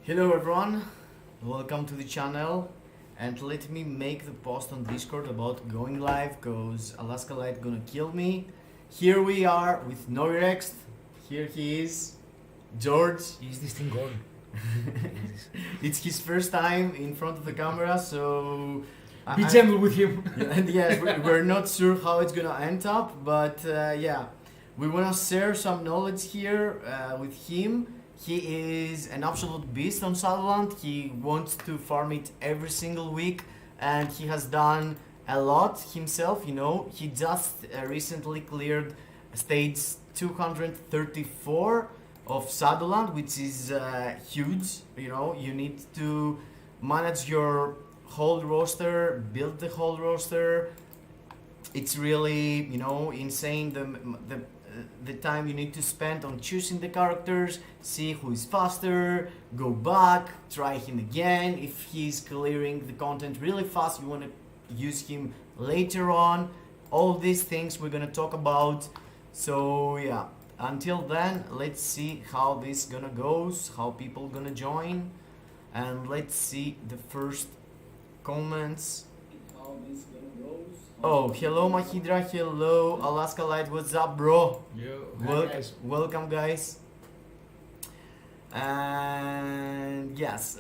Hello everyone, welcome to the channel, and let me make the post on Discord about going live cause Alaska Light gonna kill me. Here we are with Noirext. Here he is, George. Is this thing on? It's his first time in front of the camera, so Be gentle with him. and yes, we're not sure how it's gonna end up, but yeah, we wanna share some knowledge here with him. He is an absolute beast on Shadowland. He wants to farm it every single week, and he has done a lot himself. You know, he just recently cleared stage 234 of Shadowland, which is huge. You know, you need to manage your whole roster, build the whole roster. It's really, you know, insane the time you need to spend on choosing the characters, see who is faster, go back, try him again. If he's clearing the content really fast, you want to use him later on. All these things we're gonna talk about. So yeah, until then, let's see how this gonna goes, how people gonna join, and let's see the first comments. How this gonna goes. Oh, hello Mahidra, hello Alaska Light, what's up bro? Yo, Welcome guys. And yes,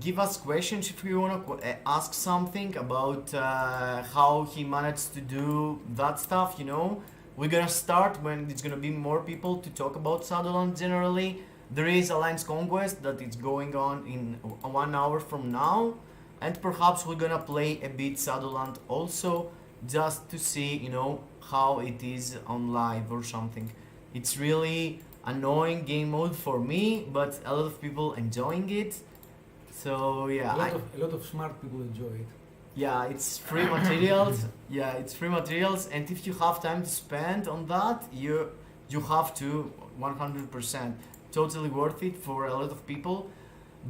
give us questions if you wanna ask something about how he managed to do that stuff, you know. We're gonna start when it's gonna be more people to talk about Shadowland generally. There is Alliance Conquest that is going on in 1 hour from now. And perhaps we're gonna play a bit Shadowland also, just to see, you know, how it is on live or something. It's really annoying game mode for me, but a lot of people enjoying it. So yeah, a lot of smart people enjoy it. yeah, it's free materials. Yeah, it's free materials, and if you have time to spend on that, you have to 100%. Totally worth it for a lot of people.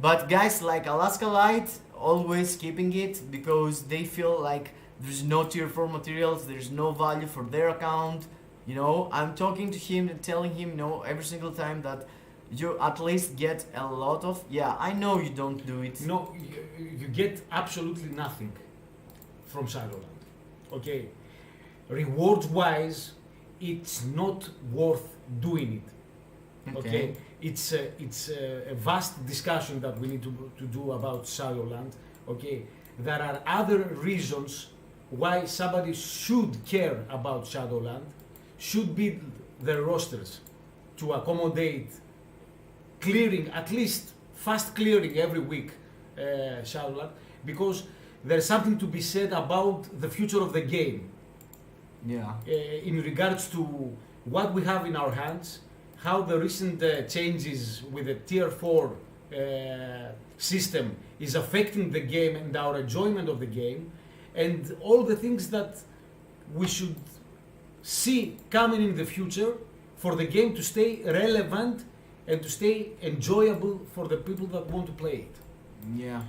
But guys like Alaska Light always keeping it because they feel like there's no tier 4 materials, there's no value for their account. You know, I'm talking to him and telling him, you know, every single time that you at least get a lot of. Yeah, I know you don't do it. No, you get absolutely nothing from Shadowland. Okay, rewards wise, it's not worth doing it. Okay, it's a vast discussion that we need to do about Shadowland. Okay, there are other reasons why somebody should care about Shadowland, should build their rosters to accommodate clearing, at least fast clearing every week Shadowland, because there's something to be said about the future of the game. Yeah. In regards to what we have in our hands, how the recent changes with the tier 4 system is affecting the game and our enjoyment of the game, and all the things that we should see coming in the future for the game to stay relevant and to stay enjoyable for the people that want to play it. Yeah.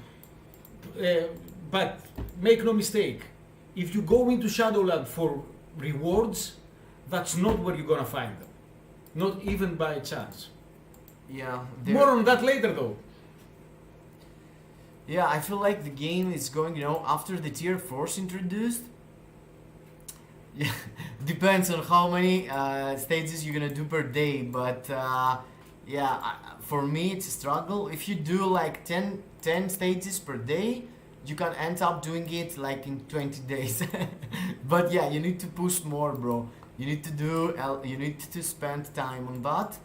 But make no mistake, if you go into Shadowland for rewards, that's not where you're gonna find them. Not even by chance. Yeah. More on that later though. Yeah, I feel like the game is going, you know, after the tier 4's introduced. Yeah, depends on how many stages you're gonna do per day, but yeah, for me it's a struggle. If you do like 10 stages per day, you can end up doing it like in 20 days. But yeah, you need to push more, bro. You need to spend time on that.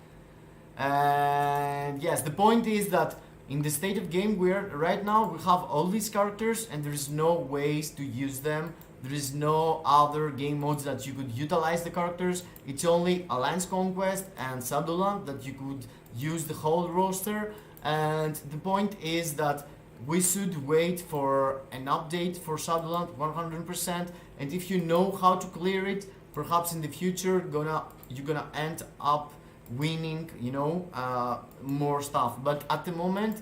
And yes, the point is that in the state of game we're right now, we have all these characters and there is no ways to use them. There is no other game modes that you could utilize the characters. It's only Alliance Conquest and Shadowland that you could use the whole roster. And the point is that we should wait for an update for Shadowland 100%. And if you know how to clear it, perhaps in the future you're gonna end up winning, you know, more stuff. But at the moment,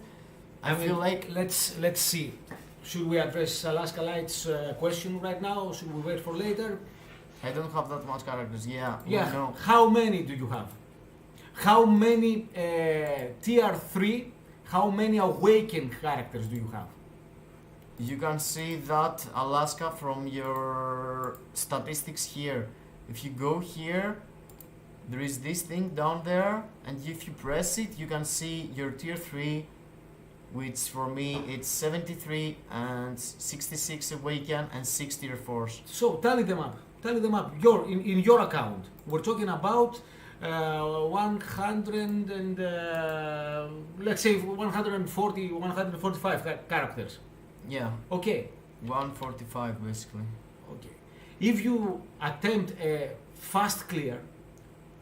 I feel like let's see. Should we address Alaska Light's question right now, or should we wait for later? I don't have that much characters. Yeah. Yeah. No. How many do you have? How many tier 3 how many awakened characters do you have? You can see that, Alaska, from your statistics here. If you go here, there is this thing down there, and if you press it, you can see your tier 3, which for me it's 73 and 66 awaken and 6 tier 4s. So tally them up. Tally them up. In your account, we're talking about 100 and let's say 140, 145 characters. Yeah, Okay. 145 basically. Okay. If you attempt a fast clear,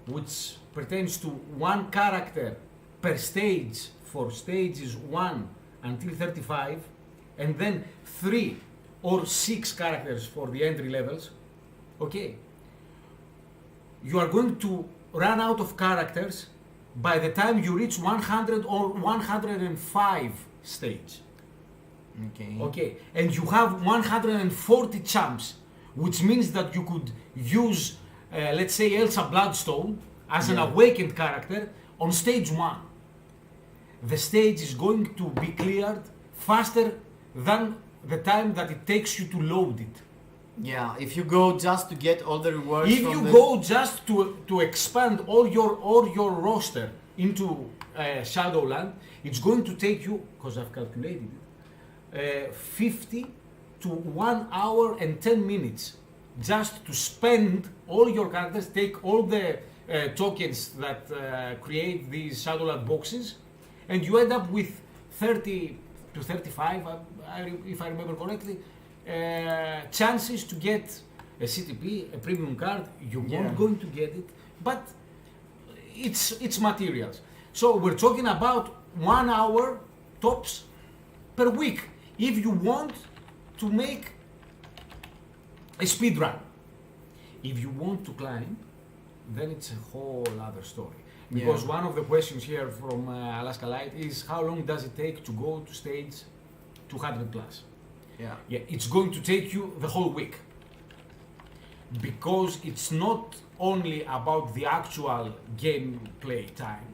which pertains to one character per stage for stages 1 until 35, and then 3 or 6 characters for the entry levels, okay, you are going to run out of characters by the time you reach 100 or 105 stage. Okay. Okay, and you have 140 champs, which means that you could use, let's say, Elsa Bloodstone as an Yeah. awakened character on stage 1. The stage is going to be cleared faster than the time that it takes you to load it. Yeah, if you go just to get all the rewards If from you the... go just to expand all your roster into Shadowland, it's going to take you, because I've calculated it, 50 to 1 hour and 10 minutes just to spend all your characters, take all the tokens that create these Shadowland boxes, and you end up with 30 to 35, if I remember correctly, chances to get a CTP, a premium card. You Yeah. weren't going to get it, but it's materials. So we're talking about 1 hour tops per week if you want to make a speed run. If you want to climb, then it's a whole other story. Because Yeah. one of the questions here from Alaska Light is how long does it take to go to stage 200 plus? Yeah. Yeah, it's going to take you the whole week. Because it's not only about the actual gameplay time,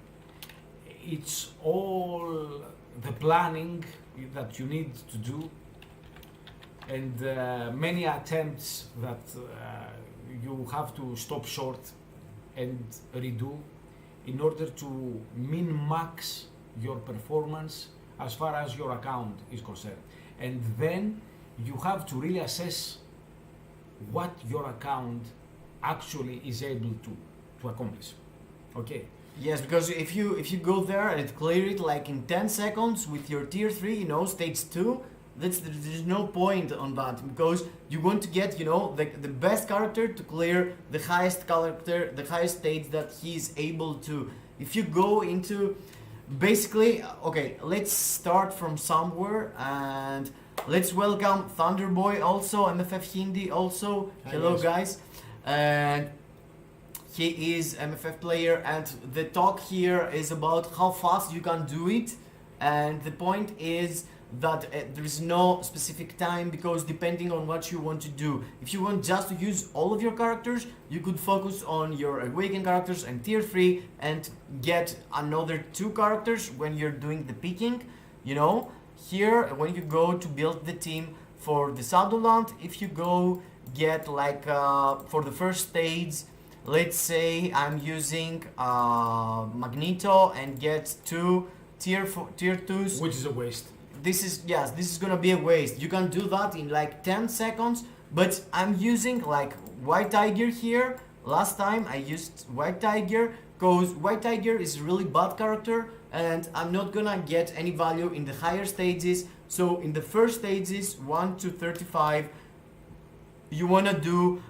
it's all the planning that you need to do, and many attempts that you have to stop short and redo in order to min-max your performance as far as your account is concerned. And then you have to really assess what your account actually is able to accomplish. Okay. Yes, because if you go there and clear it like in 10 seconds with your tier 3, stage 2, there's no point on that, because you want to get, the best character to clear the highest character, the highest stage that he's able to. If you go into, basically, okay, let's start from somewhere, and let's welcome Thunderboy also, MFF Hindi also. Hi, Hello guys. guys. And he is MFF player, and the talk here is about how fast you can do it, and the point is that there is no specific time, because depending on what you want to do, if you want just to use all of your characters, you could focus on your awakened characters and tier 3 and get another 2 characters when you're doing the picking. Here when you go to build the team for the Shadowland, if you go get like for the first stage, let's say I'm using Magneto and get 2 tier 2s. Which is a waste. This is gonna be a waste. You can do that in like 10 seconds, but I'm using like White Tiger here. Last time I used White Tiger because White Tiger is a really bad character, and I'm not gonna get any value in the higher stages. So in the first stages 1 to 35, you wanna do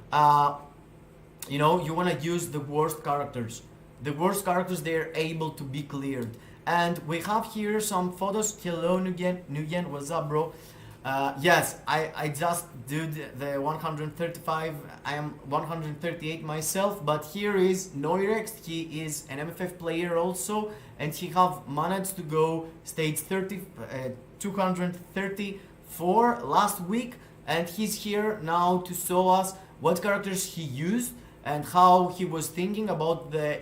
you wanna use the worst characters. The worst characters, they're able to be cleared. And we have here some photos. Hello Nugen, what's up bro? Yes, I just did the 135, I am 138 myself, but here is Noirext. He is an MFF player also, and he have managed to go stage 234 last week, and he's here now to show us what characters he used and how he was thinking about the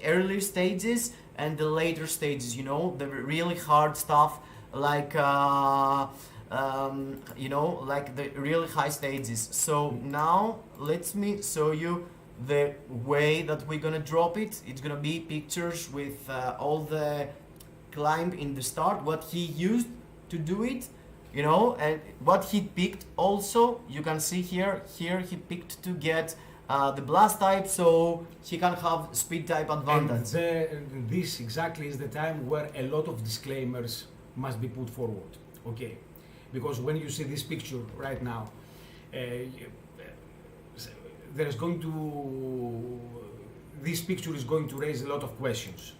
early stages and the later stages, you know, the really hard stuff, like you know, like the really high stages. So now let me show you the way that we're gonna drop it. It's gonna be pictures with all the climb in the start, what he used to do it, you know, and what he picked also. You can see here he picked to get the blast type, so he can have speed type advantage. And this exactly is the time where a lot of disclaimers must be put forward, okay? Because when you see this picture right now, there's going to, this picture is going to raise a lot of questions,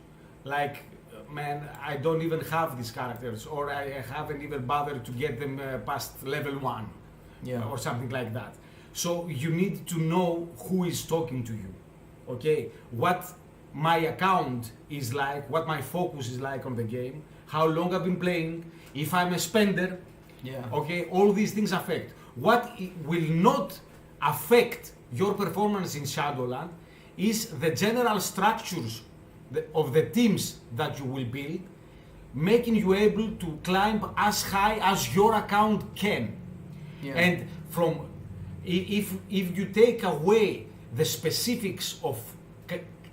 like, man, I don't even have these characters, or I haven't even bothered to get them past level 1, Yeah. or something like that. So you need to know who is talking to you, okay? What my account is like, what my focus is like on the game, how long I've been playing, if I'm a spender, Yeah. okay? All these things affect. What will not affect your performance in Shadowland is the general structures of the teams that you will build, making you able to climb as high as your account can. Yeah. And from, if you take away the specifics of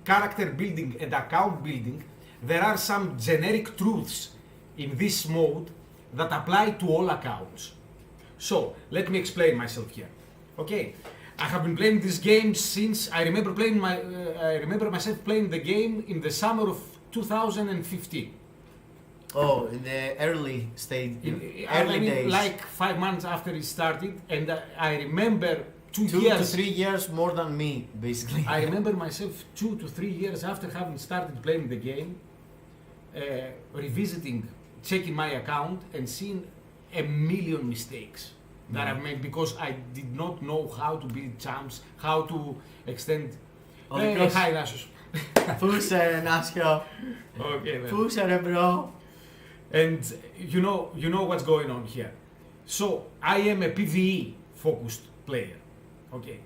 character building and account building, there are some generic truths in this mode that apply to all accounts. So let me explain myself here. Okay, I have been playing this game since I remember I remember myself playing the game in the summer of 2015. Oh, in the early stage, I early mean, days. like 5 months after it started, and I remember 2 2 years. to 3 years more than me, basically. I remember myself 2 to 3 years after having started playing the game, revisiting, checking my account, and seeing a million mistakes that I've made because I did not know how to build champs, how to extend. Because- Hi, Nasus. Fuse, Nasco. Okay, man. Fuse, bro. And you know what's going on here. So I am a PvE focused player. Okay.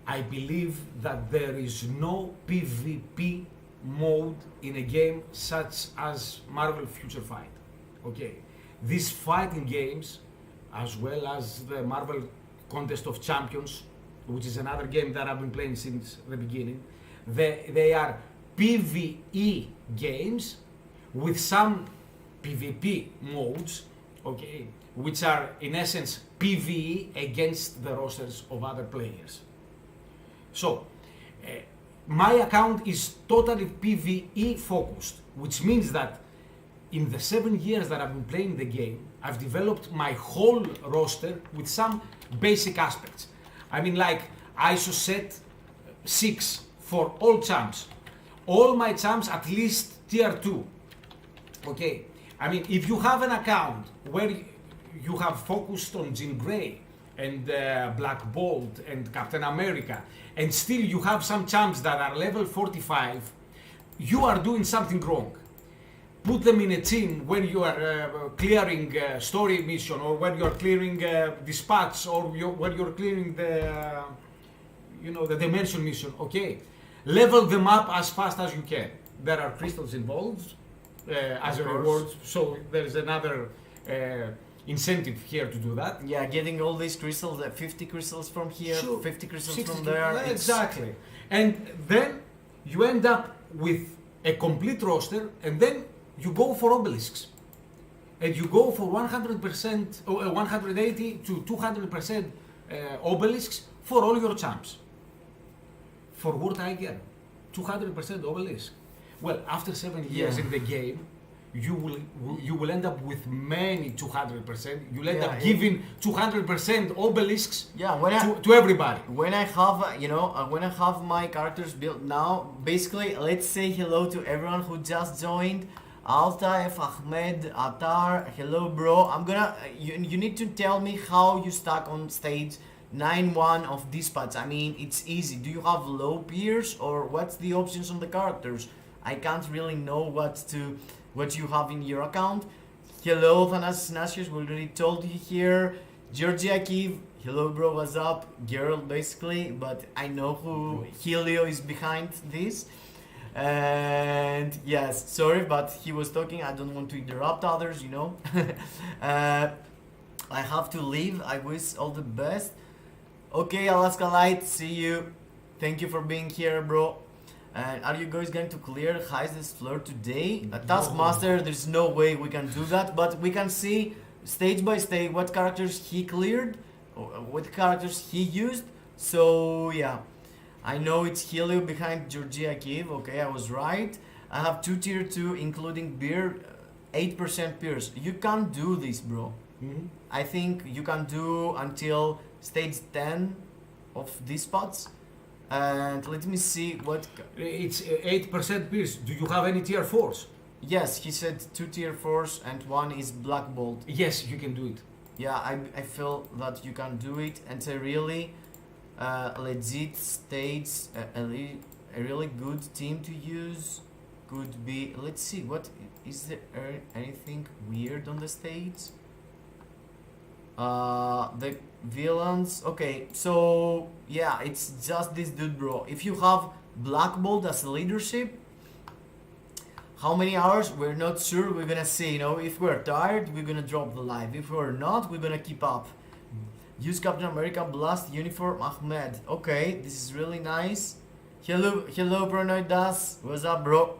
I believe that there is no PvP mode in a game such as Marvel Future Fight. Okay. These fighting games, as well as the Marvel Contest of Champions, which is another game that I've been playing since the beginning, they are PvE games with some PvP modes, okay, which are in essence PvE against the rosters of other players. So, my account is totally PvE focused, which means that in the 7 years that I've been playing the game, I've developed my whole roster with some basic aspects. I mean, like ISO set 6 for all champs. All my champs at least tier 2. Okay. I mean, if you have an account where you have focused on Jean Grey and Black Bolt and Captain America, and still you have some champs that are level 45, you are doing something wrong. Put them in a team when you are clearing story mission, or when you are clearing dispatch, or when you're clearing the, the dimension mission. Okay, level them up as fast as you can. There are crystals involved as a reward, so there is another incentive here to do that. Yeah, getting all these crystals, 50 crystals from here, Sure. 50 crystals 60 from there. yeah, exactly. And then you end up with a complete roster, and then you go for obelisks. And you go for 100%, or 180 to 200% obelisks for all your champs. For what I get, 200% obelisk. Well, after 7 years Yeah. in the game, you will end up with many 200%. You'll end Yeah, up giving 200% obelisks Yeah, when to everybody. when I have, when I have my characters built now, basically, let's say hello to everyone who just joined. Altaif, Ahmed, Atar, hello bro. I'm gonna, you need to tell me how you stack on stage 9-1 of dispatch. I mean, it's easy. Do you have low peers, or what's the options on the characters? I can't really know what you have in your account. Hello, Thanasius, we already told you here. Georgie Akiv, hello bro, what's up? Girl, basically, but I know who Helio is behind this. And yes, sorry, but he was talking. I don't want to interrupt others, you know. I have to leave. I wish all the best. Okay, Alaska Light, see you. Thank you for being here, bro. And are you guys going to clear Heist's floor today? Taskmaster, there's no way we can do that, but we can see stage by stage what characters he cleared, or what characters he used. So yeah, I know it's Helio behind Georgia Kiev. Okay, I was right. I have 2 tier 2 including beer, 8% pierce. You can't do this, bro. Mhm. I think you can do until stage 10 of these spots. And let me see what. It's 8% pierce. Do you have any tier 4s? Yes, he said 2 tier 4s and 1 is Black Bolt. Yes, you can do it. Yeah, I feel that you can do it, and it's a really legit stage, a really good team to use. Could be. Let's see. What is there anything weird on the stage? The villains. Okay, so yeah, it's just this dude, bro. If you have Black Bolt as leadership, how many hours? We're not sure. We're gonna see. You know, if we're tired, we're gonna drop the live. If we're not, we're gonna keep up. Use Captain America Blast Uniform Ahmed. Okay, this is really nice. Hello, Paranoid Das. What's up, bro?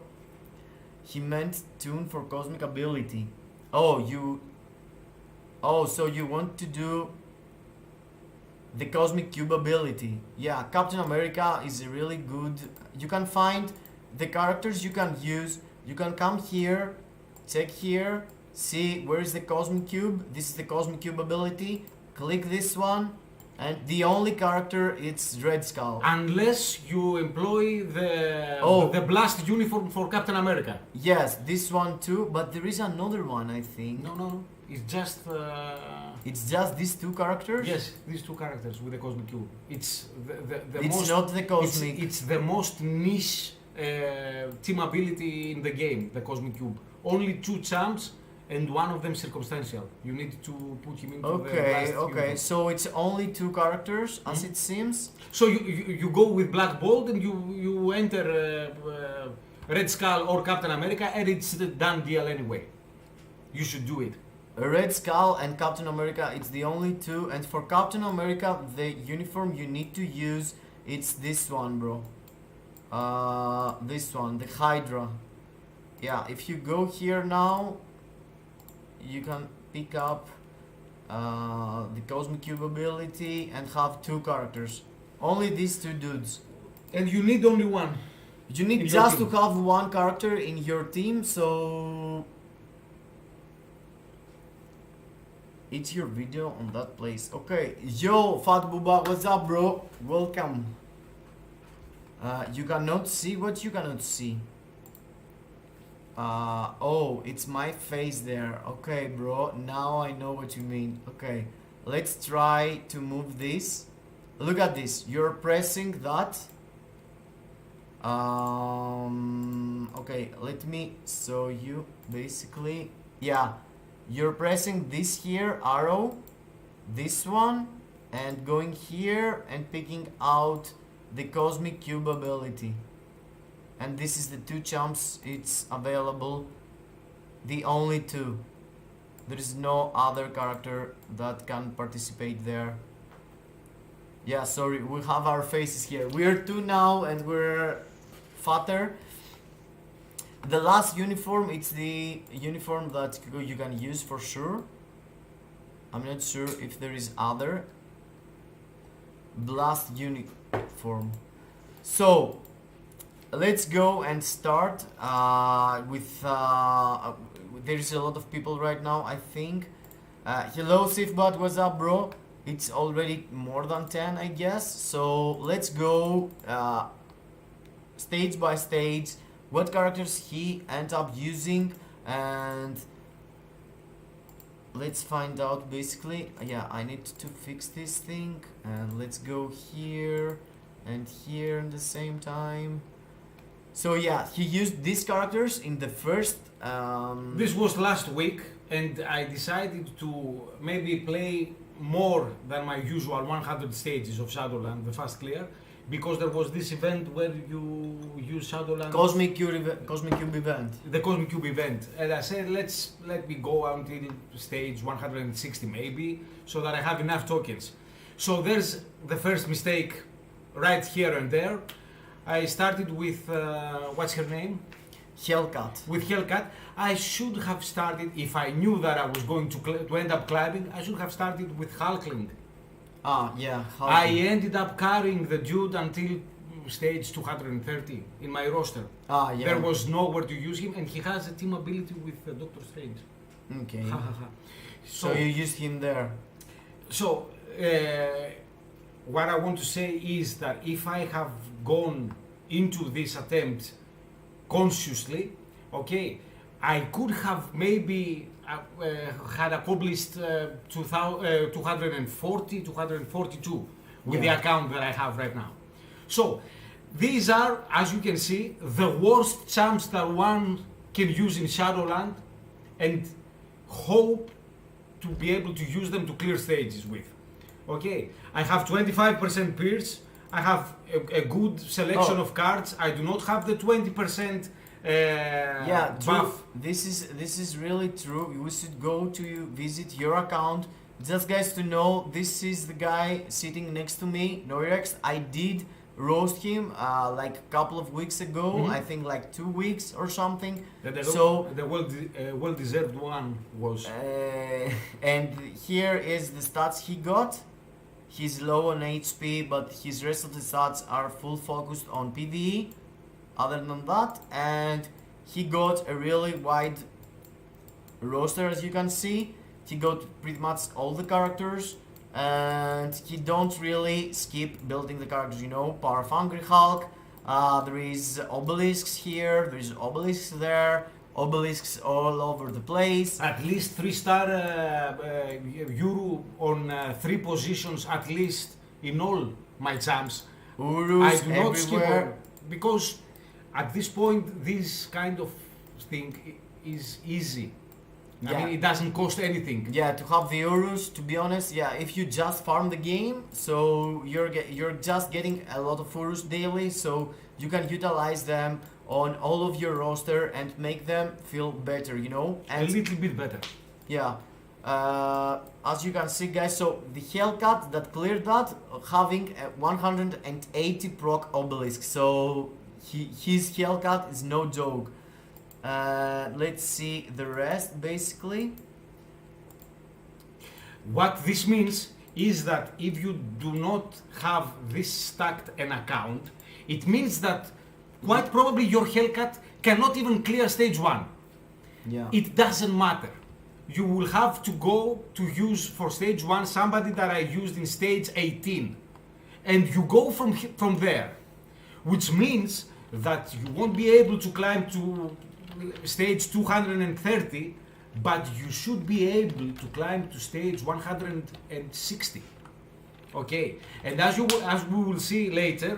He meant tune for cosmic ability. Oh, so you want to do the cosmic cube ability? Yeah, Captain America is a really good. You can find the characters you can use. You can come here, check here, see where is the cosmic cube. This is the cosmic cube ability. Click this one, and the only character it's Red Skull. Unless you employ the blast uniform for Captain America. Yes, this one too, but there is another one, I think. No. It's just. It's just these 2 characters? Yes, these 2 characters with the cosmic cube. It's the It's most. not the cosmic. It's the most niche team ability in the game. The cosmic cube. Only 2 champs, and one of them circumstantial. You need to put him into the blast Okay. uniform. So it's only 2 characters, as it seems. So you go with Black Bolt and you enter Red Skull or Captain America, and it's the done deal anyway. You should do it. Red Skull and Captain America, it's the only 2. And for Captain America, the uniform you need to use, it's this one, bro. This one, the Hydra. Yeah, if you go here now, you can pick up the Cosmic Cube ability and have 2 characters. Only these 2 dudes. And you need only one. You need In your just to team. have 1 character in your team, so it's your video on that place. Okay, yo, Fat Booba, what's up, bro? Welcome. You cannot see what you cannot see. Oh, it's my face there. Okay, bro, now I know what you mean. Okay, let's try to move this. Look at this. You're pressing that. Okay, let me show you. Basically, yeah, you're pressing this here arrow, this one, and going here and picking out the Cosmic Cube ability. And this is the 2 champs it's available, the only 2. There is no other character that can participate there. Yeah, sorry, we have our faces here. We're 2 now and we're fatter. The last uniform, it's the uniform that you can use for sure. I'm not sure if there is other. Blast uniform. So let's go and start with there is a lot of people right now, I think. Hello Sifbot, what's up, bro? It's already more than 10, I guess. So let's go stage by stage, what characters he end up using, and let's find out basically. Yeah, I need to fix this thing, and let's go here and here at the same time. So yeah, he used these characters in the first This was last week, and I decided to maybe play more than my usual 100 stages of Shadowland, the fast clear, because there was this event where you use Shadowland. Cosmic Cube event. The Cosmic Cube event, and I said let me go until stage 160 maybe, so that I have enough tokens. So there's the first mistake right here and there. I started with what's her name? Hellcat. With Hellcat. I should have started, if I knew that I was going to end up climbing, I should have started with Hulkling. Ah, yeah. I ended up carrying the dude until stage 230 in my roster. Ah, yeah. There was nowhere to use him, and he has a team ability with Doctor Strange. Okay. So you used him there. So, what I want to say is that if I have gone into this attempt consciously, okay, I could have maybe had accomplished 240, 242 with the account that I have right now. So, these are, as you can see, the worst champs that one can use in Shadowland and hope to be able to use them to clear stages with. Okay, I have 25% pierce, I have a good selection of cards, I do not have the 20% Yeah, true. buff. This is really true. You should go to visit your account. Just guys to know, this is the guy sitting next to me, Noirext. I did roast him like a couple of weeks ago. I think like 2 weeks or something. The well-deserved one was. And here is the stats he got. He's low on HP, but his rest of the stats are full focused on PvE. Other than that, and he got a really wide roster, as you can see. He got pretty much all the characters, and he don't really skip building the characters, you know. Power of Angry Hulk, there is obelisks here, there is obelisks there, obelisks all over the place. At least 3-star Euro on 3 positions, at least in all my champs. Urus I do not skip everywhere. because at this point this kind of thing is easy. I Yeah. mean, it doesn't cost anything. Yeah, to have the Urus, to be honest, yeah, if you just farm the game, so you're just getting a lot of Urus daily, so you can utilize them on all of your roster and make them feel better, you know. A And little bit better. yeah, as you can see, guys, so the Hellcat that cleared that, having a 180 proc obelisk, so his Hellcat is no joke. Let's see the rest, basically. What this means is that if you do not have this stacked an account, it means that quite probably your Hellcat cannot even clear stage 1. Yeah. It doesn't matter. You will have to go to use for stage 1 somebody that I used in stage 18. And you go from there. Which means that you won't be able to climb to stage 230, but you should be able to climb to stage 160. Okay, and as we will see later,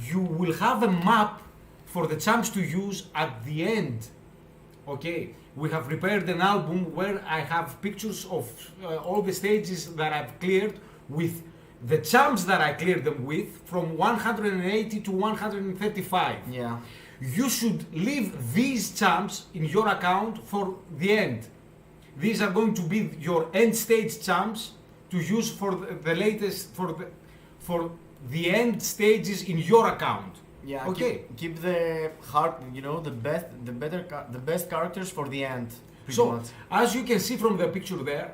you will have a map for the champs to use at the end. Okay, we have prepared an album where I have pictures of all the stages that I've cleared with the champs that I cleared them with from 180 to 135. Yeah. You should leave these champs in your account for the end. These are going to be your end stage champs to use for the latest for the end stages in your account. Yeah. Okay. Keep the heart, you know, the best characters for the end. pretty So, much. as you can see from the picture there,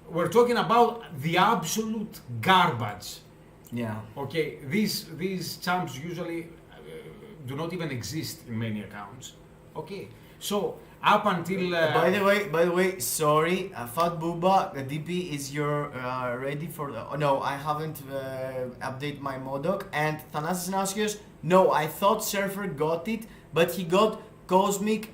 we're talking about the absolute garbage. Yeah. Okay, these champs usually do not even exist in many accounts. Okay, so up until By the way, sorry, Fat Booba, the DP is your ready for the? Oh, no, I haven't update my Modoc. And Thanasis Nasios, no, I thought Surfer got it, but he got Cosmic.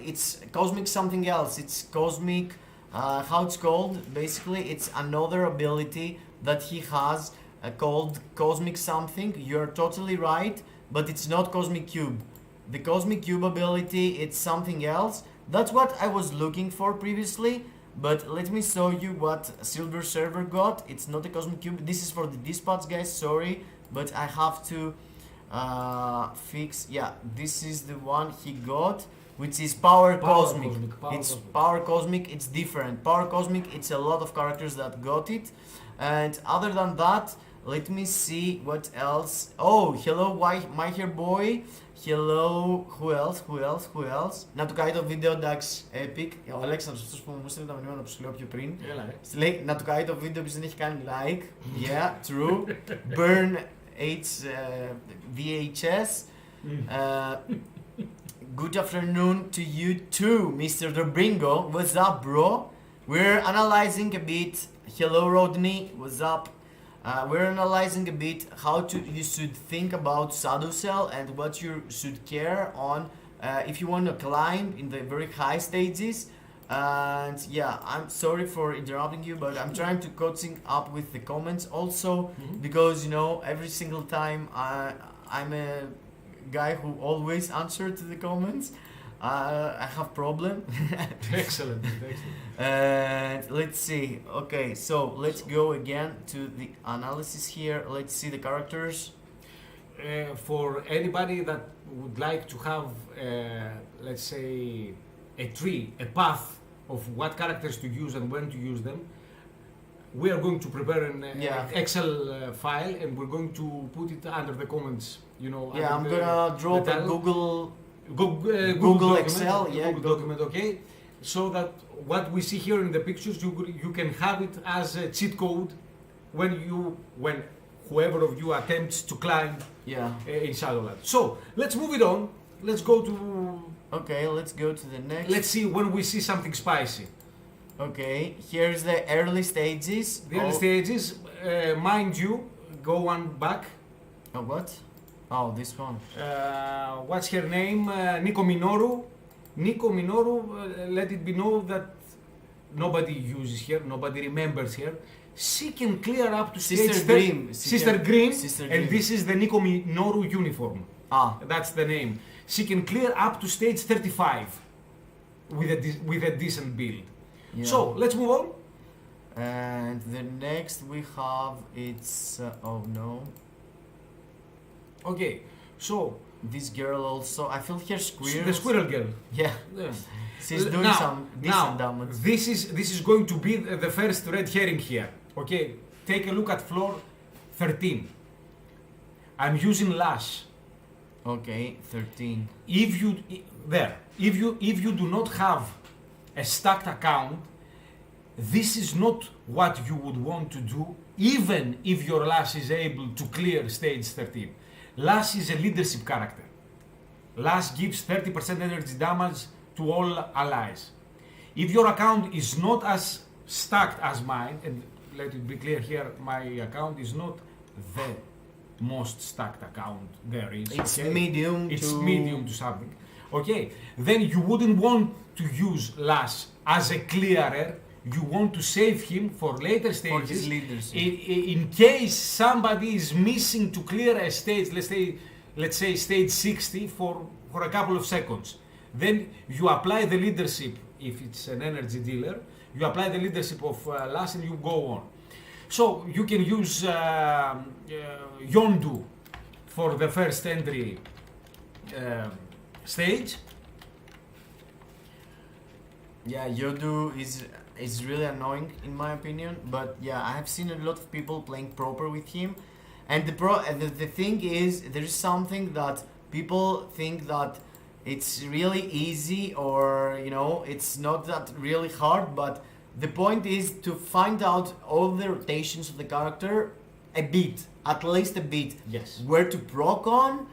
It's Cosmic something else. It's Cosmic. How it's called? Basically, it's another ability that he has called Cosmic something. You're totally right, but it's not Cosmic Cube. The Cosmic Cube ability, it's something else. That's what I was looking for previously, but let me show you what Silver Server got. It's not a Cosmic Cube. This is for the dispatch, guys, sorry. but I have to fix. Yeah, this is the one he got, which is Power Cosmic. It's Power Cosmic. It's different. Power Cosmic. It's a lot of characters that got it, and other than that, let me see what else. Oh, hello, my hair boy. Hello, who else? Να του κάνει το βίντεο, εντάξει, epic. Ο Αλέξανδρος αυτός που μου έστειλε τα μηνύματα που σου λέω πιο πριν. Λέει να του κάνει το βίντεο που δεν έχει κάνει like. Yeah, true. Burn H VHS. Good afternoon to you too, Mr. Dobringo. What's up, bro? We're analyzing a bit. Hello, Rodney. What's up? We're analyzing a bit how you should think about Shadow Cell and what you should care on if you want to climb in the very high stages. And yeah, I'm sorry for interrupting you, but I'm trying to coaching up with the comments also because, you know, every single time I'm a guy who always answer to the comments. I have problem. Excellent. Let's see. Okay, so let's go again to the analysis here. Let's see the characters. For anybody that would like to have, let's say, a tree, a path of what characters to use and when to use them, we are going to prepare an Excel file and we're going to put it under the comments. You know. Yeah, I'm gonna drop a Google document, Excel, Google document, okay? So that what we see here in the pictures, you can have it as a cheat code when whoever of you attempts to climb in Shadowland. So let's move it on. Let's go to. Okay, let's go to the next. Let's see when we see something spicy. Okay, here's the early stages. The early stages, mind you, go one back. Oh, what? Oh, this one. What's her name? Nico Minoru. Nico Minoru, let it be known that nobody uses her, nobody remembers her. She can clear up to Sister Grimm. Sister Grimm, Sister and Grimm. this is the Nico Minoru uniform. That's the name. She can clear up to stage 35 with a decent build. Yeah. So let's move on. And the next we have it's oh no. Okay, so this girl also. I feel her squirrel. the squirrel girl. Yeah. She's doing some decent damage. This is going to be the first red herring here. Okay, take a look at floor 13. I'm using Lash. Okay, 13. If you do not have a stacked account, this is not what you would want to do, even if your Lash is able to clear stage 13. Lash is a leadership character. Lash gives 30% energy damage to all allies. If your account is not as stacked as mine, and let it be clear here, my account is not the most stacked account there is. It's okay? medium. It's medium to something. Okay, then you wouldn't want to use Lash as a clearer. You want to save him for later stages. For his leadership. In case somebody is missing to clear a stage, let's say stage 60 for a couple of seconds. Then you apply the leadership, if it's an energy dealer, you apply the leadership of Lash and you go on. So you can use Yondu for the first entry stage. Yeah, Yodu is really annoying in my opinion, but yeah, I have seen a lot of people playing proper with him, and the thing is, there is something that people think that it's really easy, or you know, it's not that really hard, but the point is to find out all the rotations of the character a bit, at least a bit. Yes. Where to proc on,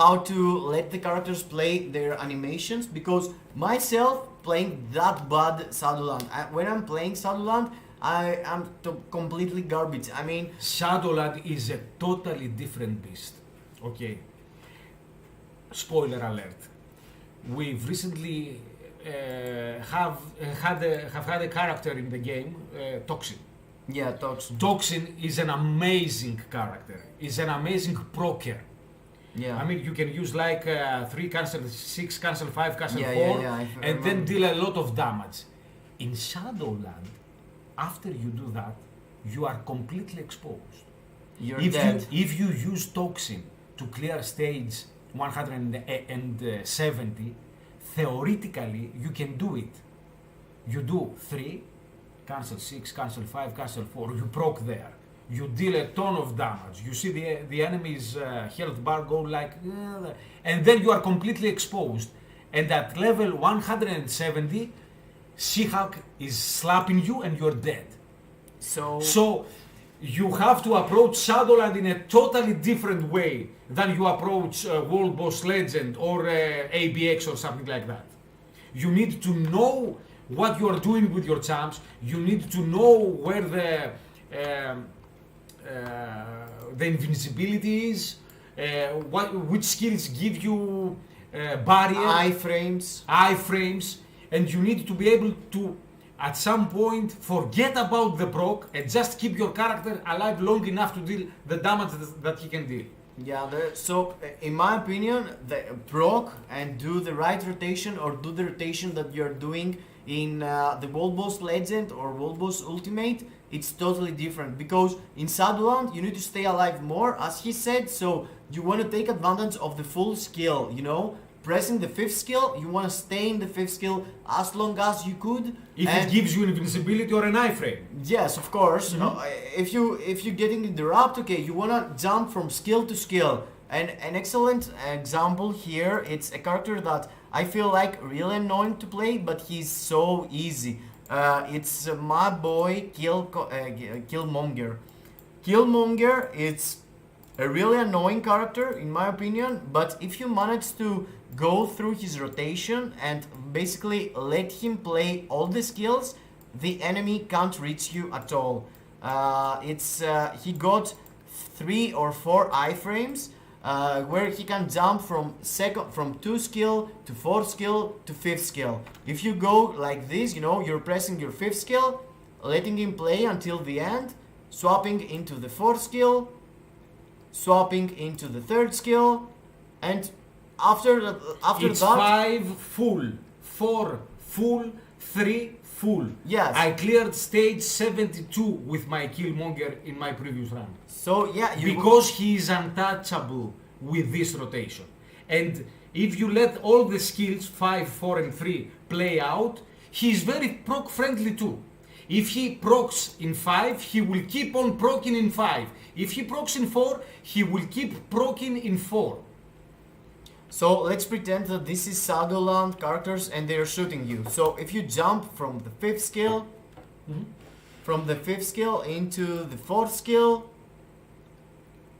how to let the characters play their animations, because myself playing that bad Shadowland, when I'm playing Shadowland, I am completely garbage. I mean, Shadowland is a totally different beast. Okay. Spoiler alert. We've recently have had a character in the game, Toxin. yeah, Toxin. Toxin is an amazing character. Is an amazing procer. Yeah. I mean, you can use like 3 cancel 6, cancel 5, cancel 4, I and then remember. deal a lot of damage. In Shadowland, after you do that, you are completely exposed. You're if dead. if you use toxin to clear stage 170, theoretically you can do it. You do 3, cancel 6, cancel 5, cancel 4. You proc there. You deal a ton of damage. You see the enemy's health bar go like, and then you are completely exposed. And at level 170, She-Hulk is slapping you and you're dead. So you have to approach Shadowland in a totally different way than you approach World Boss Legend or ABX or something like that. You need to know what you are doing with your champs. You need to know where the invincibility is, which skills give you barrier, iframes, and you need to be able to, at some point, forget about the proc and just keep your character alive long enough to deal the damage that he can deal. Yeah, so in my opinion, the proc and do the right rotation or do the rotation that you're doing in the World Boss Legend or World Boss Ultimate, it's totally different because in Shadowland you need to stay alive more, as he said, so you want to take advantage of the full skill, you know? Pressing the 5th skill, you want to stay in the 5th skill as long as you could. If it gives you invincibility or an iframe. Yes, of course. If you're getting interrupt, okay, you want to jump from skill to skill. And an excellent example here, it's a character that I feel like really annoying to play, but he's so easy. It's my boy Killmonger. Killmonger, it's a really annoying character in my opinion, but if you manage to go through his rotation and basically let him play all the skills, the enemy can't reach you at all. He got 3 or 4 iframes where he can jump from 2 skill to 4 skill to 5th skill. If you go like this, you know, you're pressing your 5th skill, letting him play until the end, swapping into the 4th skill, swapping into the 3rd skill, and after it's that 5 full, 4 full, 3 full. Yes. I cleared stage 72 with my Killmonger in my previous run. So yeah, because he is untouchable with this rotation. And if you let all the skills 5, 4 and 3 play out, he is very proc friendly too. If he procs in 5, he will keep on proccing in 5. If he procs in 4, he will keep proccing in 4. So let's pretend that this is Shadowland characters and they're shooting you. So if you jump from the 5th skill, into the 4th skill,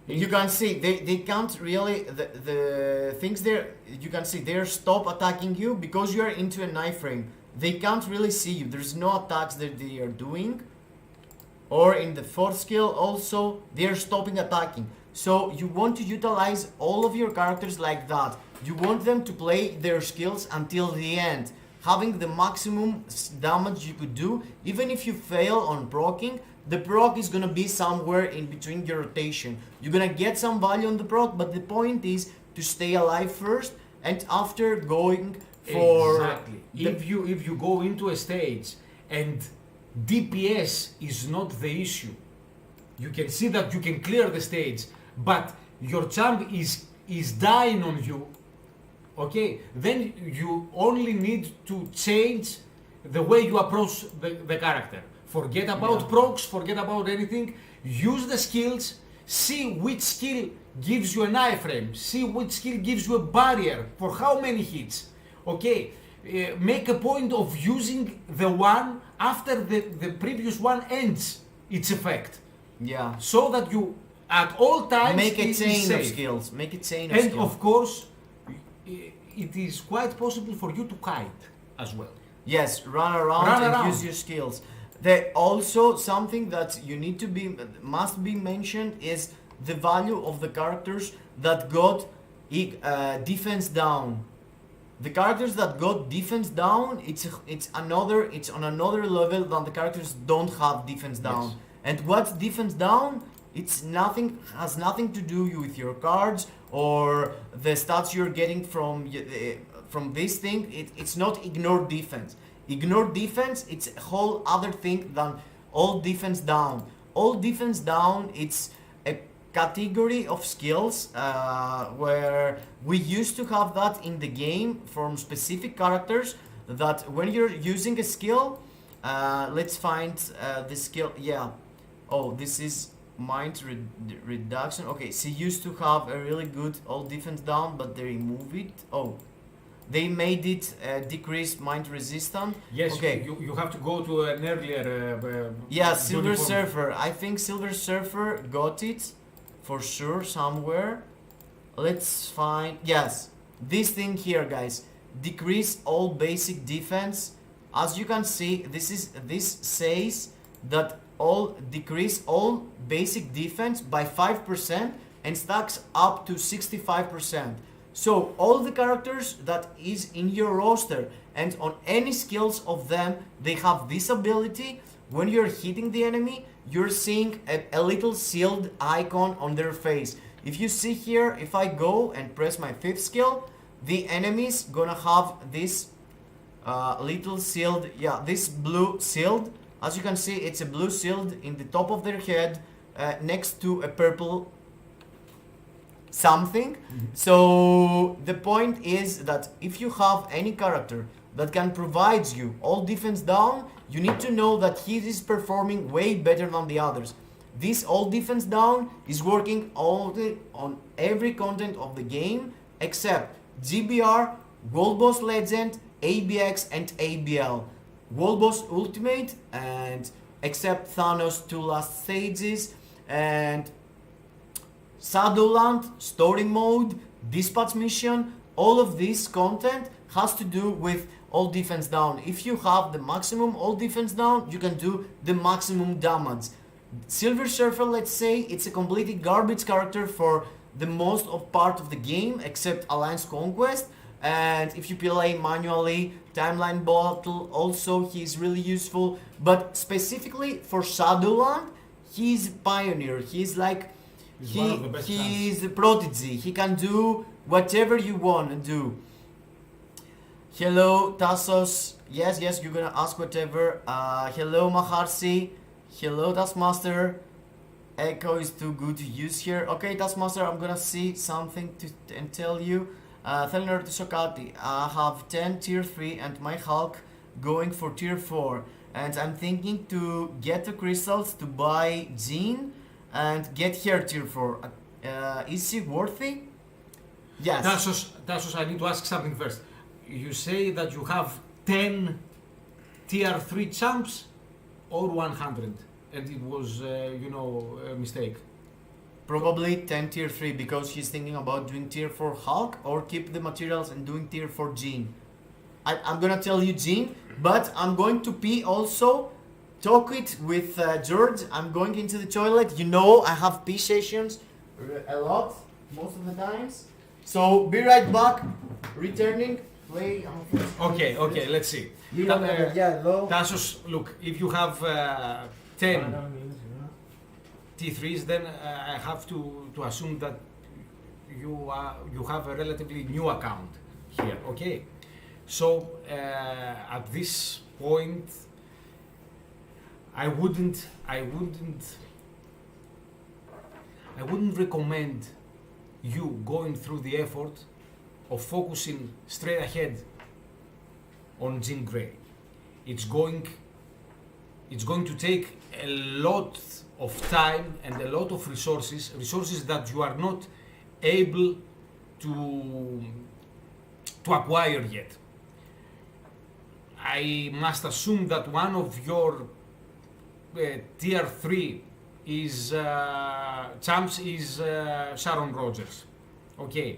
you can see they can't really, the things there, you can see they're stop attacking you because you're into an iframe. They can't really see you. There's no attacks that they are doing. Or in the 4th skill also, they're stopping attacking. So you want to utilize all of your characters like that. You want them to play their skills until the end, having the maximum damage you could do. Even if you fail on proccing, the proc is gonna be somewhere in between your rotation. You're gonna get some value on the proc, but the point is to stay alive first, and after going for... Exactly. If you go into a stage and DPS is not the issue, you can see that you can clear the stage, but your champ is dying on you, okay, then you only need to change the way you approach the character. Forget about procs, forget about anything, use the skills, see which skill gives you an iframe, see which skill gives you a barrier, for how many hits, okay, make a point of using the one after the previous one ends its effect. Yeah. So that you, at all times, make a chain of safe. skills. Make a chain of and skills. And of course, it is quite possible for you to kite as well. Yes, run around use your skills. Also, something that you need to must be mentioned is the value of the characters that got defense down. The characters that got defense down, it's on another level than the characters don't have defense down. Yes. And what's defense down? Has nothing to do with your cards or the stats you're getting from this thing. It's not ignore defense. Ignore defense, it's a whole other thing than all defense down. All defense down, it's a category of skills where we used to have that in the game from specific characters, that when you're using a skill, let's find the skill. Yeah. Oh, this is mind reduction. Okay, she used to have a really good all defense down, but they remove it. Oh, they made it decreased mind resistant. Yes, Okay. you have to go to an earlier. Yeah, Silver uniform. Surfer. I think Silver Surfer got it for sure somewhere. Let's find. Yes, this thing here, guys. Decrease all basic defense. As you can see, this says that all decrease all basic defense by 5% and stacks up to 65%. So all the characters that is in your roster and on any skills of them, they have this ability. When you're hitting the enemy, you're seeing a little shield icon on their face. If you see here, if I go and press my 5th skill, the enemy's gonna have this little shield, yeah, this blue shield. As you can see, it's a blue shield in the top of their head next to a purple something. So the point is that if you have any character that can provide you all defense down, you need to know that he is performing way better than the others. This all defense down is working only on every content of the game except GBR, World Boss Legend, ABX and ABL. World Boss Ultimate and except Thanos 2 last stages, and Shadowland, story mode, dispatch mission, all of this content has to do with all defense down. If you have the maximum all defense down, you can do the maximum damage. Silver Surfer, let's say, it's a completely garbage character for the most of part of the game except Alliance Conquest, and if you play manually, Timeline Bottle also he's really useful, but specifically for Shadowland, he's pioneer. He's like One of the best he's a prodigy. He can do whatever you want to do. Hello Tassos. Yes, you're gonna ask whatever. Hello Maharsi. Hello Taskmaster. Echo is too good to use here. Okay Taskmaster, I'm gonna see something and tell you. Θέλω να ρωτήσω κάτι. I have 10 tier 3 and my Hulk going for tier 4, and I'm thinking to get the crystals to buy Jean and get her tier 4. Is she worthy? Yes. Tassos, I need to ask something first. You say that you have 10 tier 3 champs or 100, and it was, a mistake. Probably 10 tier 3 because he's thinking about doing tier 4 Hulk or keep the materials and doing tier 4 Jean. I'm gonna tell you Jean, but I'm going to pee also. Talk it with George. I'm going into the toilet. You know I have pee sessions a lot, most of the times. So be right back. Returning. Play. Okay, let's see. Tassos, look, if you have 10 T3s, then I have to assume that you have a relatively new account here, okay? So at this point, I wouldn't recommend you going through the effort of focusing straight ahead on Jean Grey. It's going to take a lot of time and a lot of resources that you are not able to acquire yet. I must assume that one of your tier 3 champs is Sharon Rogers. Okay,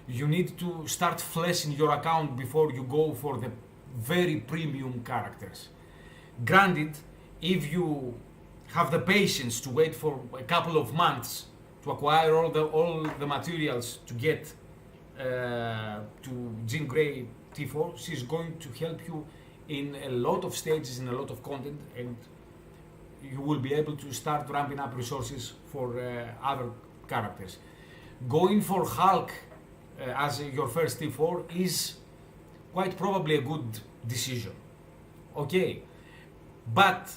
you need to start fleshing your account before you go for the very premium characters. Granted, if you have the patience to wait for a couple of months to acquire all the materials to get to Jean Grey T4, she's going to help you in a lot of stages, in a lot of content, and you will be able to start ramping up resources for other characters. Going for Hulk as your first T4 is quite probably a good decision. Okay, but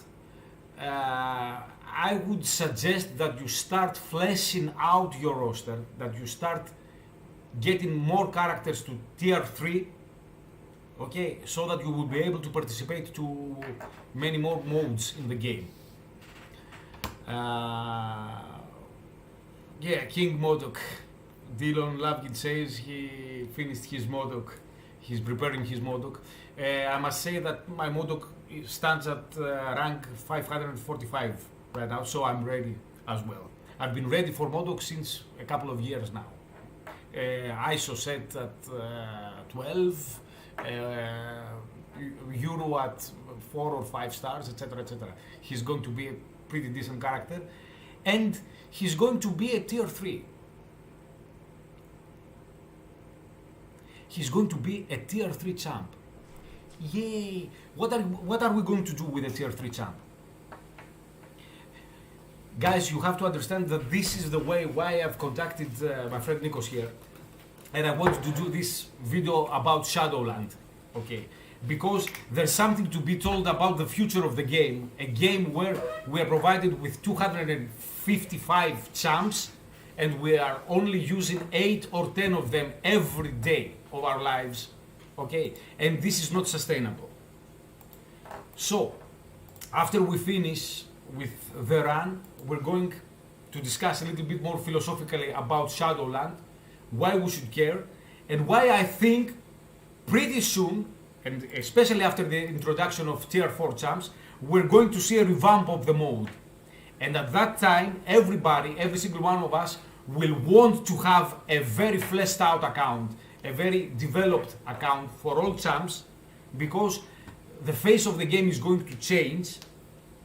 I would suggest that you start fleshing out your roster, that you start getting more characters to tier 3, okay, so that you will be able to participate to many more modes in the game. Yeah, King Modok. Dylan Lavgid says he finished his Modok. He's preparing his Modok. I must say that my Modok stands at rank 545 right now, so I'm ready as well. I've been ready for Modok since a couple of years now. ISO set at 12, Euro at 4 or 5 stars, etc. etc. He's going to be a pretty decent character, and he's going to be a tier 3. He's going to be a tier 3 champ. Yay! What are we going to do with a tier 3 champ? Guys, you have to understand that this is the way why I've contacted my friend Nikos here, and I wanted to do this video about Shadowland, okay? Because there's something to be told about the future of the game, a game where we are provided with 255 champs, and we are only using 8 or 10 of them every day of our lives, okay? And this is not sustainable. So, after we finish with the run, we're going to discuss a little bit more philosophically about Shadowland, why we should care, and why I think pretty soon, and especially after the introduction of tier 4 champs, we're going to see a revamp of the mode. And at that time, everybody, every single one of us, will want to have a very fleshed out account, a very developed account for all champs, because the face of the game is going to change,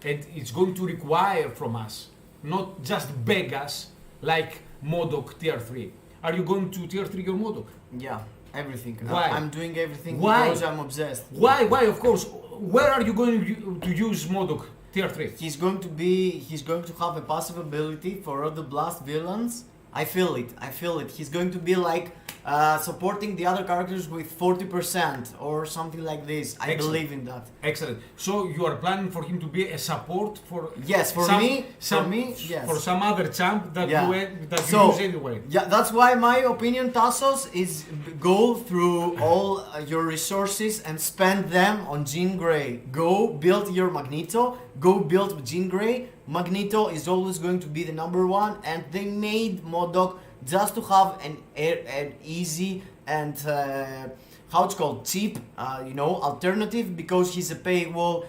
and it's going to require from us, not just beg us, like Modok tier 3. Are you going to tier 3 your Modok? Yeah, everything. Why? I'm doing everything Why? because I'm obsessed. Why, of course? Where are you going to use Modok tier 3? He's going to have a passive ability for all the blast villains. I feel it. He's going to be like supporting the other characters with 40% or something like this. I believe in that. Excellent. So you are planning for him to be a support for yes, for me, yes. For some other champ that Yeah. you use anyway. Yeah, that's why my opinion, Tassos, is go through all your resources and spend them on Jean Grey. Go build your Magneto. Go build Jean Grey. Magneto is always going to be the number one, and they made Modok just to have an easy and how it's called, cheap, alternative, because he's a paywall.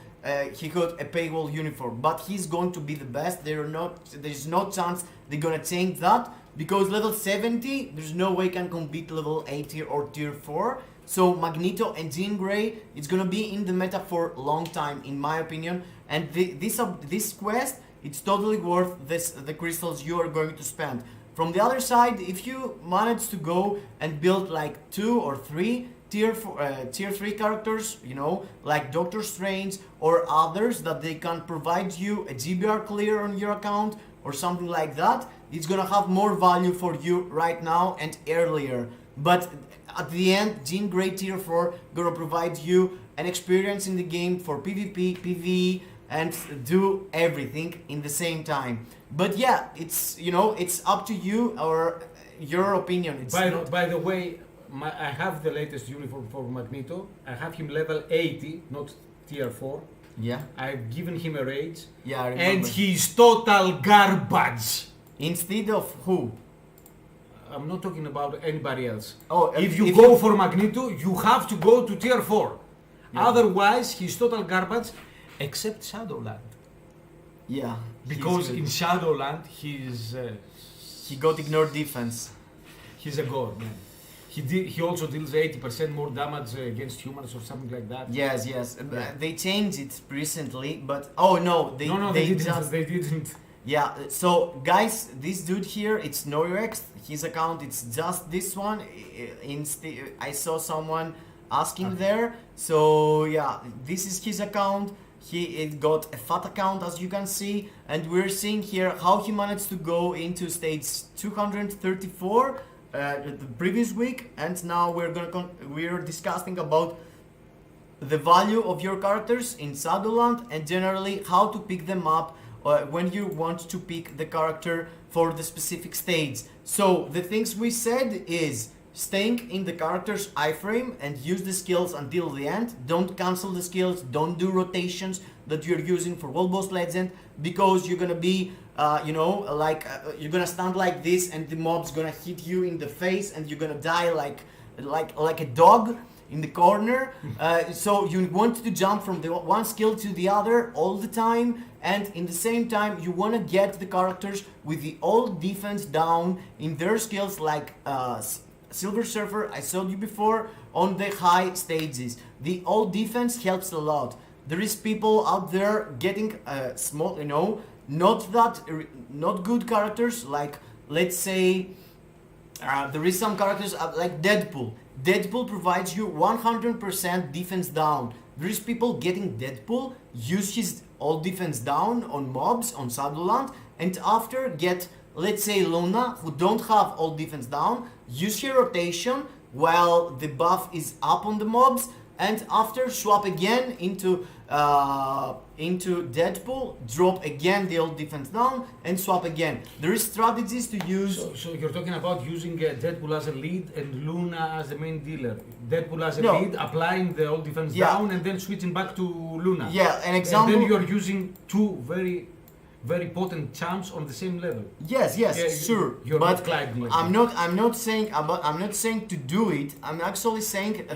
He got a paywall uniform, but he's going to be the best. There's no chance they're gonna change that, because level 70, there's no way can compete level 80 or tier 4. So Magneto and Jean Grey, it's gonna be in the meta for a long time, in my opinion. And this quest, it's totally worth the crystals you are going to spend. From the other side, if you manage to go and build like 2 or 3 tier 3 characters, like Doctor Strange or others, that they can provide you a GBR clear on your account or something like that, it's gonna have more value for you right now and earlier. But at the end, Jean Grey tier 4 gonna provide you an experience in the game for PvP, PvE, and do everything in the same time. But yeah, it's it's up to you or your opinion. It's by the way, I have the latest uniform for Magneto. I have him level 80, not tier 4. Yeah. I've given him a rage. Yeah, I remember. And he's total garbage. Instead of who? I'm not talking about anybody else. Oh, if you go for Magneto, you have to go to tier 4. Yeah. Otherwise, he's total garbage, except Shadowland. Yeah. Because in Shadowland, he got ignored defense. He's a god, man. He also deals 80% more damage against humans or something like that. Yes. Yeah. They changed it recently, but oh no, they didn't. They didn't. Yeah, so guys, this dude here, it's Noirext. His account, it's just this one. I saw someone asking there. So yeah, this is his account. He got a fat account, as you can see, and we're seeing here how he managed to go into stage 234 the previous week, and now we're discussing about the value of your characters in Shadowland and generally how to pick them up when you want to pick the character for the specific stage. So the things we said is staying in the character's iframe and use the skills until the end. Don't cancel the skills, don't do rotations that you're using for World Boss Legend, because you're gonna be you're gonna stand like this and the mob's gonna hit you in the face and you're gonna die like a dog in the corner. So you want to jump from the one skill to the other all the time, and in the same time you want to get the characters with the old defense down in their skills, like Silver Surfer, I showed you before, on the high stages. The old defense helps a lot. There is people out there getting small, not good characters, like let's say there is some characters like Deadpool. Deadpool provides you 100% defense down. There is people getting Deadpool, use his old defense down on mobs on Shadowland, and after get, let's say, Luna, who don't have old defense down, use her rotation while the buff is up on the mobs, and after swap again into Deadpool, drop again the old defense down, and swap again. There is strategies to use. So you're talking about using Deadpool as a lead and Luna as the main dealer. Deadpool as a lead, applying the old defense down, and then switching back to Luna. Yeah, an example. And then you're using two very potent champs on the same level. Yes, sure. You're but not climbing like I'm not saying to do it. I'm actually saying the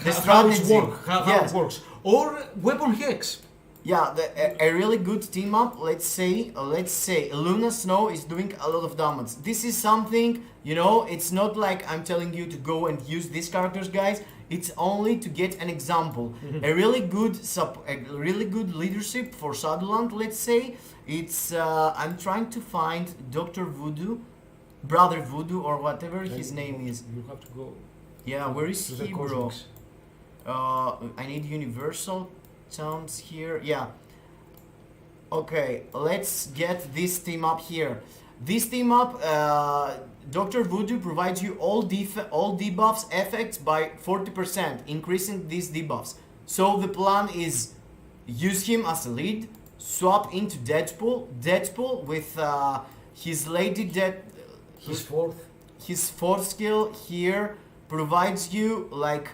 how strategy. it works. Or weapon hex. Yeah, a really good team up. Let's say Luna Snow is doing a lot of damage. This is something, it's not like I'm telling you to go and use these characters, guys. It's only to get an example. A really good leadership for Shadowland, let's say. It's I'm trying to find Dr. Voodoo, Brother Voodoo, or whatever his name is. You have to go. Yeah, where is he, bro? Cosmics. I need universal terms here. Yeah. Okay, let's get this team up here. This team up, Dr. Voodoo provides you all debuffs effects by 40%, increasing these debuffs. So the plan is use him as a lead, swap into Deadpool with his Lady his fourth skill here provides you like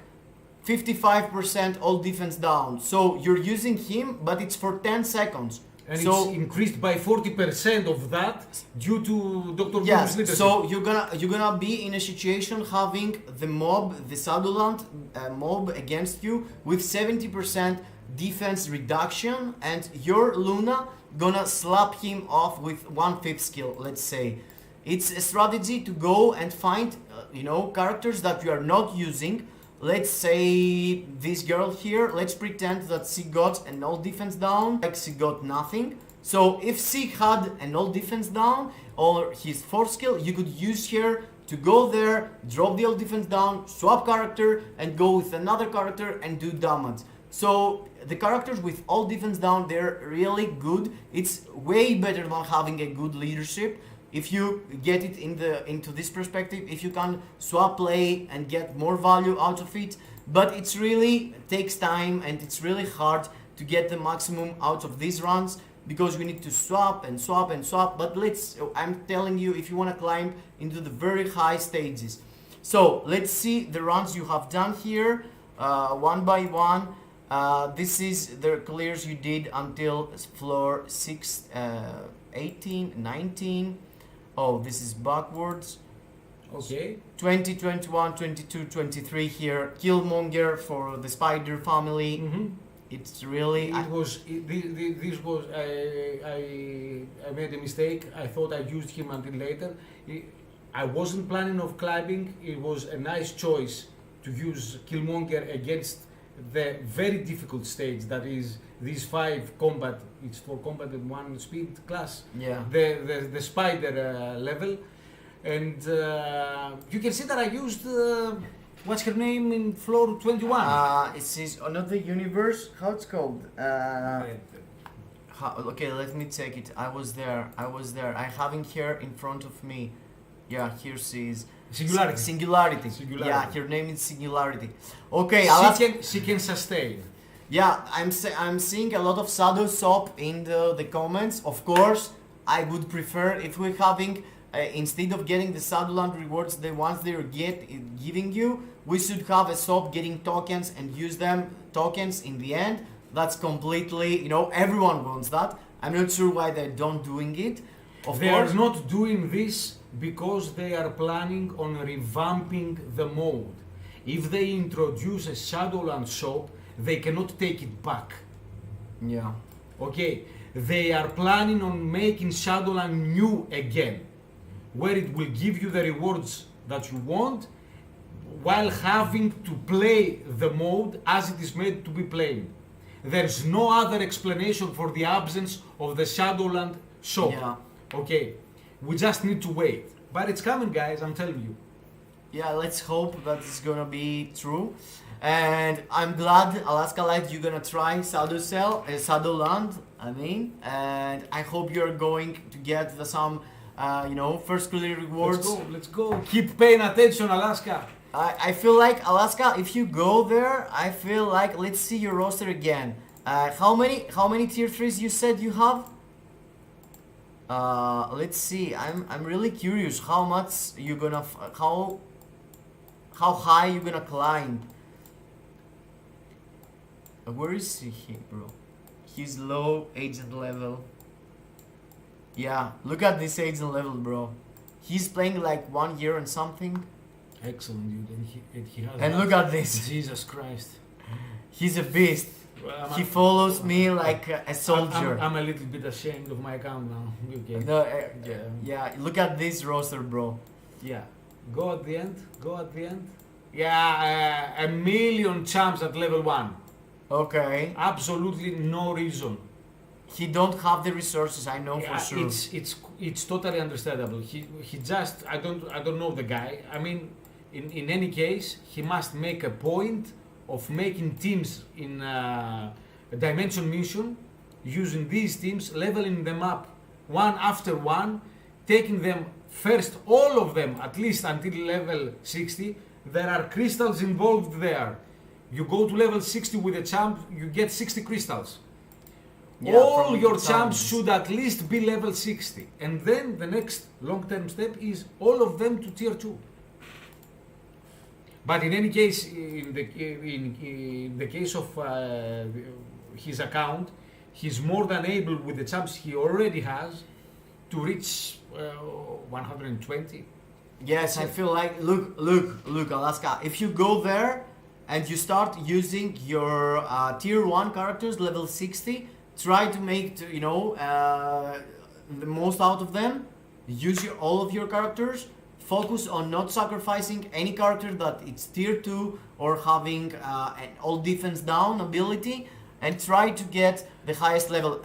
55% all defense down. So you're using him, but it's for 10 seconds. And it's increased by 40% of that due to Dr. Voodoo's leadership. So you're gonna be in a situation having the Shadowland mob against you with 70% defense reduction, and your Luna gonna slap him off with 1/5 skill, let's say. It's a strategy to go and find characters that you are not using. Let's say this girl here, let's pretend that she got an old defense down, like she got nothing. So if she had an old defense down or his fourth skill, you could use her to go there, drop the old defense down, swap character, and go with another character and do damage. So the characters with all defense down, they're really good. It's way better than having a good leadership. If you get it into this perspective, if you can swap play and get more value out of it, but it's really takes time and it's really hard to get the maximum out of these runs because we need to swap and swap and swap. But I'm telling you, if you want to climb into the very high stages. So let's see the runs you have done here, one by one. This is the clears you did until floor 6, 18, 19. Oh, this is backwards. Okay. 20, 21, 22, 23 here. Killmonger for the Spider family. Mm-hmm. It's really... This was... I made a mistake. I thought I used him until later. I wasn't planning of climbing. It was a nice choice to use Killmonger against the very difficult stage that is these 5 combat. It's for combat at 1 speed class. Yeah. The spider level, and you can see that I used what's her name in floor 21. It says another universe. How it's called? Okay, let me check it. I was there. I having her in front of me. Yeah, here she is. Singularity. Yeah, her name is Singularity. Okay, she can sustain. Yeah, I'm seeing a lot of Shadow Sop in the comments. Of course, I would prefer if we're having instead of getting the Shadowland rewards, the ones they're giving you, we should have a shop getting tokens and use them tokens in the end. That's completely, everyone wants that. I'm not sure why they don't doing it. They are not doing this because they are planning on revamping the mode. If they introduce a Shadowland shop, they cannot take it back. Yeah. Okay, they are planning on making Shadowland new again, where it will give you the rewards that you want, while having to play the mode as it is made to be played. There's no other explanation for the absence of the Shadowland shop. Yeah. Okay, we just need to wait. But it's coming, guys, I'm telling you. Yeah, let's hope that it's gonna be true. And I'm glad, Alaska Light, you're gonna try Shadowland, and I hope you're going to get some, first clear rewards. Let's go. Keep paying attention, Alaska. I feel like, Alaska, if you go there, I feel like, let's see your roster again. How many tier 3s you said you have? Let's see, I'm really curious how much you're gonna, how high you're gonna climb. Where is he, bro? He's low agent level. Yeah, look at this agent level, bro. He's playing like 1 year and something. Excellent, dude. And he has And that. look at this. Jesus Christ. He's a beast. Well, He follows me like a soldier. I'm a little bit ashamed of my account now. Okay. No, Yeah. look at this roster, bro. Yeah. Go at the end. Yeah, 1,000,000 champs at level 1. Okay. Absolutely no reason. He don't have the resources, I know Yeah, for sure. it's totally understandable. He just I don't know the guy. I mean, in any case, he must make a point of making teams in a dimension mission, using these teams, leveling them up one after one, taking them first, all of them at least until level 60. There are crystals involved there. You go to level 60 with a champ, you get 60 crystals. Yeah, All from your the champs towns. should at least be level 60. And then the next long-term step is all of them to tier 2. But in any case, in the case of his account, he's more than able with the champs he already has to reach 120. Yes, I feel like, look, Alaska, if you go there and you start using your tier 1 characters, level 60, try to make, the most out of them, use all of your characters, focus on not sacrificing any character that it's tier 2 or having an all defense down ability, and try to get the highest level.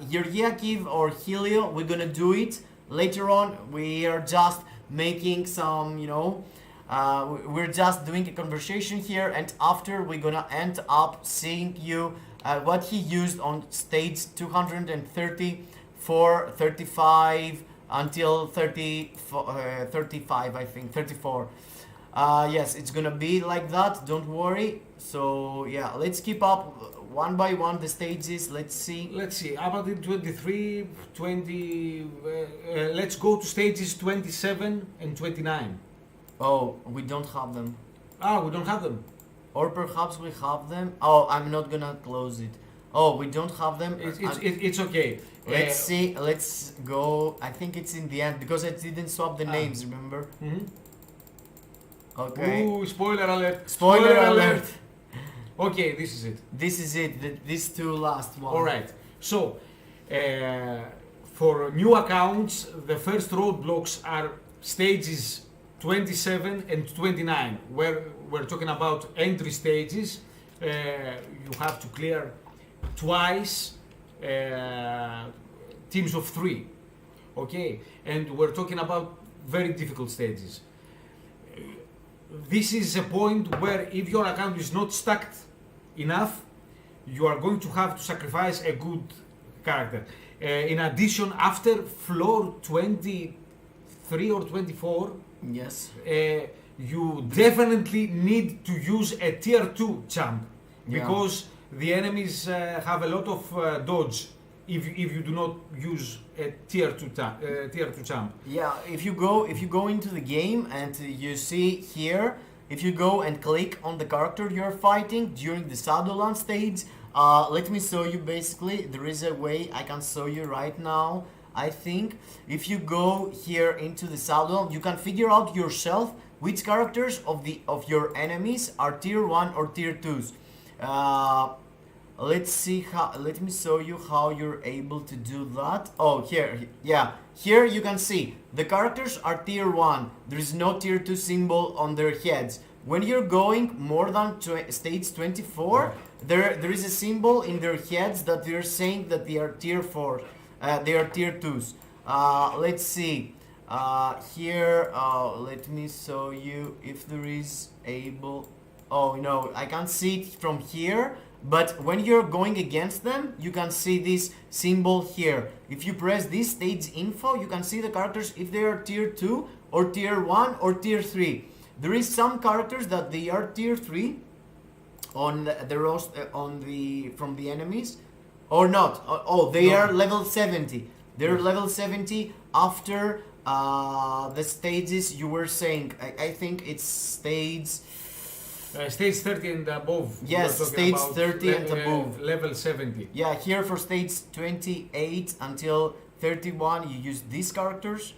Your Yakiv or Helio, we're gonna do it later on. We are just making some, we're just doing a conversation here, and after we're gonna end up seeing you what he used on stage 234, 35 until 35, I think 34. Yes, it's gonna be like that, don't worry. So yeah, let's keep up one by one the stages. Let's see About the 23, 20, let's go to stages 27 and 29. Oh, we don't have them, We don't have them. or perhaps we have them. Oh, I'm not gonna close it. Oh, we don't have them. It's okay. Let's see, let's go. I think it's in the end because I didn't swap the names, remember? Mhm. Okay. Ooh, spoiler alert. Spoiler alert. Okay, this is it. This is it. These two last ones. All right. So, for new accounts, the first roadblocks are stages 27 and 29, where we're talking about entry stages. You have to clear twice teams of 3. Okay, and we're talking about very difficult stages. This is a point where if your account is not stacked enough, you are going to have to sacrifice a good character. In addition, after floor 23 or 24, Yes. you definitely need to use a tier 2 champ, Yeah. because the enemies have a lot of dodge if you do not use a tier 2 champ. Yeah, if you go into the game and you see here, if you go and click on the character you're fighting during the Shadowland stage, let me show you. Basically, there is a way I can show you right now. I think if you go here into the Shadowland, you can figure out yourself which characters of your enemies are tier 1 or tier 2s. Let's see how. Let me show you how you're able to do that. Oh, here, yeah. Here you can see the characters are tier 1. There is no tier 2 symbol on their heads. When you're going more than stage 24, there is a symbol in their heads that they're saying that they are tier 4. They are tier 2s. Let's see. Here, let me show you if there is able. Oh no, I can't see it from here. But when you're going against them, you can see this symbol here. If you press this stage info, you can see the characters if they are tier 2 or tier 1 or tier 3. There is some characters that they are tier 3 on the roster from the enemies or not. They are level 70. They're level 70 after the stages you were saying. I think it's stage Stage 30 and above. Yes, stage 30 and above. Level 70. Yeah, here for stage 28 until 31 you use these characters.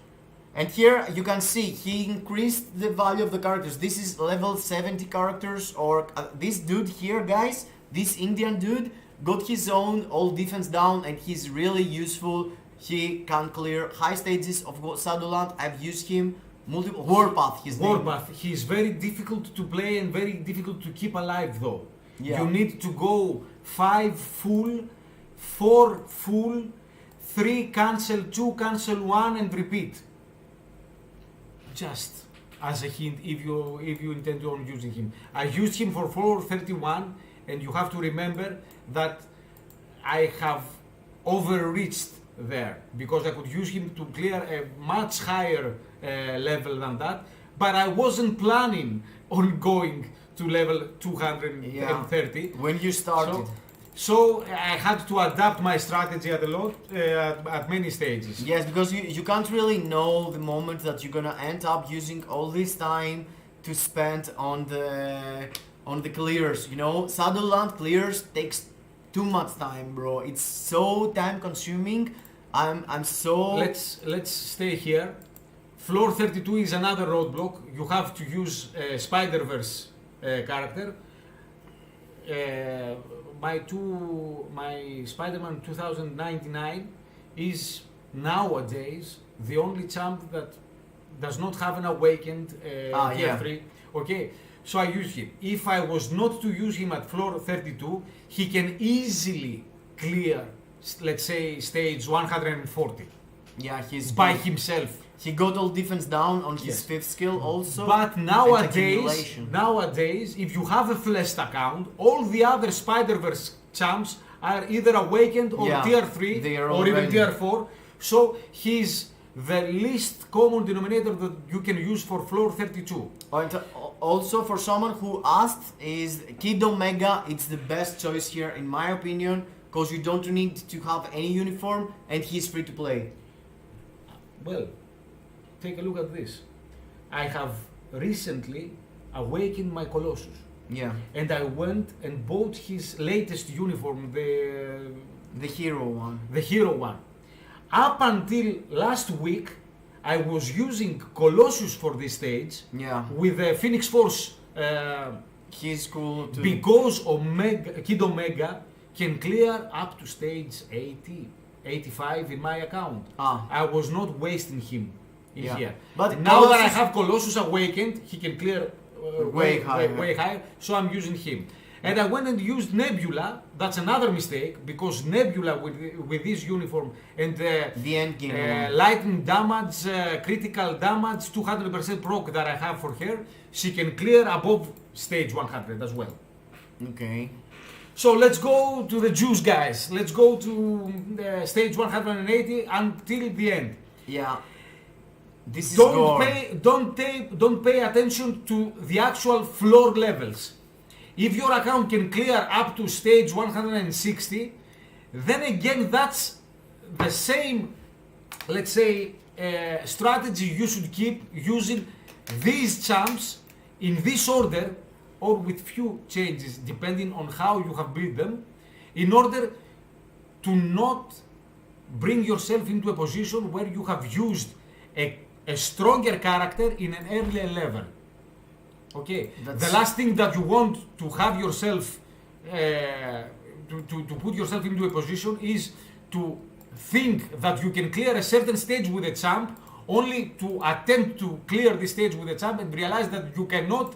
And here you can see he increased the value of the characters. This is level 70 characters, or this dude here, guys, this Indian dude got his own all defense down and he's really useful. He can clear high stages of Shadowland. I've used him multiple. Warpath, his name. Warpath. He's very difficult to play and very difficult to keep alive though. Yeah. You need to go 5 full, 4 full, 3 cancel, 2 cancel 1 and repeat. Just as a hint, if you intend on using him. I used him for 431 and you have to remember that I have overreached there because I could use him to clear a much higher level than that, but I wasn't planning on going to level 230. Yeah. When you started. So I had to adapt my strategy at many stages. Yes, because you can't really know the moment that you're gonna end up using all this time to spend on the clears. You know, Shadowland clears takes too much time, bro. It's so time consuming. I'm so. Let's stay here. Floor 32 is another roadblock. You have to use a Spider-Verse character. My Spider-Man 2099 is nowadays the only champ that does not have an awakened tier 3. Okay, so I use him. If I was not to use him at floor 32, he can easily clear, let's say, stage 140. Yeah, he's by good. himself. He got all defense down on his 5th skill also. But nowadays, if you have a fleshed account, all the other Spider-Verse champs are either awakened or tier 3 or even tier 4. So he's the least common denominator that you can use for floor 32. Also, for someone who asked, is Kid Omega. It's the best choice here in my opinion, because you don't need to have any uniform and he's free to play. Well, take a look at this. I have recently awakened my Colossus. Yeah. And I went and bought his latest uniform, the hero one. The hero one. Up until last week, I was using Colossus for this stage. Yeah. With the Phoenix Force. He's cool too. Because Kid Omega can clear up to stage 80, 85 in my account. I was not wasting him in here. But now that I have Colossus awakened, he can clear way higher. So I'm using him. And I went and used Nebula. That's another mistake because Nebula with this uniform and the end game lightning damage, critical damage, 200% proc that I have for her, she can clear above stage 100 as well. Okay. So let's go to the juice, guys. Let's go to stage 180 until the end. Yeah. This is don't pay attention to the actual floor levels. If your account can clear up to stage 160, then again that's the same, let's say, strategy you should keep using these champs in this order or with few changes depending on how you have built them, in order to not bring yourself into a position where you have used a stronger character in an earlier level. Okay, the last thing that you want to have yourself, to put yourself into a position is to think that you can clear a certain stage with a champ, only to attempt to clear the stage with a champ and realize that you cannot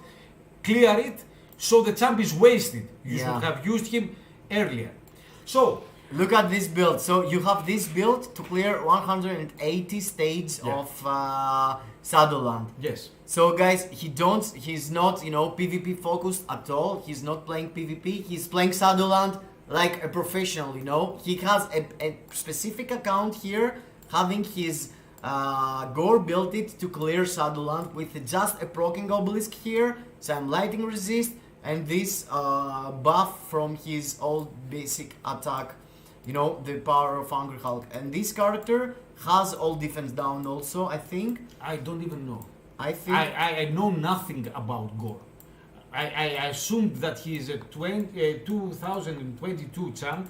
clear it, so the champ is wasted. You should have used him earlier. So, look at this build. So you have this build to clear 180 stages of Shadowland. yes. So guys, he's not, PvP focused at all. He's not playing PvP. He's playing Shadowland like a professional, He has a specific account here, having his gore built it to clear Shadowland with just a proccing obelisk here, some lightning resist, and this buff from his old basic attack, the power of Angry Hulk. And this character has all defense down also, I think. I don't even know. I think I know nothing about Gore. I assumed that he is a 2022 champ.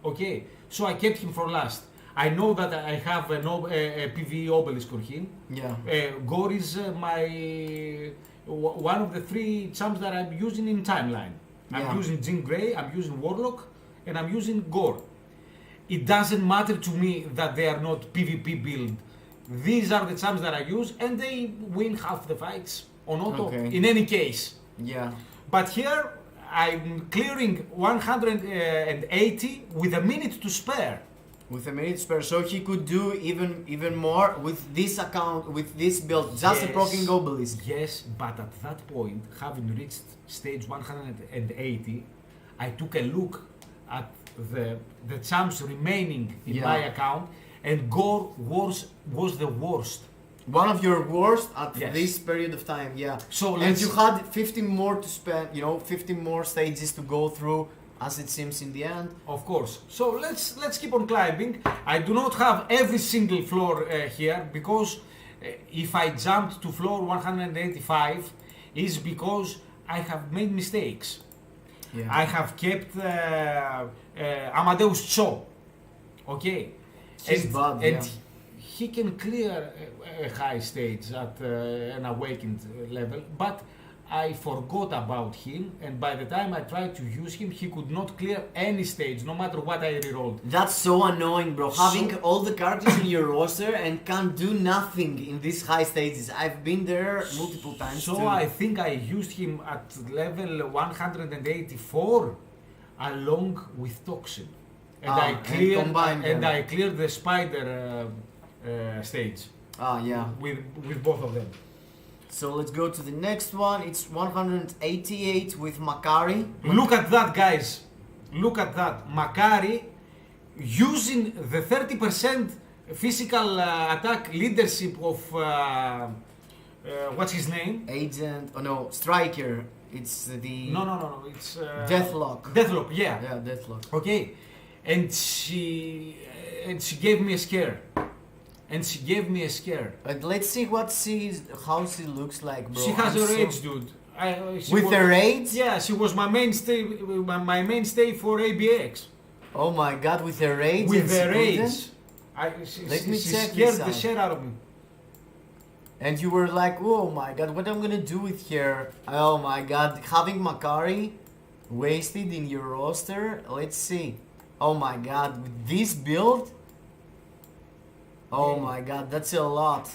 Okay, so I kept him for last. I know that I have a PvE obelisk on him. Yeah. Gore is one of the 3 champs that I'm using in timeline. I'm using Jean Grey, I'm using Warlock, and I'm using Gore. It doesn't matter to me that they are not PvP build. These are the champs that I use, and they win half the fights on auto. Okay. In any case. Yeah. But here I'm clearing 180 with a minute to spare. With a minute spare, so he could do even more with this account, with this build, just a proccing obelisk. Yes, but at that point, having reached stage 180, I took a look at the champs remaining in my account, and Gore was the worst. One of your worst at Yes. this period of time, yeah. So And you had 15 more to spend, 15 more stages to go through, as it seems in the end. Of course. So let's keep on climbing. I do not have every single floor here, because if I jumped to floor 185 is because I have made mistakes. Yeah. I have kept Amadeus Cho. Okay. He's bad, and yeah. he can clear a high stage at an awakened level, but I forgot about him, and by the time I tried to use him, he could not clear any stage, no matter what I rerolled. That's so annoying, bro. Having all the characters in your roster and can't do nothing in these high stages. I've been there multiple times So too. I think I used him at level 184 along with Toxin. And I cleared combined them. I cleared the spider stage Yeah. with both of them. So let's go to the next one. It's 188 with Makari. Look at that, guys. Look at that. Makari using the 30% physical attack leadership of what's his name? Agent, Striker. It's the No. It's Deathlock. Deathlock, yeah. Yeah, Deathlock. Okay, and she gave me a scare. But let's see how she looks like, bro. She has I'm a so- rage, dude. With the raids? Yeah, she was my mainstay for ABX. Oh my god, with the raids? With and the Spuden? raids. Let me she check scared this the out. shit out of me. And you were like, oh my god, what I'm gonna do with her? Oh my god, having Makari wasted in your roster? Let's see. Oh my god, with this build? Oh Yeah. my god, that's a lot.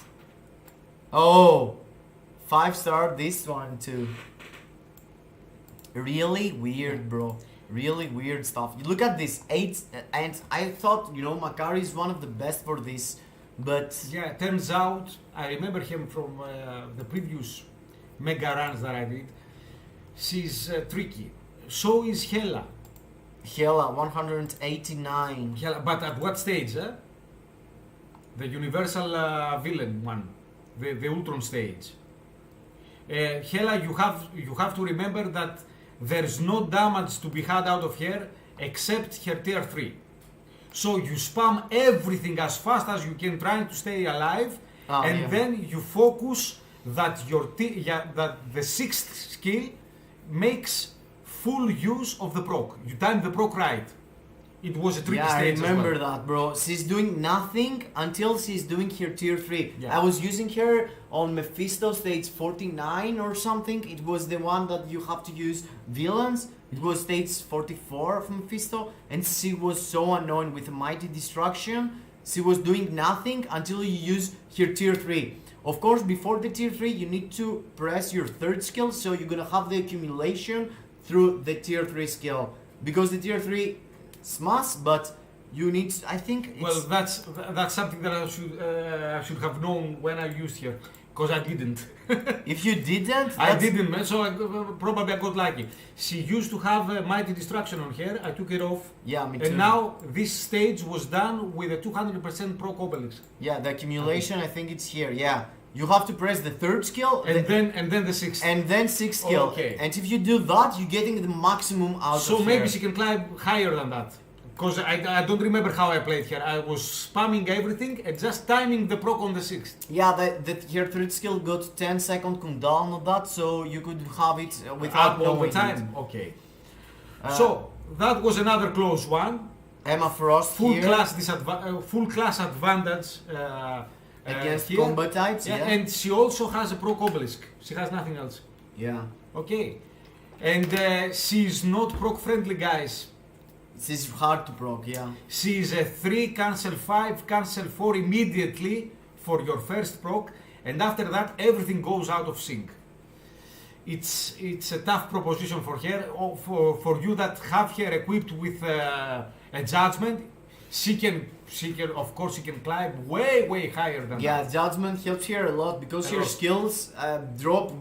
Oh, 5-star this one too. Really weird, bro. Really weird stuff. You look at this 8, and I thought, Makari is one of the best for this, but Yeah, turns out I remember him from the previous mega runs that I did. She's tricky. So is Hela. Hela 189. Hela, but at what stage? The universal villain one, the Ultron stage. Hela, you have to remember that there's no damage to be had out of her except her tier 3. So you spam everything as fast as you can, trying to stay alive, and then you focus that that the 6th skill makes full use of the proc. You time the proc right. It was a tricky stage. I remember as well. that, bro. She's doing nothing until she's doing her tier 3. Yeah. I was using her on Mephisto stage 49 or something. It was the one that you have to use villains. It was stage 44 of Mephisto, and she was so annoying with Mighty Destruction. She was doing nothing until you use her tier 3. Of course, before the tier 3, you need to press your 3rd skill, so you're gonna have the accumulation through the tier 3 skill. Because the tier 3 smash, but you need, I think it's... Well, that's something that I should have known when I used here, because I didn't. If you didn't, I didn't, man, so probably I got lucky. She used to have a Mighty Destruction on her, I took it off. Yeah, me too. And now this stage was done with a 200% proc obelisk. Yeah, the accumulation, I think it's here, yeah. You have to press the 3rd skill, And then the 6th. and then 6th skill. Okay. And if you do that, you're getting the maximum out of So her. maybe she can climb higher than that. Because I don't remember how I played her. I was spamming everything and just timing the proc on the 6th. Yeah, her 3rd skill got 10-second cooldown on that, so you could have it without all the knowing time. it. Okay. So that was another close one. Emma Frost Full here class advantage against here. combo types, yeah. And she also has a proc obelisk. She has nothing else. Yeah. Okay. And she's not proc friendly, guys. This is hard to proc, yeah. She's a 3 cancel 5 cancel 4 immediately for your first proc, and after that everything goes out of sync. It's a tough proposition for her. For you that have her equipped with a judgment, she can of course she can climb way higher than Yeah, that. judgment helps here a lot because A her lot. skills drop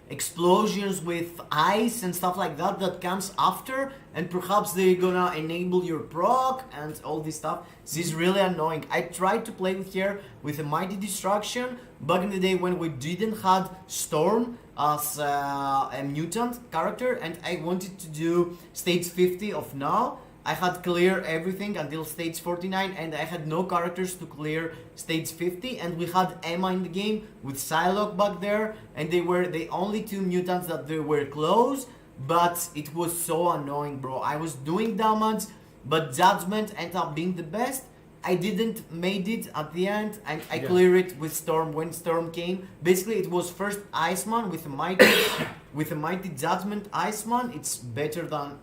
explosions with ice and stuff like that comes after, and perhaps they're gonna enable your proc and all this stuff. This is really annoying. I tried to play with her with a Mighty Destruction back in the day when we didn't had Storm as a mutant character, and I wanted to do stage 50 of now. I had cleared everything until stage 49, and I had no characters to clear stage 50, and we had Emma in the game with Psylocke back there, and they were the only 2 mutants that they were close, but it was so annoying, bro. I was doing damage, but Judgment ended up being the best. I didn't made it at the end, and I cleared it with Storm when Storm came. Basically, it was first Iceman with a mighty, with a mighty Judgment Iceman. It's better than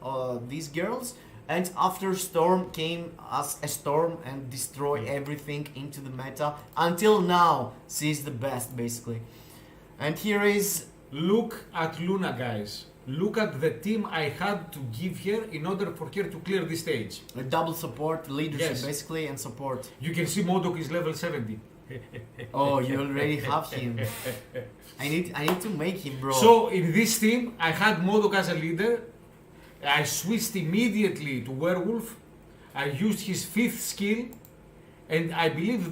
these girls. And after Storm came as a Storm and destroy everything into the meta. Until now, she's the best, basically. And here is... Look at Luna, guys. Look at the team I had to give her in order for her to clear this stage. a double support, leadership, Yes. basically, and support. You can see Modok is level 70. Oh, you already have him. I need to make him, bro. So in this team, I had Modok as a leader. I switched immediately to Werewolf. I used his 5th skill, and I believe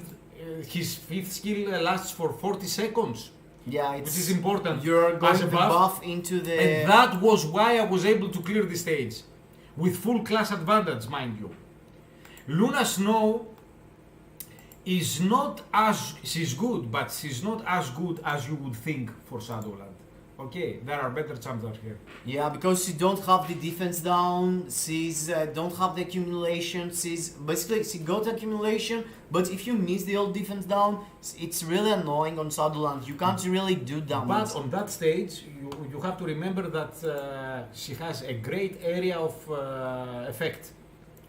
his 5th skill lasts for 40 seconds. Yeah, it's... Which is important. You're going as a to buff. buff into the... And that was why I was able to clear the stage. With full class advantage, mind you. Luna Snow is not as... She's good, but she's not as good as you would think for Shadowland. Okay, there are better champions here. Yeah, because she don't have the defense down, she's don't have the accumulation, she's... Basically, she got accumulation, but if you miss the old defense down, it's really annoying on Shadowland. You can't really do damage. But on that stage, you have to remember that she has a great area of effect.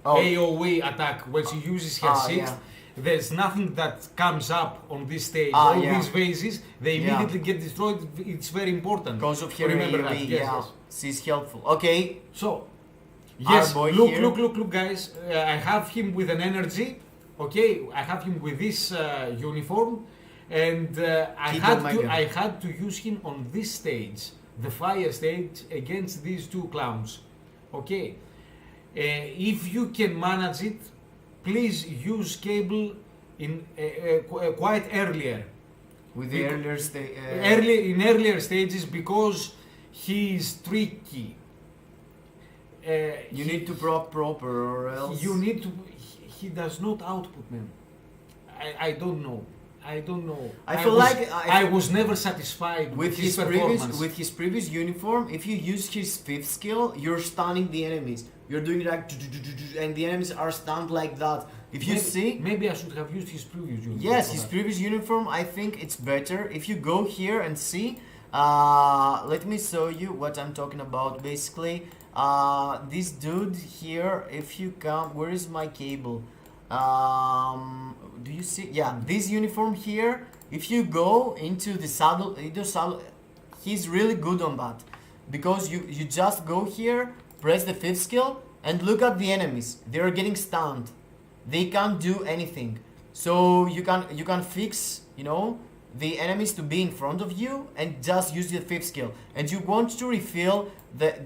AoE attack when she uses her 6th. Yeah. There's nothing that comes up on this stage. All these phases, they immediately get destroyed. It's very important. Because of her remember AoE, that. Yes, yeah. yes. She's helpful. Okay. So, yes, boy look, here. look, guys. I have him with an energy. Okay, I have him with this uniform, and I had to use him on this stage, the fire stage, against these 2 clowns. Okay, if you can manage it, please use Cable in quite earlier. With the earlier in earlier stages, because he is tricky. You need to proc proper, or else You need to. He does not output, man. I don't know. I don't know. I feel was, like I was never satisfied with his performance. his previous uniform. If you use his fifth skill, you're stunning the enemies. You're doing like, and the enemies are stunned like that. If you see, maybe I should have used his previous uniform. yes, for his that. previous uniform, I think it's better. If you go here and see, let me show you what I'm talking about. Basically, this dude here, if you come, where is my cable? Do you see? Yeah, this uniform here. If you go into the saddle, he's really good on that, because you just go here, press the fifth skill, and look at the enemies. They are getting stunned. They can't do anything. So you can fix, you know, the enemies to be in front of you and just use the fifth skill. And you want to refill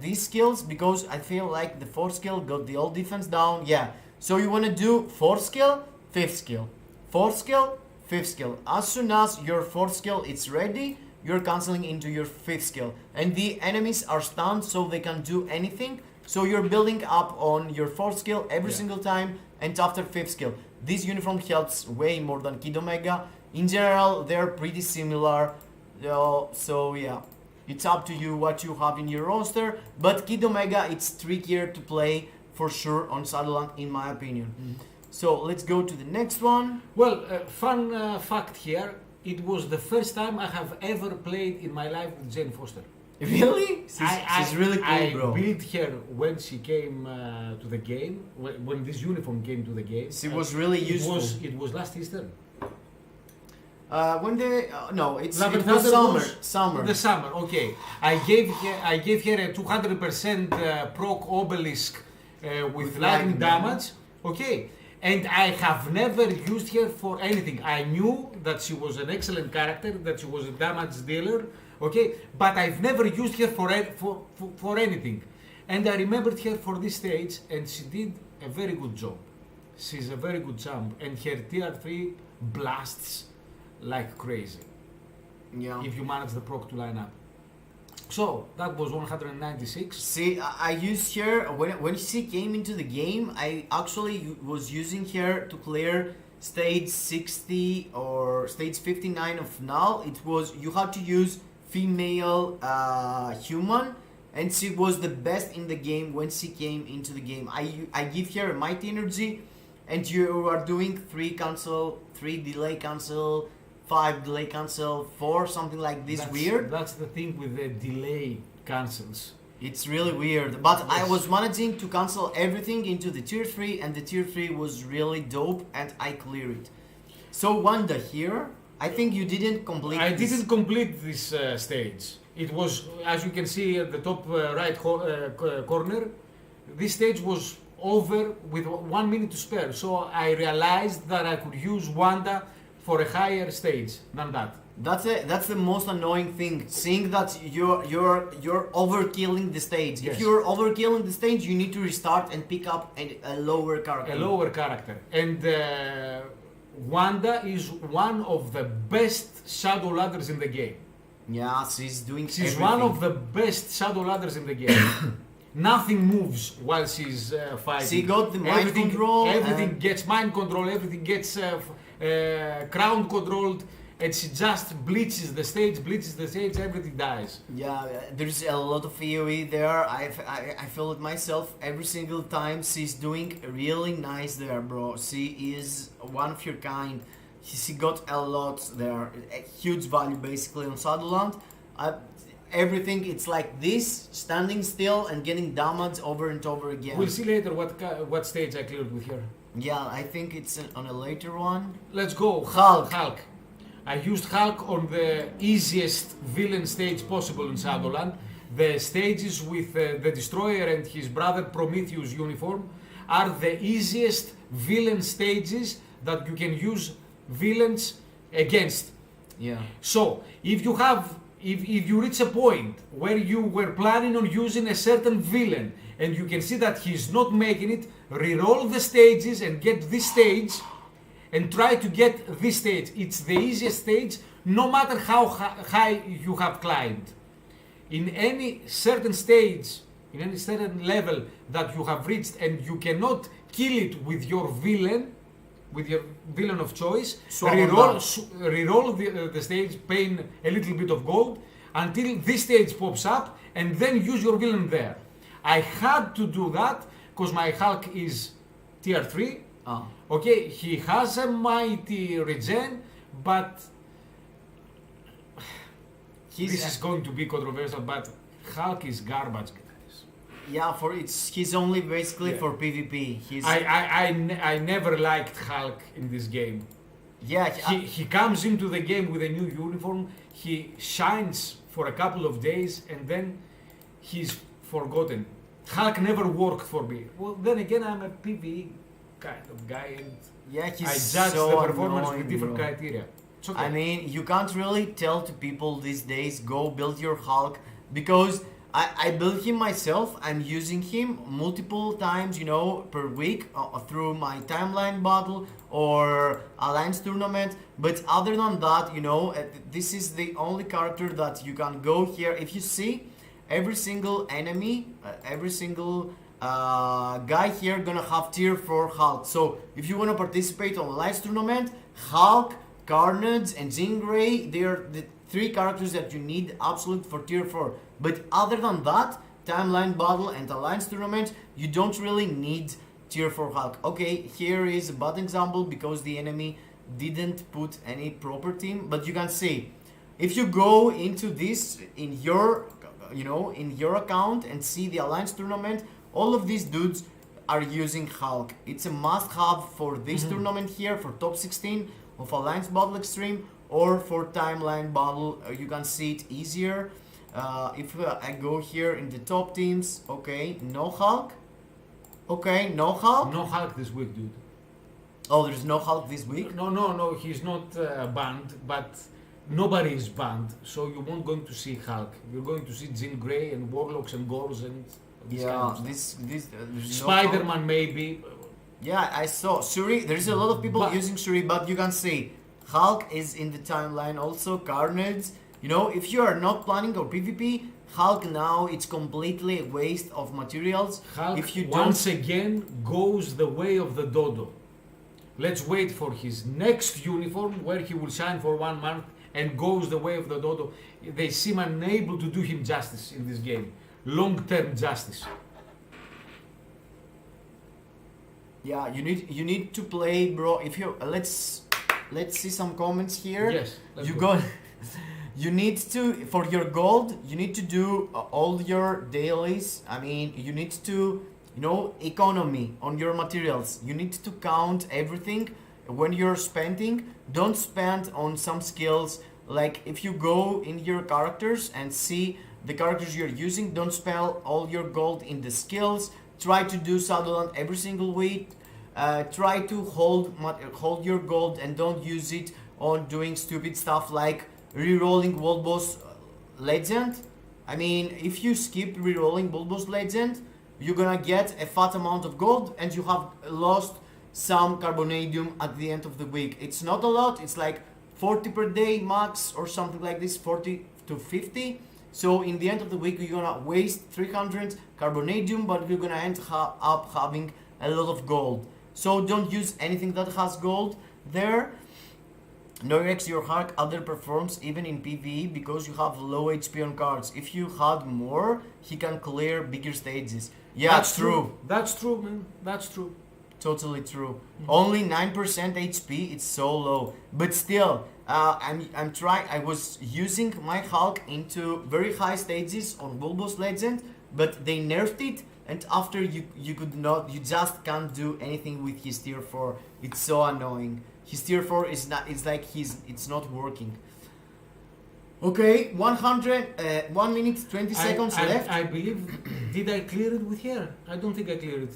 these skills, because I feel like the fourth skill got the old defense down. Yeah. So you want to do fourth skill, fifth skill, fourth skill, fifth skill. As soon as your fourth skill is ready, you're canceling into your fifth skill, and the enemies are stunned, so they can do anything. So you're building up on your fourth skill every single time, and after fifth skill. This uniform helps way more than Kid Omega. In general, they're pretty similar. So yeah, it's up to you what you have in your roster. But Kid Omega, it's trickier to play for sure on Shadowland, in my opinion. So let's go to the next one. Well, fun fact here. It was the first time I have ever played in my life with Jane Foster. Really? She's really cool, bro. I beat her when she came to the game, when this uniform came to the game. She was really useful. It was last Easter. When they no, it Lavender was summer. The summer, okay. I gave her a 200% proc obelisk with lightning damage, okay. And I have never used her for anything. I knew that she was an excellent character, that she was a damage dealer, okay. But I've never used her for anything. And I remembered her for this stage, and she did a very good job. She's a very good champ, and her tier 3 blasts like crazy. Yeah. If you manage the proc to line up. So that was 196. See, I used her when she came into the game. I actually was using her to clear stage 60 or stage 59 of Null. It was, you had to use female human, and she was the best in the game when she came into the game. I give her mighty energy, and you are doing 3 cancel, 3 delay cancel, 5 delay cancel, 4 something like this. Weird. That's the thing with the delay cancels. It's really weird, but yes. I was managing to cancel everything into the tier 3, and the tier 3 was really dope, and I clear it. So Wanda here, I think you didn't complete didn't complete this stage. It was, as you can see at the top right corner, this stage was over with 1 minute to spare. So I realized that I could use Wanda for a higher stage than that. That's the most annoying thing, seeing that you're overkilling the stage. Yes. If you're overkilling the stage, you need to restart and pick up a lower character. A lower character. And Wanda is one of the best shadow ladders in the game. Yeah, she's doing She's everything. one of the best shadow ladders in the game. Nothing moves while she's fighting. She got the mind control. Everything gets mind control, everything gets crown controlled, and she just bleaches the stage, everything dies. Yeah, there's a lot of AoE there. I feel it myself every single time. She's doing really nice there, bro. She is one of your kind. She got a lot there, a huge value basically on Shadowland. Everything, it's like this, standing still and getting damage over and over again. We'll see later what stage I cleared with her. Yeah, I think it's on a later one. Let's go. Hulk. I used Hulk on the easiest villain stage possible in Shadowland. The stages with the Destroyer and his brother Prometheus uniform are the easiest villain stages that you can use villains against. Yeah. So if you reach a point where you were planning on using a certain villain and you can see that he's not making it, reroll the stages and get this stage and try to get this stage. It's the easiest stage, no matter how high you have climbed. In any certain stage in any certain level that you have reached, and you cannot kill it with your villain of choice, reroll the stage, paying a little bit of gold until this stage pops up, and then use your villain there. I had to do that because my Hulk is tier 3. Okay, he has a mighty regen, but this is going to be controversial, but Hulk is garbage, guys. Yeah, he's only basically for PvP. I never liked Hulk in this game. Yeah, he comes into the game with a new uniform, he shines for a couple of days, and then he's forgotten. Hulk never worked for me. Well, then again, I'm a PvE kind of guy, and I judge the performance with different criteria. Okay. I mean, you can't really tell to people these days, go build your Hulk, because I built him myself. I'm using him multiple times, per week through my timeline battle or alliance tournament. But other than that, this is the only character that you can go here. If you see, every single enemy, every single guy here gonna have tier 4 Hulk. So if you want to participate on alliance tournament, Hulk, Carnage, and Jean Grey, they are the 3 characters that you need absolute for tier 4. But other than that, timeline battle and alliance tournament, you don't really need tier 4 Hulk. Okay, here is a bad example because the enemy didn't put any proper team, but you can see, if you go into this in your account and see the alliance tournament, all of these dudes are using Hulk. It's a must-have for this tournament here, for top 16 of Alliance Battle Extreme, or for timeline battle. You can see it easier. If I go here in the top teams, okay, no Hulk. Okay, no Hulk. No Hulk this week, dude. Oh, there's no Hulk this week? No, he's not banned, but nobody is banned, so you won't going to see Hulk. You're going to see Jean Grey and Warlocks and Gors and this kind of stuff. Spider-Man no maybe. Yeah, I saw Shuri. There's a lot of people using Shuri, but you can see Hulk is in the timeline also. Carnage. If you are not planning or PvP, Hulk now it's completely a waste of materials. Hulk if you once again goes the way of the dodo. Let's wait for his next uniform where he will shine for 1 month and goes the way of the dodo. They seem unable to do him justice in this game. Long-term justice. Yeah, you need to play, bro. If you let's see some comments here. Yes. You need to, for your gold, you need to do all your dailies. I mean, you need to, economy on your materials. You need to count everything when you're spending. Don't spend on some skills. Like if you go in your characters and see the characters you're using, don't spend all your gold in the skills. Try to do Shadowland every single week. Try to hold your gold and don't use it on doing stupid stuff like rerolling World Boss Legend. I mean, if you skip rerolling World Boss Legend, you're gonna get a fat amount of gold and you have lost some Carbonadium at the end of the week. It's not a lot, it's like 40 per day max or something like this, 40 to 50. So in the end of the week, you're gonna waste 300 Carbonadium, but you're gonna end up having a lot of gold. So don't use anything that has gold there. Noirext, your Hulk underperforms even in PvE because you have low HP on cards. If you had more, he can clear bigger stages. Yeah, that's true. That's true, man. That's true. Totally true. Only 9% HP, it's so low. But still, I'm trying. I was using my Hulk into very high stages on World Boss Legend, but they nerfed it, and after you just can't do anything with his tier 4. It's so annoying. His tier 4 is not. It's like it's not working. Okay, 1 minute 20 seconds left. I believe. Did I clear it with her? I don't think I cleared it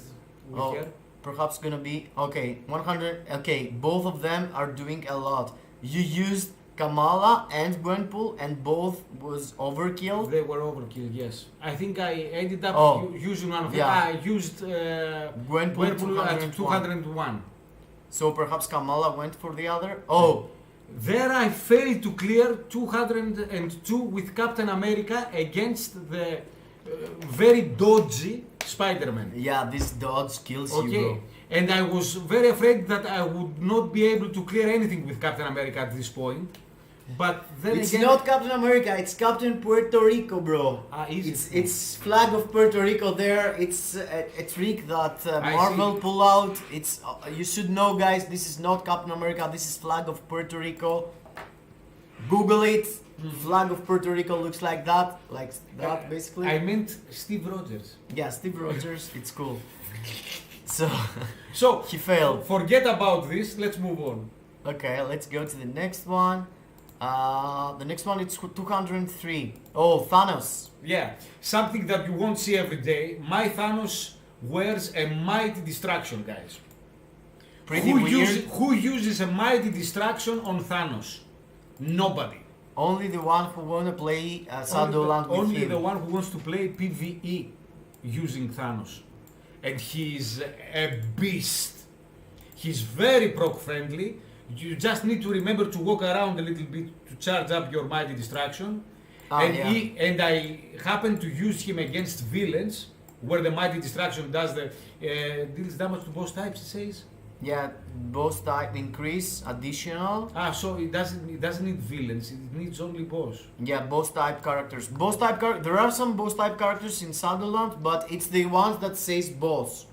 with her. Perhaps gonna be okay. 100. Okay, both of them are doing a lot. You used Kamala and Gwenpool, and both was overkill. They were overkill. Yes, I think I ended up using one of them. I used Gwenpool at 201. So perhaps Kamala went for the other. Oh, there I failed to clear 202 with Captain America against the very dodgy Spider-Man. Yeah, this dodge kills you, Okay, bro. and I was very afraid that I would not be able to clear anything with Captain America at this point. But then It's again, not Captain America, it's Captain Puerto Rico, bro. Is it? It's flag of Puerto Rico there. It's a trick that I Marvel see. pull out. It's you should know, guys. This is not Captain America. This is flag of Puerto Rico. Google it. Flag of Puerto Rico looks like that, basically. I meant Steve Rogers. Yeah, Steve Rogers. It's cool. So So he failed. forget about this. Let's move on. Okay, let's go to the next one. The next one is 203. Oh, Thanos. Yeah, something that you won't see every day. My Thanos wears a mighty distraction, guys. Pretty weird. Who uses a mighty distraction on Thanos? Nobody. Only the one who wanna play Shadowland with Only him. the one who wants to play PvE using Thanos. And he's a beast. He's very proc friendly. You just need to remember to walk around a little bit to charge up your mighty distraction. And I happen to use him against villains, where the mighty distraction does the deals damage to both types. It says. Yeah, boss type increase additional. So it doesn't need villains. It needs only boss. Yeah, boss type characters. There are some boss type characters in Shadowland, but it's the ones that says boss.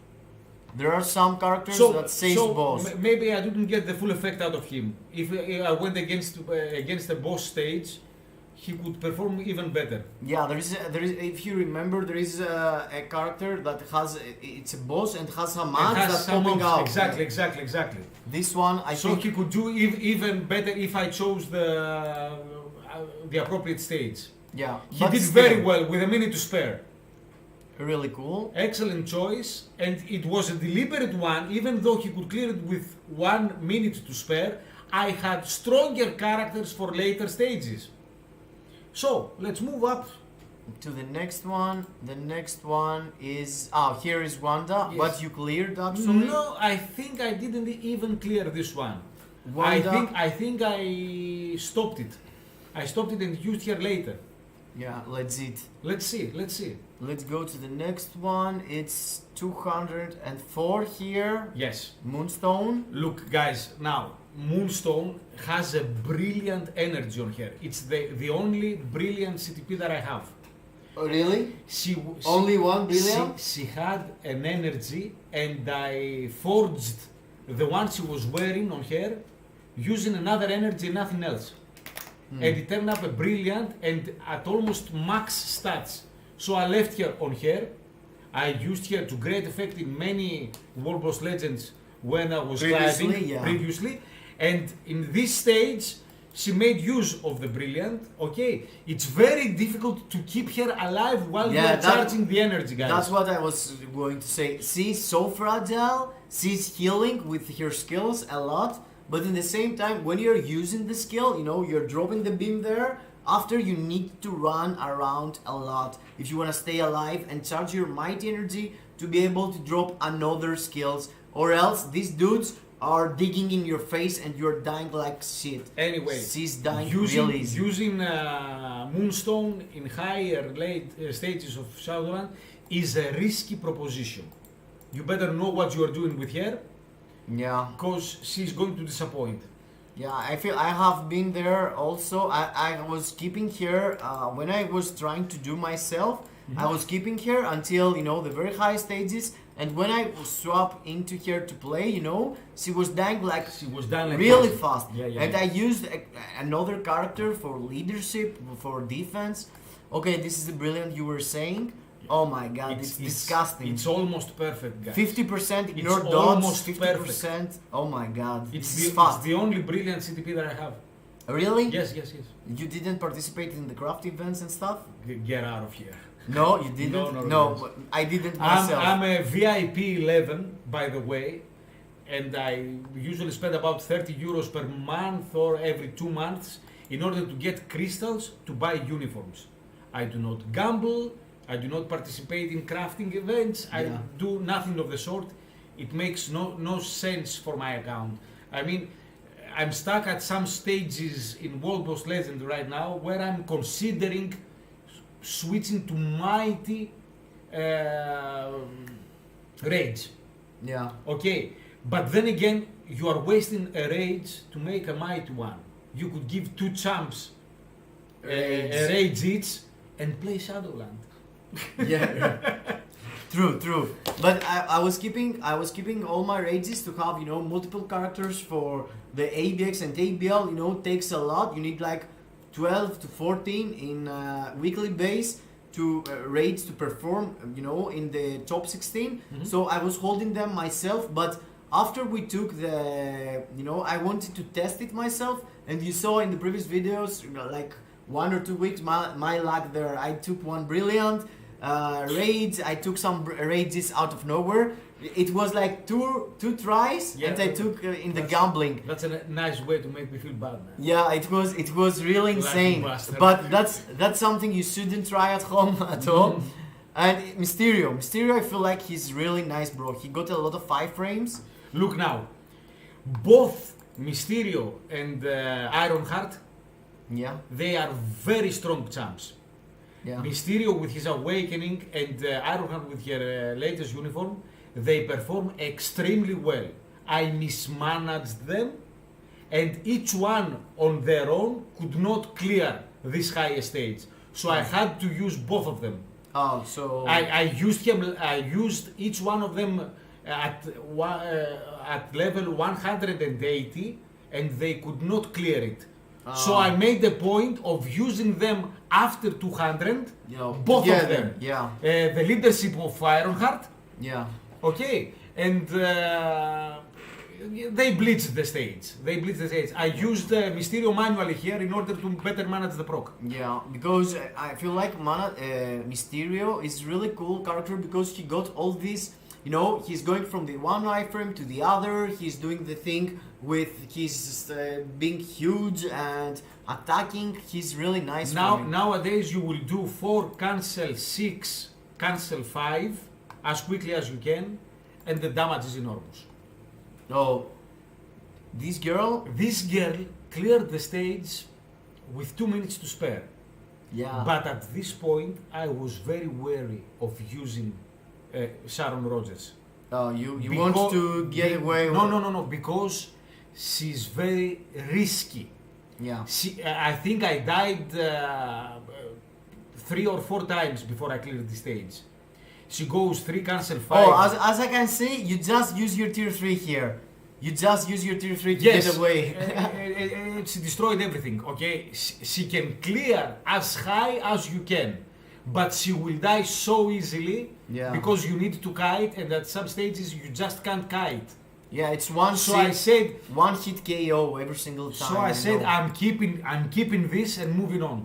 There are some characters that says boss. Maybe I didn't get the full effect out of him. If I went against a boss stage, he could perform even better. Yeah, there is. If you remember, there is a character that has. It's a boss and has a mask that's popping out. Exactly. This one, I So think. he could do even better if I chose the appropriate stage. Yeah, He but did still, very well with a minute to spare. Really cool. Excellent choice, and it was a deliberate one. Even though he could clear it with 1 minute to spare, I had stronger characters for later stages. So let's move up. To the next one. The next one is here is Wanda, Yes. but you cleared actually. No, I think I didn't even clear this one. Wanda. I think I stopped it. I stopped it and used her later. Yeah, legit. Let's see. Let's go to the next one. It's 204 here. Yes. Moonstone. Look, guys, now Moonstone has a brilliant energy on her. It's the only brilliant CTP that I have. Oh, really? She Only one brilliant? She had an energy, and I forged the one she was wearing on her using another energy, nothing else. And it turned up a brilliant and at almost max stats. So I left her on her. I used her to great effect in many World Boss Legends when I was climbing previously. And in this stage, she made use of the brilliant. Okay, it's very difficult to keep her alive while you are charging the energy, guys. That's what I was going to say. She's so fragile. She's healing with her skills a lot. But in the same time, when you're using the skill, you're dropping the beam there. After you need to run around a lot if you want to stay alive and charge your mighty energy to be able to drop another skills, or else these dudes are digging in your face and you're dying like shit. Anyway, she's dying really easy. Using Moonstone in higher late stages of Shadowland is a risky proposition. You better know what you are doing with her. Yeah. Because she's going to disappoint. Yeah, I feel I have been there also. I was keeping her when I was trying to do myself. I was keeping her until the very high stages, and when I swap into her to play, she was dying like really fast. And I used another character for leadership, for defense. Okay, this is the brilliant you were saying. Oh my god, it's disgusting. It's almost perfect, guys. 50% ignore dots, 50%. Oh my god, it's fast. the only brilliant CTP that I have. Really? Yes. You didn't participate in the craft events and stuff? Get out of here. No, you didn't? No. I didn't myself. I'm a VIP 11, by the way, and I usually spend about 30 euros per month or every 2 months in order to get crystals to buy uniforms. I do not gamble. I do not participate in crafting events. I do nothing of the sort. It makes no sense for my account. I mean, I'm stuck at some stages in World Boss Legend right now where I'm considering switching to mighty rage. Yeah. Okay, but then again, you are wasting a rage to make a mighty one. You could give two champs a rage each and play Shadowland. Yeah. True. But I was keeping all my rages to have, you know, multiple characters for the ABX and ABL. You know, takes a lot. You need like 12 to 14 in weekly base to raids to perform, you know, in the top 16. Mhm. So I was holding them myself, but after we took the, you know, I wanted to test it myself, and you saw in the previous videos, you know, like 1 or 2 weeks, my luck there. I took one brilliant raids. I took some raids out of nowhere. It was like two tries, Yeah. and I took in the That's- gambling. That's a nice way to make me feel bad, man. Yeah, it was really Lucky insane. bastard. But that's something you shouldn't try at home at all. And Mysterio, I feel like he's really nice, bro. He got a lot of 5 frames. Look now, both Mysterio and Ironheart, Yeah, they are very strong champs. yeah. Mysterio with his awakening and Ironheart with her latest uniform, they perform extremely well. I mismanaged them, and each one on their own could not clear this highest stage. So I had to use both of them. Oh, so I used each one of them at level 180, and they could not clear it. So I made the point of using them after 200, you know, both of together. them. Yeah, The leadership of Ironheart, yeah. okay, and they blitzed the stage. I used Mysterio manually here in order to better manage the proc. Yeah, because I feel like Mysterio is really cool character because he got all these, you know, he's going from the one iframe to the other, he's doing the thing with his being huge and attacking, he's really nice for me. Nowadays you will do 4 cancel 6, cancel 5 as quickly as you can, and the damage is enormous. Oh, this girl, This girl cleared the stage with 2 minutes to spare. yeah. But at this point, I was very wary of using Sharon Rogers. You want to get away with... No, because she's very risky. Yeah. I think I died 3 or 4 times before I cleared the stage. She goes 3 cancel 5. Oh, as I can see, you just use your tier 3 here. You just use your tier 3 to get away. She destroyed everything, okay? She can clear as high as you can, but she will die so easily Yeah. because you need to kite, and at some stages you just can't kite. Yeah, it's one So I said, one hit KO every single time. so I said, know. I'm keeping this and moving on.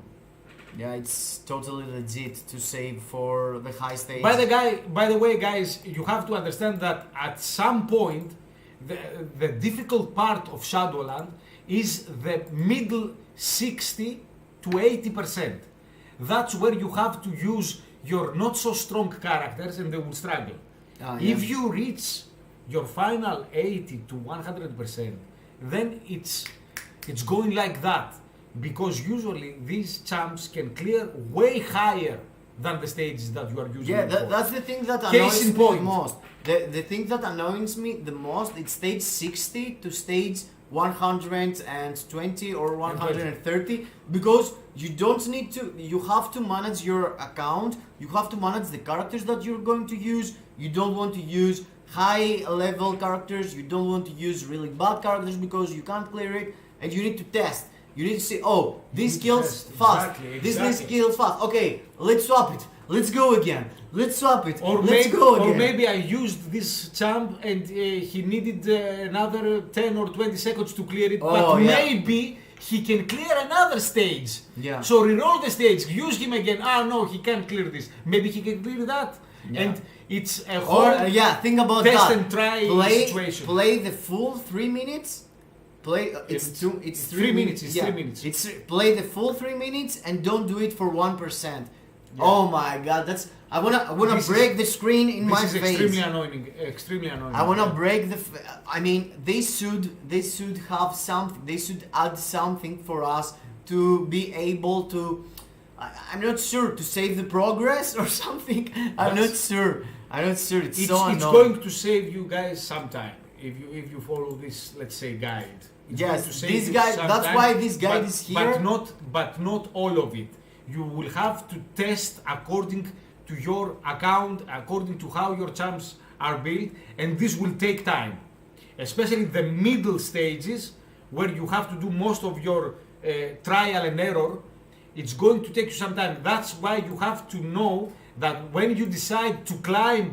Yeah, it's totally legit to save for the high stage. By the way, guys, you have to understand that at some point, the difficult part of Shadowland is the middle 60 to 80%. That's where you have to use your not so strong characters, and they will struggle. Yeah. If you reach your final 80 to 100%, then it's going like that, because usually these champs can clear way higher than the stages that you are using. Yeah, them for. that's the thing that Case annoys in me the point. most. The thing that annoys me the most, it's stage 60 to stage 120 or 130, because you don't need to, you have to manage your account, you have to manage the characters that you're going to use. You don't want to use high level characters, you don't want to use really bad characters because you can't clear it, and you need to test. You need to say, oh, this need to kills test. fast, Exactly, this exactly. kills fast. Okay, let's swap it. Let's go again. Let's swap it. Or Let's maybe, go again. or maybe I used this champ and he needed another 10 or 20 seconds to clear it, Oh, but yeah. maybe he can clear another stage. Yeah. So reroll the stage, use him again. Ah, no, he can't clear this. Maybe he can clear that. Yeah. And it's a whole Or yeah, think about test that. and try play, situation. Play the full 3 minutes. Play. It's 3 minutes, it's yeah. 3 minutes. It's play the full 3 minutes and don't do it for 1%. Yeah. Oh my god, that's. I wanna This break the screen in this my is face. extremely annoying. Extremely annoying. I wanna break the. I mean, they should have something. They should add something for us to be able to I'm not sure to save the progress or something. I'm not sure. It's so annoying. It's going to save you guys some time if you follow this, let's say, guide. It's Yes, going to save this you guide. some That's time, why this guide is here. But not all of it. You will have to test according to your account, according to how your champs are built, and this will take time. Especially the middle stages where you have to do most of your trial and error. It's going to take you some time. That's why you have to know that when you decide to climb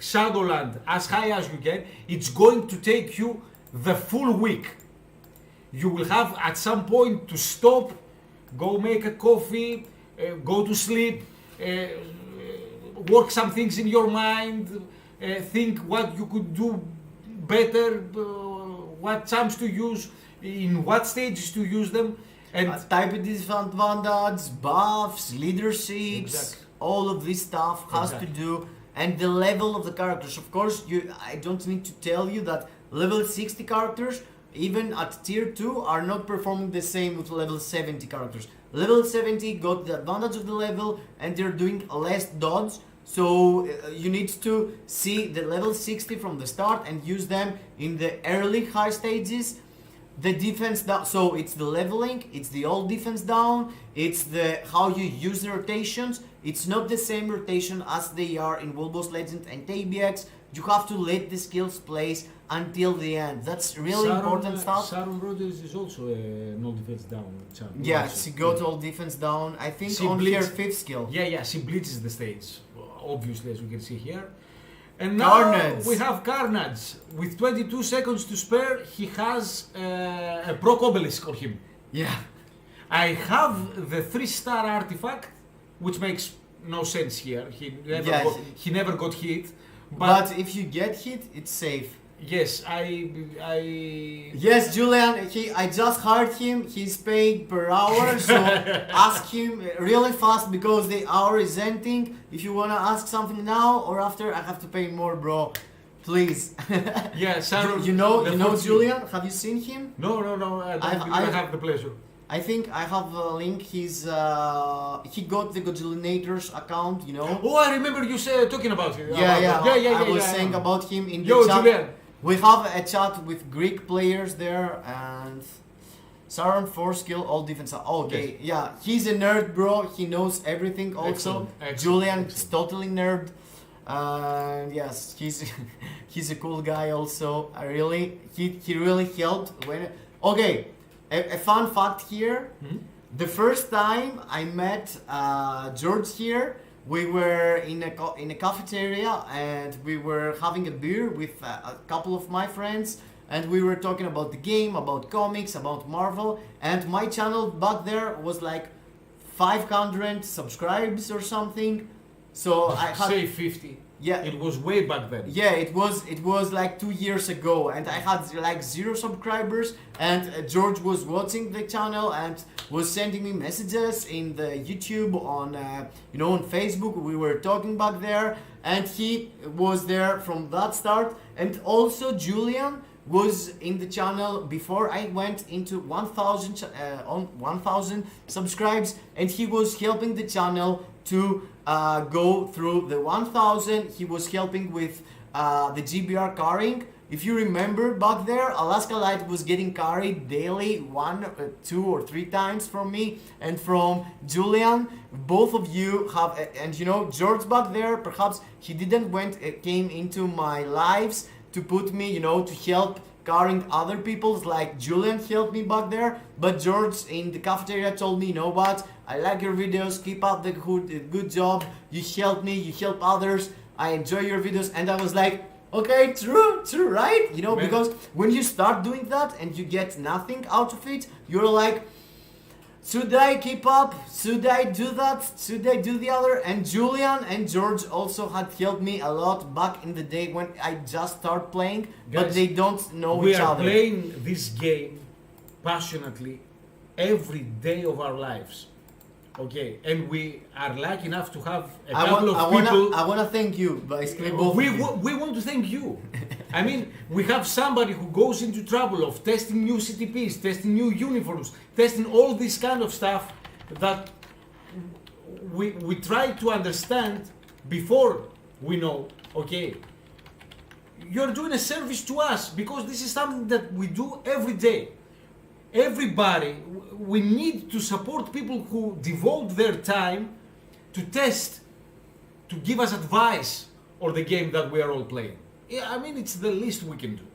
Shadowland as high as you can, it's going to take you the full week. You will have at some point to stop, go make a coffee, go to sleep, work some things in your mind, think what you could do better, what champs to use, in what stages to use them. And type of disadvantages, buffs, leaderships, Exactly. all of this stuff has Exactly. to do, and the level of the characters. Of course, I don't need to tell you that level 60 characters, even at tier 2, are not performing the same with level 70 characters. Level 70 got the advantage of the level, and they're doing less dodge. So you need to see the level 60 from the start and use them in the early high stages. The defense down, so it's the leveling, it's the old defense down, it's the how you use the rotations. It's not the same rotation as they are in World Boss Legend and ABX. You have to let the skills place until the end. That's really important stuff. Sharon Rogers is also a no defense down champ. Yeah, Also. she got all defense down. I think She on bleeds- her 5th skill. Yeah, she bleaches the stage, obviously, as we can see here. And now Carnage. we have Carnage. With 22 seconds to spare, he has a proc obelisk on him. Yeah. I have the 3-star artifact, which makes no sense here. Yes. He never got hit. But if you get hit, it's safe. Yes, I Yes, Julian, I just heard him. He's paid per hour, so ask him really fast because the hour is ending. If you wanna ask something now or after, I have to pay more, bro. Please. yeah, Sharon. you know the 14 Julian? Have you seen him? No, I have the pleasure. I think I have a link. He got the Godzillinators account, you know. Oh, I remember you talking about it. I was saying about him in the Yo, chat. Julian. We have a chat with Greek players there, and Saron 4 skill, all defense. Okay, Yes. yeah, he's a nerd, bro. He knows everything. Also, Excellent, Julian is excellent. totally nerd. Yes, he's he's a cool guy. Also, he really helped when. Okay, a fun fact here. Mhm. The first time I met George here, we were in a cafeteria and we were having a beer with a couple of my friends, and we were talking about the game, about comics, about Marvel, and my channel back there was like 500 subscribes or something. So I had Say 50. yeah. It was way back then. Yeah, it was like 2 years ago, and I had like 0 subscribers, and George was watching the channel and was sending me messages in the YouTube on on Facebook. We were talking back there, and he was there from that start. And also Julian was in the channel before I went into 1,000 subscribes, and he was helping the channel to go through the 1,000. He was helping with the GBR carrying. If you remember back there, Alaska Light was getting carried daily 1, 2 or 3 times from me and from Julian. Both of you have, and George back there, perhaps he didn't came into my lives to put me, to help carrying other people's, like Julian helped me back there, but George in the cafeteria told me, you know what, I like your videos, keep up the good job, you help me, you help others, I enjoy your videos. And I was like, okay, true, right? Man. Because when you start doing that and you get nothing out of it, you're like, should I keep up? Should I do that? Should I do the other? And Julian and George also had helped me a lot back in the day when I just started playing, but Guys, they don't know We each are other. playing this game passionately every day of our lives. Okay, and we are lucky enough to have a couple of people. I wanna thank you, basically both. of you. We want to thank you. I mean, we have somebody who goes into trouble of testing new CTPs, testing new uniforms, testing all this kind of stuff that we try to understand before we know, okay, you're doing a service to us because this is something that we do every day. Everybody, we need to support people who devote their time to test, to give us advice on the game that we are all playing. Yeah, I mean, it's the least we can do.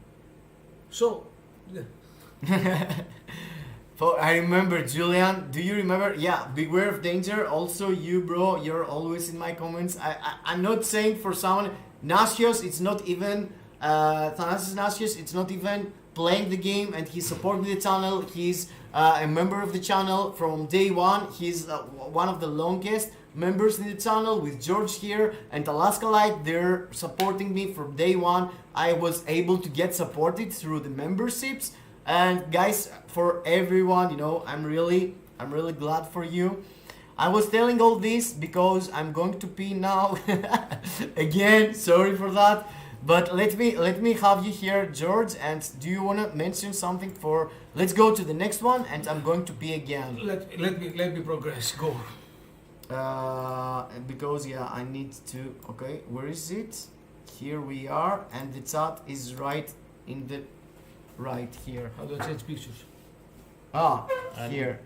So, yeah. I remember, Julian, do you remember? Yeah, beware of danger. Also, you, bro, you're always in my comments. I'm not saying for someone, Nasios, it's not even, Thanasis Nasios, it's not even playing the game and he's supporting the channel. He's a member of the channel from day one. He's one of the longest members in the channel with George here and Alaska Light. They're supporting me from day one. I was able to get supported through the memberships. And guys, for everyone, you know, I'm really glad for you. I was telling all this because I'm going to pee now. Again, sorry for that. But let me have you here, George. And do you want to mention something for? Let's go to the next one, and I'm going to pee again. Let me progress. Go. Because yeah, I need to. Okay, where is it? Here we are, and the chat is right in the. Right here. How do I change pictures? Here.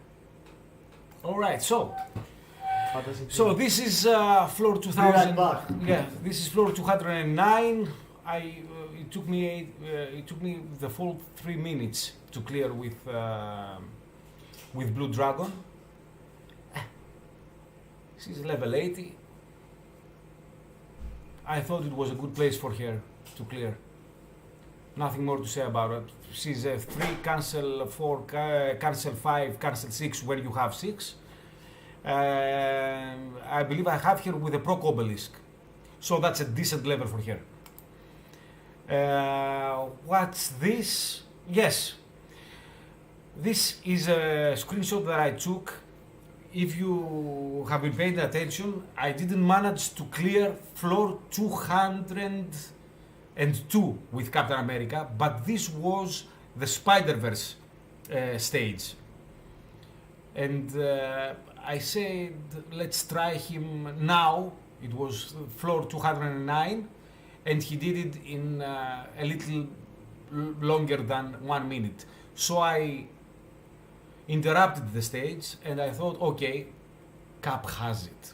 All right. So So this is floor 2000. Right back. Yeah, this is floor 209. It took me the full 3 minutes to clear with Blue Dragon. She's level 80. I thought it was a good place for her to clear. Nothing more to say about it. She's a 3, cancel 4, cancel 5, cancel 6 where you have 6. I believe I have her with a proc obelisk. So that's a decent level for her. What's this? Yes. This is a screenshot that I took. If you have been paying attention, I didn't manage to clear floor 202 with Captain America, but this was the Spider-Verse stage. And I said, let's try him now. It was floor 209, and he did it in a little longer than 1 minute. So I interrupted the stage, and I thought, okay, Cap has it.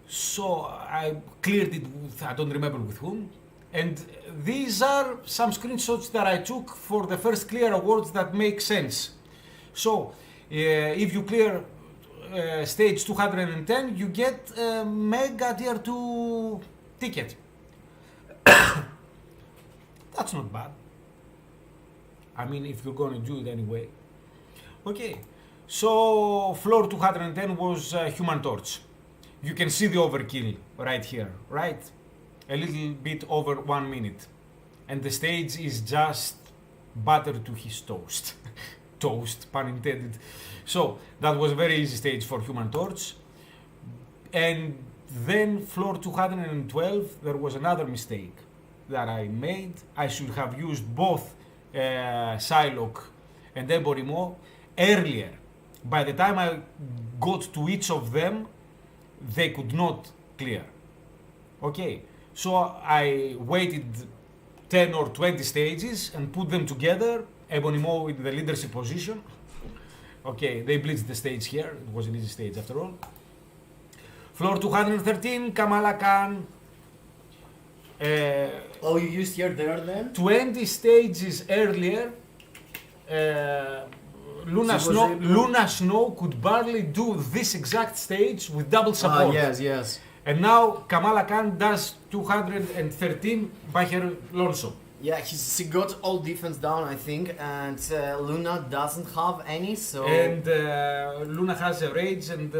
So I cleared it with, I don't remember with whom. And these are some screenshots that I took for the first clear awards that make sense. So if you clear stage 210, you get a mega tier 2 ticket. That's not bad. I mean, if you're going to do it anyway. Okay, so floor 210 was Human Torch. You can see the overkill right here, right? A little bit over 1 minute. And the stage is just butter to his toast. Toast, pun intended. So that was a very easy stage for Human Torch. And then floor 212, there was another mistake that I made. I should have used both Psylocke and Eborimo earlier. By the time I got to each of them, they could not clear. Okay, so I waited 10 or 20 stages and put them together. Ebonimo in the leadership position. Okay, they blitzed the stage here. It was an easy stage after all. Floor 213, Kamala Khan. Oh, you used here there then? 20 stages earlier, Luna Snow could barely do this exact stage with double support. Yes. And now Kamala Khan does 213 by her lonesome. Yeah, she got all defense down, I think, and Luna doesn't have any, so... And Luna has a rage, and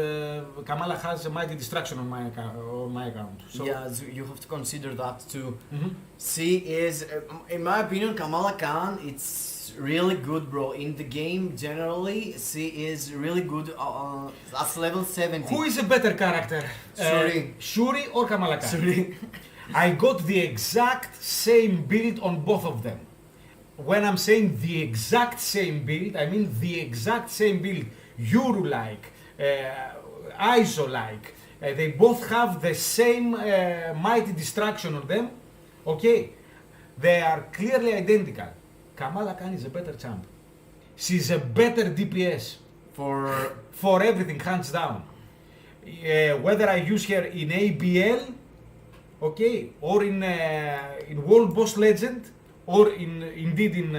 Kamala has a mighty distraction on my account. So yeah, so you have to consider that too. Mhm. She is, in my opinion, Kamala Khan, it's really good, bro. In the game, generally, she is really good at level 70. Who is a better character? Shuri. Shuri or Kamala Khan? Sorry. I got the exact same build on both of them. When I'm saying the exact same build, I mean the exact same build. Yuru-like, ISO-like. They both have the same mighty distraction on them. Okay, they are clearly identical. Kamala Khan is a better champ. She's a better DPS for everything, hands down. Whether I use her in ABL, okay, or in World Boss Legend, or indeed in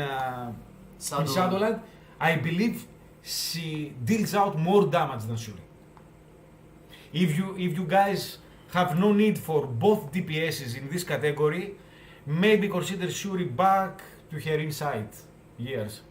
Shadowland, I believe she deals out more damage than Shuri. If you guys have no need for both DPSs in this category, maybe consider Shuri back to her inside years.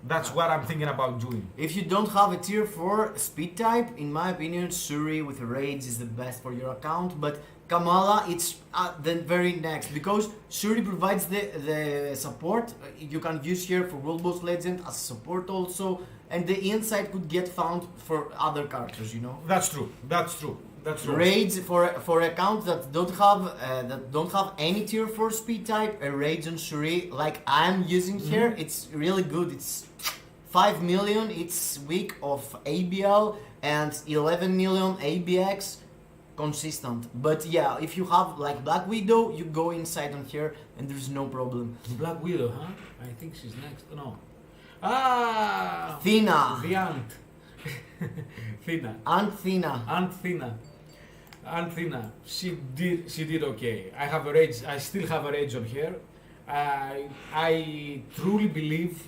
That's what I'm thinking about doing. If you don't have a tier 4 speed type, in my opinion, Shuri with Rage is the best for your account, but Kamala, it's the very next, because Shuri provides the support. You can use her for World Boss Legend as support also, and the insight could get found for other characters, you know. That's true. That's true. That's true. Rage for accounts that don't have any tier 4 speed type, a Rage on Shuri like I'm using here, it's really good. It's 5 million, it's week of ABL and 11 million ABX consistent. But yeah, if you have like Black Widow, you go inside on here and there's no problem. Black Widow, huh? I think she's next. No. Thina. The Ant. Thina. Aunt Thina. She did okay. I have a rage. I still have a rage on her. I truly believe.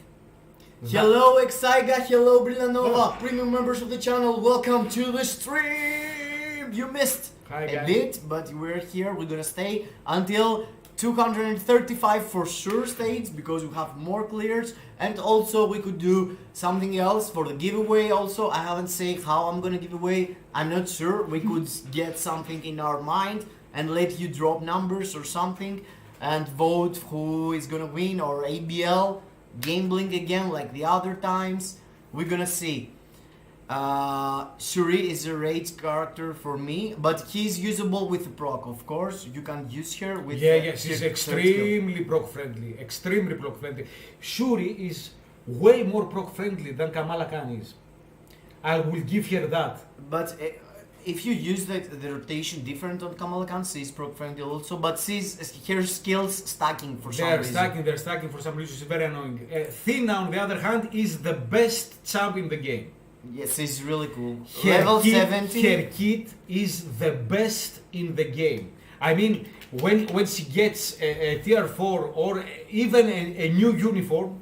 Hello Exaiga, hello Brillanova, premium members of the channel, welcome to the stream! You missed a bit, but we're here, we're gonna stay until 235 for sure states, because we have more clears, and also we could do something else for the giveaway also. I haven't said how I'm gonna give away, I'm not sure. We could get something in our mind and let you drop numbers or something and vote who is gonna win, or ABL. Gambling again like the other times. We're gonna see. Shuri is a rage character for me, but he's usable with proc, of course. You can use her with she's extremely proc friendly. Shuri is way more proc friendly than Kamala Khan is. I will give her that. But if you use the rotation different on Kamala Khan, she's proc friendly also, but her skills stacking for some reason. They're stacking for some reason, it's very annoying. Thina, on the other hand, is the best champ in the game. Yes, she's really cool. Level 70. Her kit is the best in the game. I mean, when she gets a tier 4 or even a new uniform,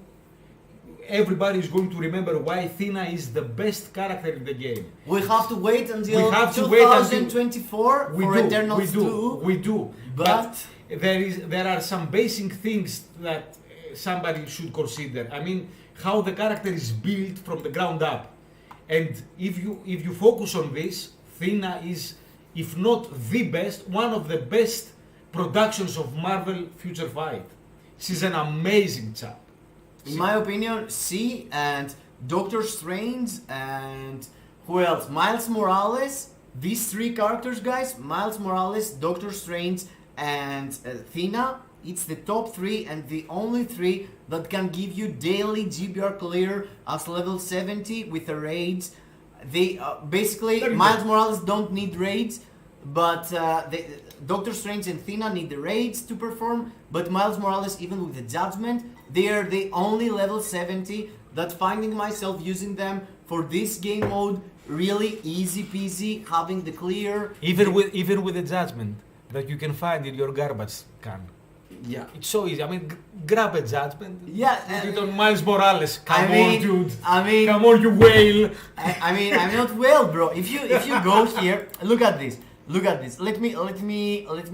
everybody is going to remember why Thina is the best character in the game. We have to wait until 2024 for Eternals 2. We do. But there are some basic things that somebody should consider. I mean, how the character is built from the ground up. And if you focus on this, Thina is, if not the best, one of the best productions of Marvel Future Fight. She's an amazing chap. In my opinion, she and Doctor Strange and who else? Miles Morales. These three characters, guys. Miles Morales, Doctor Strange, and Thina. It's the top 3 and the only 3 that can give you daily GBR clear as level 70 with the raids. They basically Miles Morales don't need raids, but Doctor Strange and Thina need the raids to perform. But Miles Morales, even with the judgment, they are the only level 70 that finding myself using them for this game mode really easy peasy, having the clear. Even with the judgment that you can find in your garbage can. Yeah, it's so easy. I mean, grab a judgment. Yeah, put it on Miles Morales. Come on, dude. Come on, you whale. I'm not whale, bro. If you go here, look at this. Let me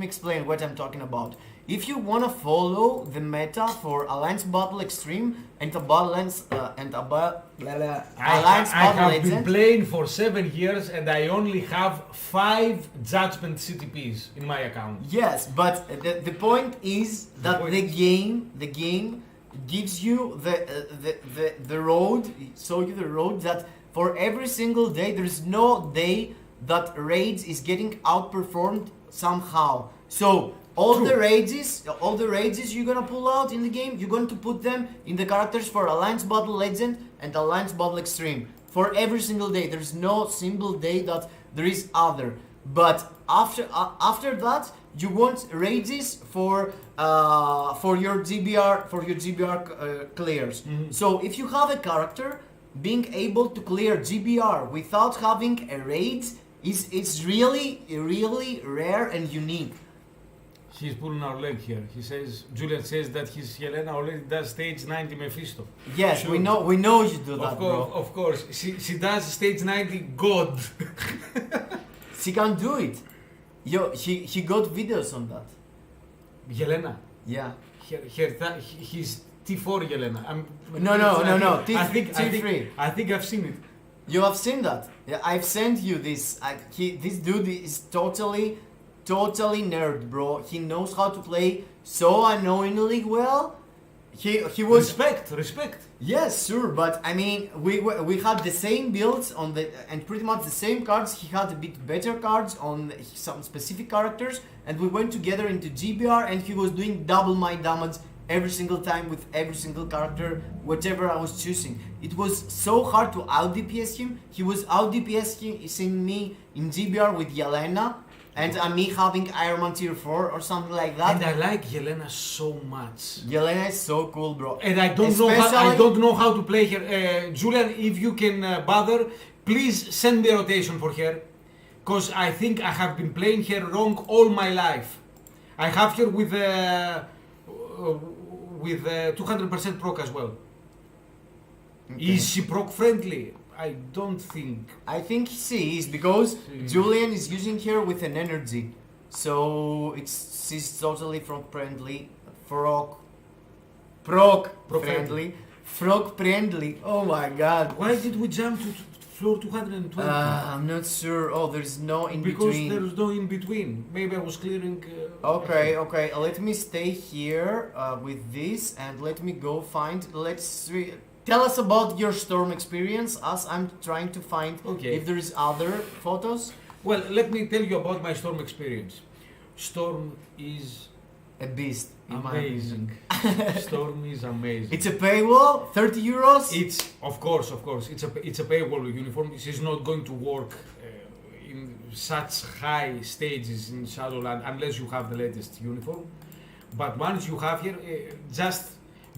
explain what I'm talking about. If you wanna follow the meta for Alliance Battle Extreme and Alliance Battle Legend, been playing for 7 years and I only have 5 Judgment CTPs in my account. Yes, but the point is that the game gives you the road, that for every single day there's no day that raids is getting outperformed somehow. So all the rages you're gonna pull out in the game, you're going to put them in the characters for Alliance Battle Legend and Alliance Battle Extreme. for every single day. There's no single day that there is other. But after that, you want raises for your GBR clears. Mhm. So if you have a character, being able to clear GBR without having a raid is really rare and unique. He's pulling our leg here. He says, Julian says that his Helena already does stage 90 Mephisto. Yes, Sure. we know you do that, Of course. She does stage 90 God. She can do it. Yo, he got videos on that. Helena. Yeah. He's T4 Helena. No. T3. I think I've seen it. You have seen that? Yeah, I've sent you this. This dude is totally nerd, bro. He knows how to play so annoyingly well. He was Respect. Yes, sure, but I mean, we had the same builds on the and pretty much the same cards. He had a bit better cards on some specific characters, and we went together into GBR, and he was doing double my damage every single time with every single character, whatever I was choosing. It was so hard to out DPS him. He was out DPSing me in GBR with Yelena. And me having Iron Man tier 4 or something like that. And I like Yelena so much. Yelena is so cool, bro. And I don't know how to play her. Julian, if you can bother, please send me a rotation for her, because I think I have been playing her wrong all my life. I have her with 200% proc as well. Okay. Is she proc friendly? I don't think. I think she is, because She- Julian is using her with an energy, so she's totally frog friendly. Oh my god. Why did we jump to floor 220? I'm not sure. Oh, there's no in Because between. there's no in between. Maybe I was clearing. Okay. Let me stay here with this, and let me go find. Tell us about your Storm experience, as I'm trying to find Okay. if there is other photos. Well, let me tell you about my Storm experience. Storm is A beast. in my amazing. Storm is amazing. It's a paywall, 30 euros. It's of course, it's a paywall uniform. She's not going to work in such high stages in Shadowland unless you have the latest uniform. But once you have here, just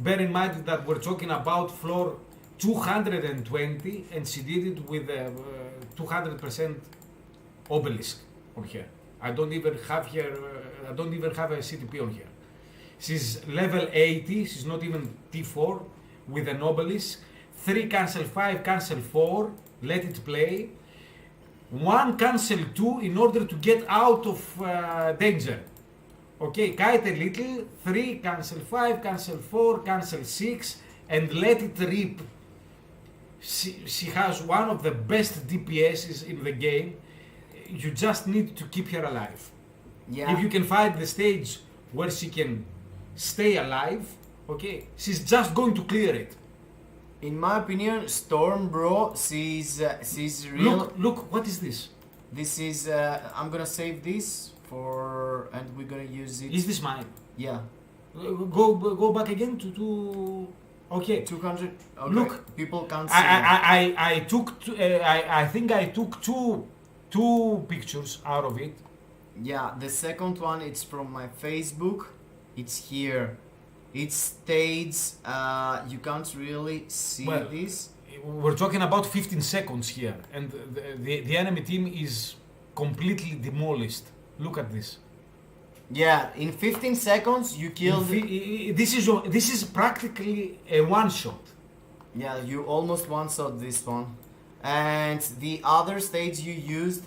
bear in mind that we're talking about floor 220, and she did it with 200% obelisk on her. I don't even have a CTP on her. She's level 80, she's not even T4, with an obelisk, 3 cancel 5, cancel 4, let it play, 1 cancel 2 in order to get out of danger. Okay, kite a little, 3 cancel 5, cancel 4, cancel 6, and let it rip. She has one of the best DPSs in the game. You just need to keep her alive. Yeah. If you can find the stage where she can stay alive, okay, she's just going to clear it. In my opinion, Storm, bro, she's real. Look, what is this? This is. I'm gonna save this and we're gonna use it. Is this mine? Yeah. Go back again to. Okay. 200. Okay. Look, people can't see. I took. I think I took two pictures out of it. Yeah, the second one, it's from my Facebook. It's here. It states, you can't really see this. We're talking about 15 seconds here, and the enemy team is completely demolished. Look at this. Yeah, in 15 seconds you killed. This is practically a one shot. Yeah, you almost one-shot this one. And the other stage you used,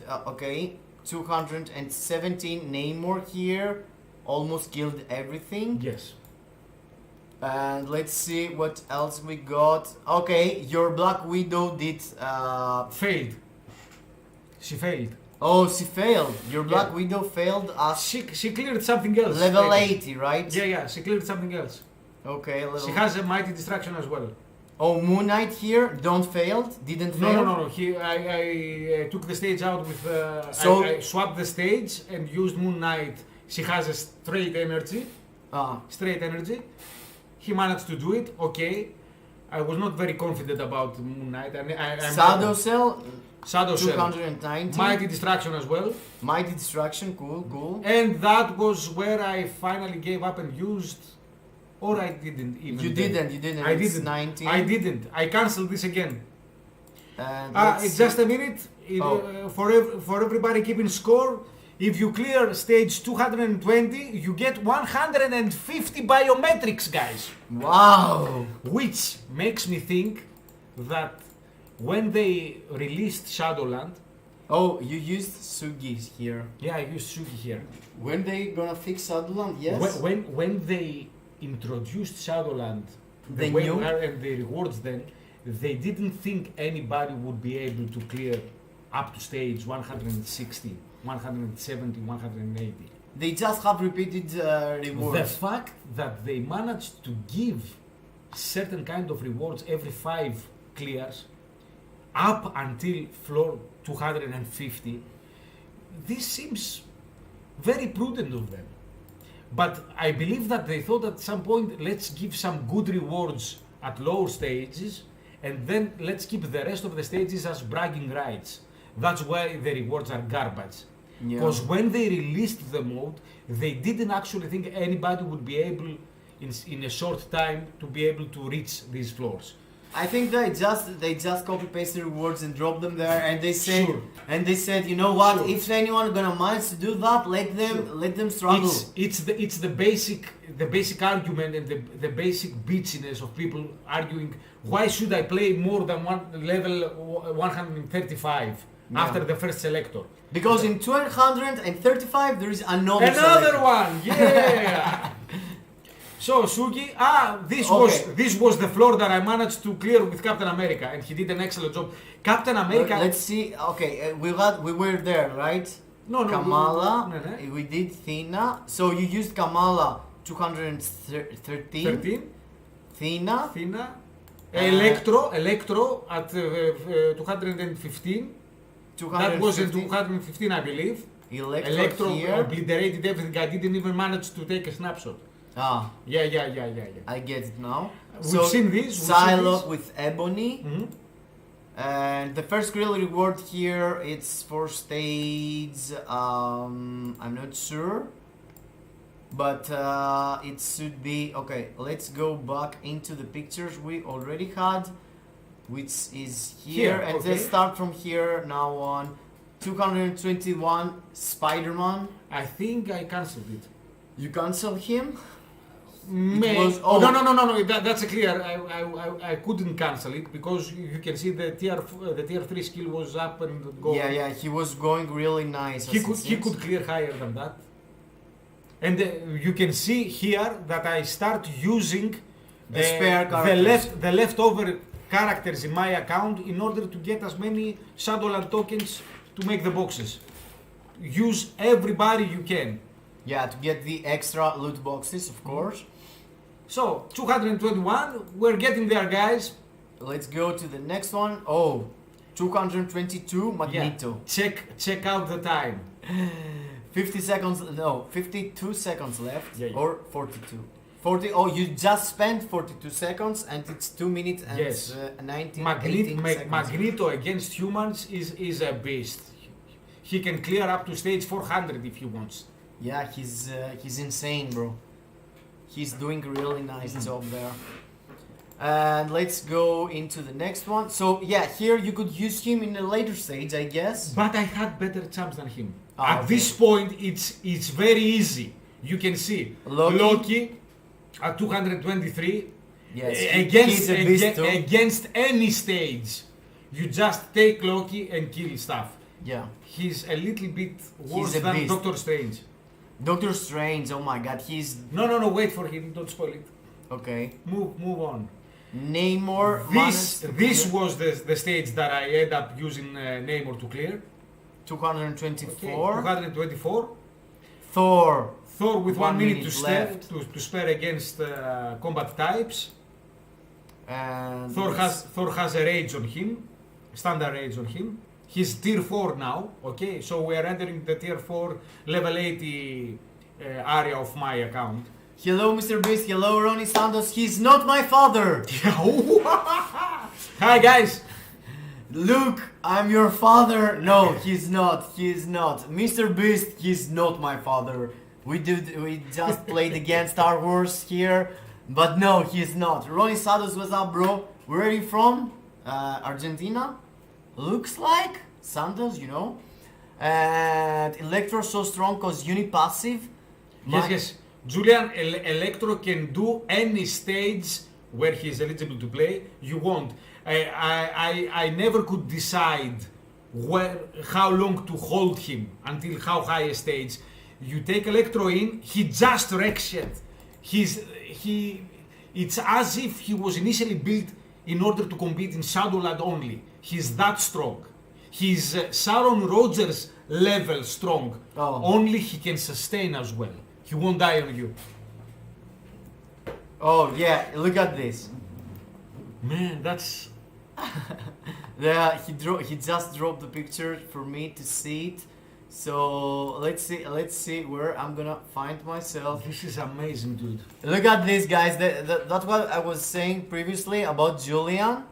217 Namor here, almost killed everything. Yes. And let's see what else we got. Okay, your Black Widow did Failed. She failed. Oh, she failed. Your Black Yeah. Widow failed as She cleared something else. level maybe. 80, right? Yeah, she cleared something else. Okay, level. She has a mighty distraction as well. Oh, Moon Knight here, didn't fail. No. I took the stage out with. I swapped the stage and used Moon Knight. She has a straight energy. Ah, He managed to do it. Okay. I was not very confident about Moon Knight. Shadow Cell, Shadow Cell. 290. Mighty Distraction as well. Mighty Distraction, cool. And that was where I finally gave up and used, or I didn't even. You didn't. I It's didn't. 19. I didn't. I cancelled this again. And let's It's see. just a minute. For everybody keeping score. If you clear stage 220, you get 150 biometrics, guys. Wow. Which makes me think that when they released Shadowland, Oh, you used Sugi here. yeah, I used Suki here. When they gonna fix Shadowland? Yes. When they introduced Shadowland, They the knew? and the rewards, then they didn't think anybody would be able to clear up to stage 160, 170, 180. They just have repeated The rewards. fact that they managed to give certain kind of rewards every 5 clears up until floor 250, this seems very prudent of them. But I believe that they thought at some point, let's give some good rewards at lower stages, and then let's keep the rest of the stages as bragging rights. That's why the rewards are garbage. Yeah. Because when they released the mode, they didn't actually think anybody would be able, in a short time, to be able to reach these floors. I think they just copy paste the rewards and drop them there, and they said, Sure. you know what? Sure. If anyone gonna manage to do that, let them struggle. It's the basic argument and the basic bitchiness of people arguing, why should I play more than one level 135 after the first selector? Because in 235 there is another Another selector. one, yeah. So Sugi, this was the floor that I managed to clear with Captain America, and he did an excellent job. Captain America. Let's see. Okay, we were there, right? No, Kamala. no. We did Thina. So you used Kamala 213. 13. Thina. Athena. Electro at 215. That was in 215, I believe. Electro here. obliterated everything. I didn't even manage to take a snapshot. Ah, Yeah. I get it now. We've seen this. Psylocke with Ebony. Mhm. And the first real reward here, it's for stage, I'm not sure. But it should be, okay, let's go back into the pictures we already had, which is here. And okay. let's start from here now on. 221 Spider-Man. I think I cancelled it. You cancel him? May. was- Oh, no. That's a clear. I couldn't cancel it because you can see the tier 3 skill was up and going. Yeah, he was going really nice. He as it could seems. clear higher than that. And you can see here that I start using The spare characters. the leftover characters in my account in order to get as many Shadowland tokens to make the boxes. Use everybody you can. Yeah, to get the extra loot boxes, of course. So 221, we're getting there, guys. Let's go to the next one. Oh, 222 Magneto. Check out the time. 50 seconds, no, 52 seconds left, Yeah. or 42. 40, oh, you just spent 42 seconds and it's 2 minutes and Yes. 19, 18 seconds. Magneto against humans is a beast. He can clear up to stage 400 if he wants. Yeah, he's insane, bro. He's doing a really nice job there. And let's go into the next one. So yeah, here you could use him in a later stage, I guess. But I had better champs than him. Ah, At okay. this point, it's very easy. You can see Loki. at 223 Yes, against he's a beast too. against any stage. You just take Loki and kill stuff. Yeah. He's a little bit worse a than beast. Doctor Strange. Doctor Strange, oh my god, he's No, wait for him. Don't spoil it. okay. Move on. Namor. This was the stage that I ended up using Namor to clear. 224. 224. Thor. Thor with 1 minute to spare, left. to spare against combat types. And Thor has a rage on him, standard rage on him. He's tier 4 now, okay? So we are entering the tier 4 level 80 area of my account. Hello, Mr. Beast. Hello, Ronnie Santos. He's not my father. Hi guys. Luke, I'm your father. No, he's not. He's not. Mr. Beast, he's not my father. We just played against Star Wars here, but no, he's not. Ronnie Santos, what's up, bro? Where are you from? Argentina? Looks like Santos, you know. And Electro so strong cause unipassive. Yes. Julian, Electro can do any stage where he is eligible to play. You won't. I never could decide how long to hold him until how high a stage. You take Electro in, he just wrecks it. It's as if he was initially built in order to compete in Shadowland only. He's that strong. He's Sharon Rogers level strong. Oh. Only he can sustain as well. He won't die on you. Oh yeah, look at this. Man, that's... Yeah, he just dropped the picture for me to see it. So let's see where I'm gonna find myself. This is amazing, dude. Look at this, guys. That's what I was saying previously about Julian.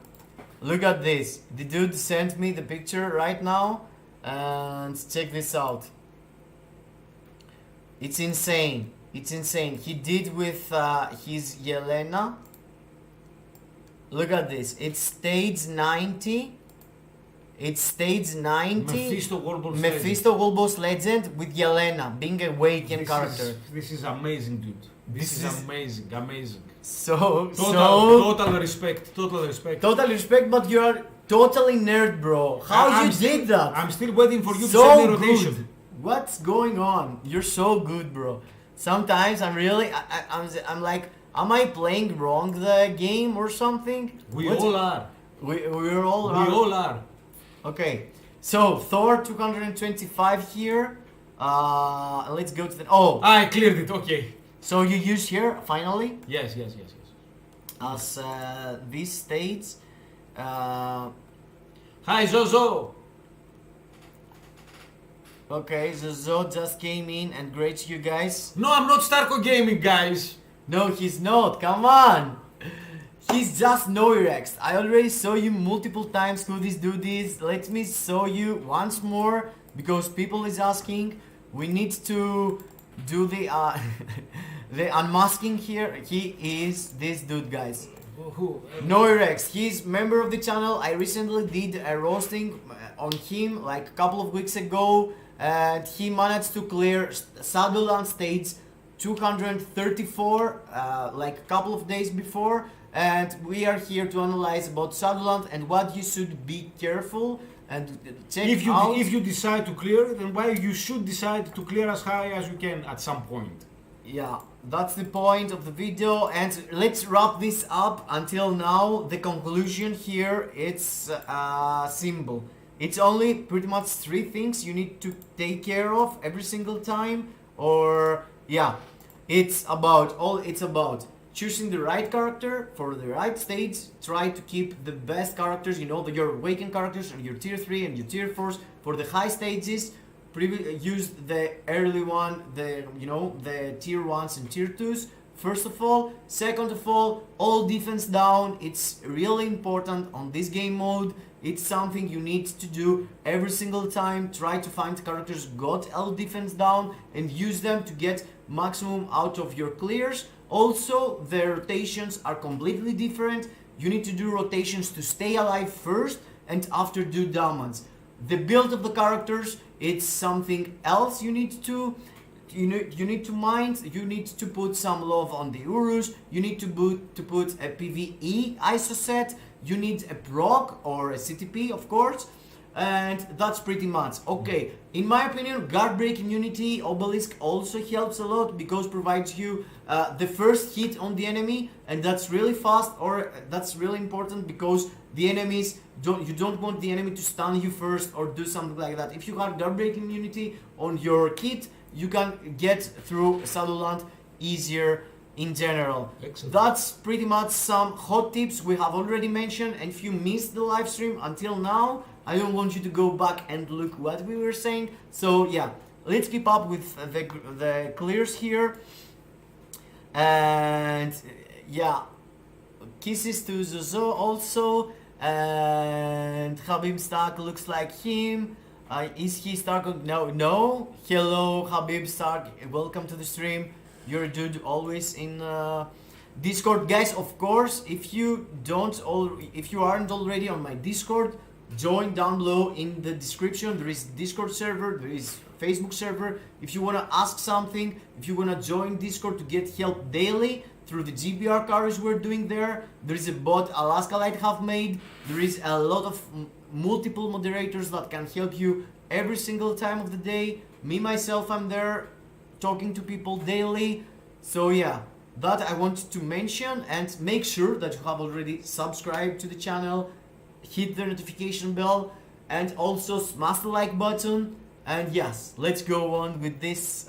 Look at this. The dude sent me the picture right now, and check this out. It's insane. It's insane. He did with his Yelena. Look at this. It's stage 90. It's stage 90. Mephisto Wolbos Legend with Yelena being a Waken character. This is amazing, dude. This is amazing, amazing. Total respect. Total respect, but you are totally nerd, bro. How you did that? I'm still waiting for you to So send me rotation. good. What's going on? You're so good, bro. Sometimes I'm really, I'm like, am I playing wrong the game or something? We all are. We all are. Okay, so Thor 225 here. Let's go to the. Oh, I cleared it. Okay. so you use here finally Yes. as these states. Hi, Zozo. Okay, Zozo just came in and greets you guys. No, I'm not Starco Gaming, guys. No, he's not. Come on. He's just Noirext. I already saw you multiple times. Could this do this? Let me show you once more because people is asking. We need to do the the unmasking here. He is this dude, guys. Who? Noirext. He's member of the channel. I recently did a roasting on him like a couple of weeks ago, and he managed to clear Shadowland stage 234 like a couple of days before. And we are here to analyze about Shadowland and what you should be careful and check out. If you decide to clear it, then why you should decide to clear as high as you can at some point. Yeah, that's the point of the video, and let's wrap this up. Until now, the conclusion here, it's simple. It's only pretty much 3 things you need to take care of every single time, or yeah, it's about choosing the right character for the right stage. Try to keep the best characters, you know, your Awakened characters and your tier 3 and your tier 4s for the high stages. Use the early one, the tier 1s and tier 2s first of all. Second of all defense down. It's really important on this game mode. It's something you need to do every single time. Try to find characters got all defense down and use them to get maximum out of your clears. Also, the rotations are completely different. You need to do rotations to stay alive first and after do damage. The build of the characters, it's something else you need to mind. You need to put some love on the Urus. You need to put a PvE ISO set. You need a proc or a CTP, of course. And that's pretty much okay. In my opinion, guard break immunity obelisk also helps a lot because provides you the first hit on the enemy, and that's really fast, or that's really important because the enemies you don't want the enemy to stun you first or do something like that. If you have guard break immunity on your kit, you can get through Shadowland easier in general. Excellent. That's pretty much some hot tips we have already mentioned, and if you missed the live stream until now, I don't want you to go back and look what we were saying. So yeah, let's keep up with the clears here. And yeah, kisses to Zozo also. And Habib Stark looks like him. Is he Stark? No. Hello, Habib Stark. Welcome to the stream. You're a dude always in Discord, guys. Of course, if you aren't already on my Discord, join down below in the description. There is Discord server. There is Facebook server. If you wanna ask something, if you wanna join Discord to get help daily through the GBR carries we're doing there is a bot Alaska Light have made. There is a lot of multiple moderators that can help you every single time of the day. Me myself, I'm there talking to people daily. So yeah, that I wanted to mention, and make sure that you have already subscribed to the channel, hit the notification bell, and also smash the like button. And yes, let's go on with this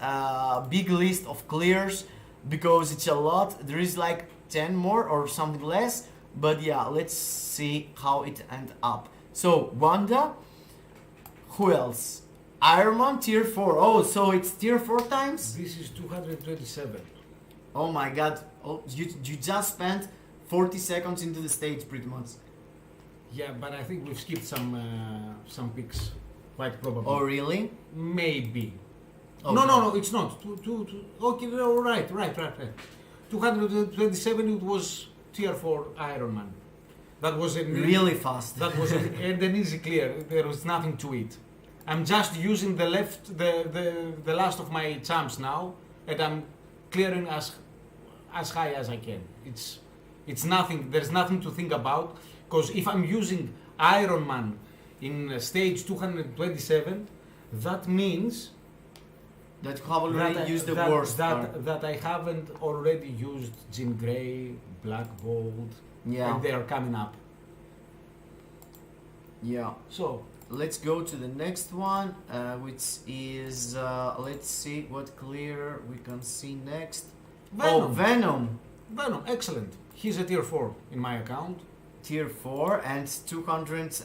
big list of clears, because it's a lot. There is like 10 more or something less, but yeah, let's see how it end up. So Wanda, who else? Iron Man tier 4. Oh, so it's tier 4 times? This is 227. Oh my god. Oh, you just spent 40 seconds into the stage pretty much. Yeah, but I think we've skipped some picks, quite probably. Oh really? Maybe. Okay. No, it's not. Okay, no, right. 227, it was tier 4 Iron Man. That was really fast. That was and an easy clear. There was nothing to it. I'm just using the last of my champs now, and I'm clearing as high as I can. It's nothing. There's nothing to think about, because if I'm using Iron Man in stage 227, that means that you have already used the worst card. That I haven't already used Jean Grey, Black Bolt, yeah, and they are coming up. Yeah. So let's go to the next one, which is let's see what clear we can see next. Venom. Oh, Venom. Venom, excellent. He's a tier 4 in my account. Tier 4 and 200.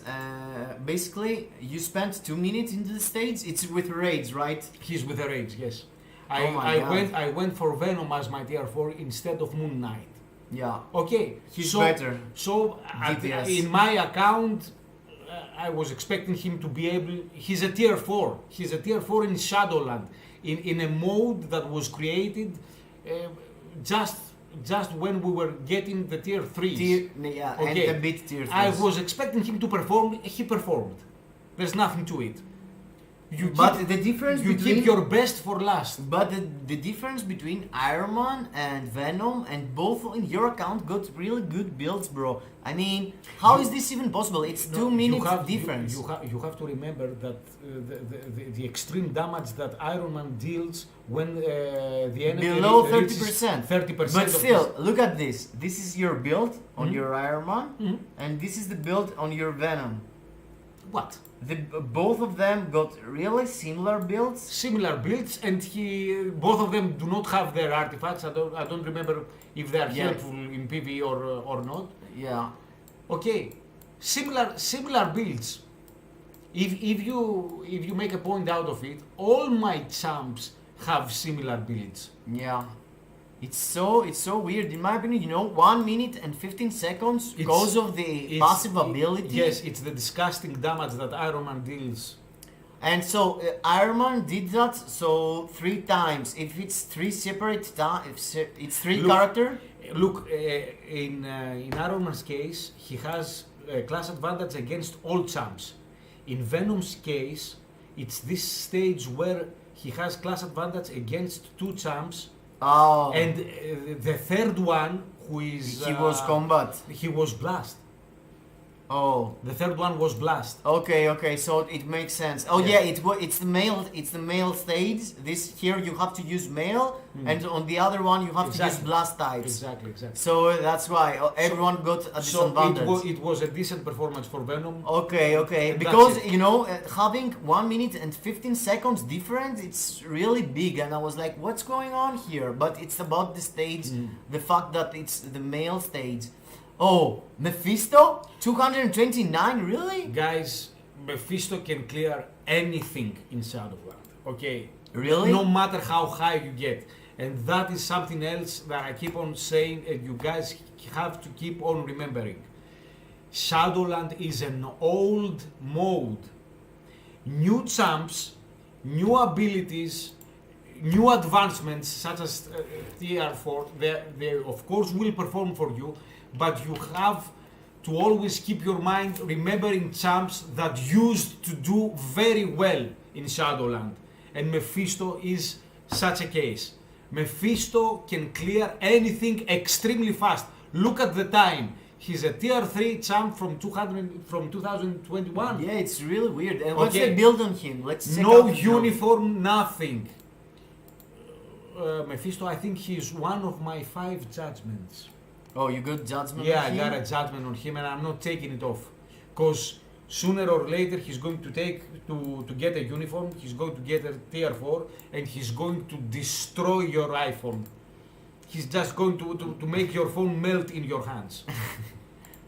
Basically, you spent 2 minutes into the stage. It's with raids, right? He's with a rage, yes. I went for Venom as my tier 4 instead of Moon Knight. Yeah. Okay. He's better. So in my account, I was expecting him to be able. He's a tier 4. He's a tier 4 in Shadowland, in a mode that was created just when we were getting the tier 3s. Yeah, okay. And a bit tier 3s. I was expecting him to perform. He performed. There's nothing to it. The difference between keep your best for last. But the difference between Iron Man and Venom, and both in your account got really good builds, bro. I mean, how is this even possible? It's 2 minutes difference. You have to remember that the extreme damage that Iron Man deals when the enemy below 30%. 30%. But still, look at this. This is your build on your Iron Man, and this is the build on your Venom. What? Both of them got really similar builds. Similar builds, and both of them do not have their artifacts. I don't remember if they are helpful in PvE or not. Yeah. Okay. Similar builds. If you make a point out of it, all my champs have similar builds. Yeah. It's so weird. In my opinion, 1 minute and 15 seconds because of the passive ability. Yes, it's the disgusting damage that Iron Man deals. And so Iron Man did that 3 times. If it's 3 separate times, it's 3 character. Look, in Iron Man's case, he has class advantage against all champs. In Venom's case, it's this stage where he has class advantage against 2 champs. Oh. And the third one, who is... He was combat. He was blast. Oh. The third one was blast. Okay, so it makes sense. Oh yeah, it's the male stage. This here you have to use male, and on the other one you have to use blast types. Exactly. So that's why everyone got a disadvantage. So it was a decent performance for Venom. Okay, because having 1 minute and 15 seconds difference, it's really big, and I was like, what's going on here? But it's about the stage, the fact that it's the male stage. Oh, Mephisto? 229, really? Guys, Mephisto can clear anything in Shadowland, okay? Really? No matter how high you get. And that is something else that I keep on saying, and you guys have to keep on remembering. Shadowland is an old mode. New champs, new abilities, new advancements such as TR4, they of course will perform for you, but you have to always keep your mind remembering champs that used to do very well in Shadowland. And Mephisto is such a case. Mephisto can clear anything extremely fast. Look at the time. He's a tier 3 champ from 2021. Yeah, it's really weird. And what's Okay. the build on him? Let's check No out his build. uniform, nothing. Mephisto, I think he's one of my 5 judgments. Oh, you got judgment Yeah, on I him? got a judgment on him and I'm not taking it off. Because sooner or later he's going to to get a uniform, he's going to get a tier 4 and he's going to destroy your iPhone. He's just going to make your phone melt in your hands.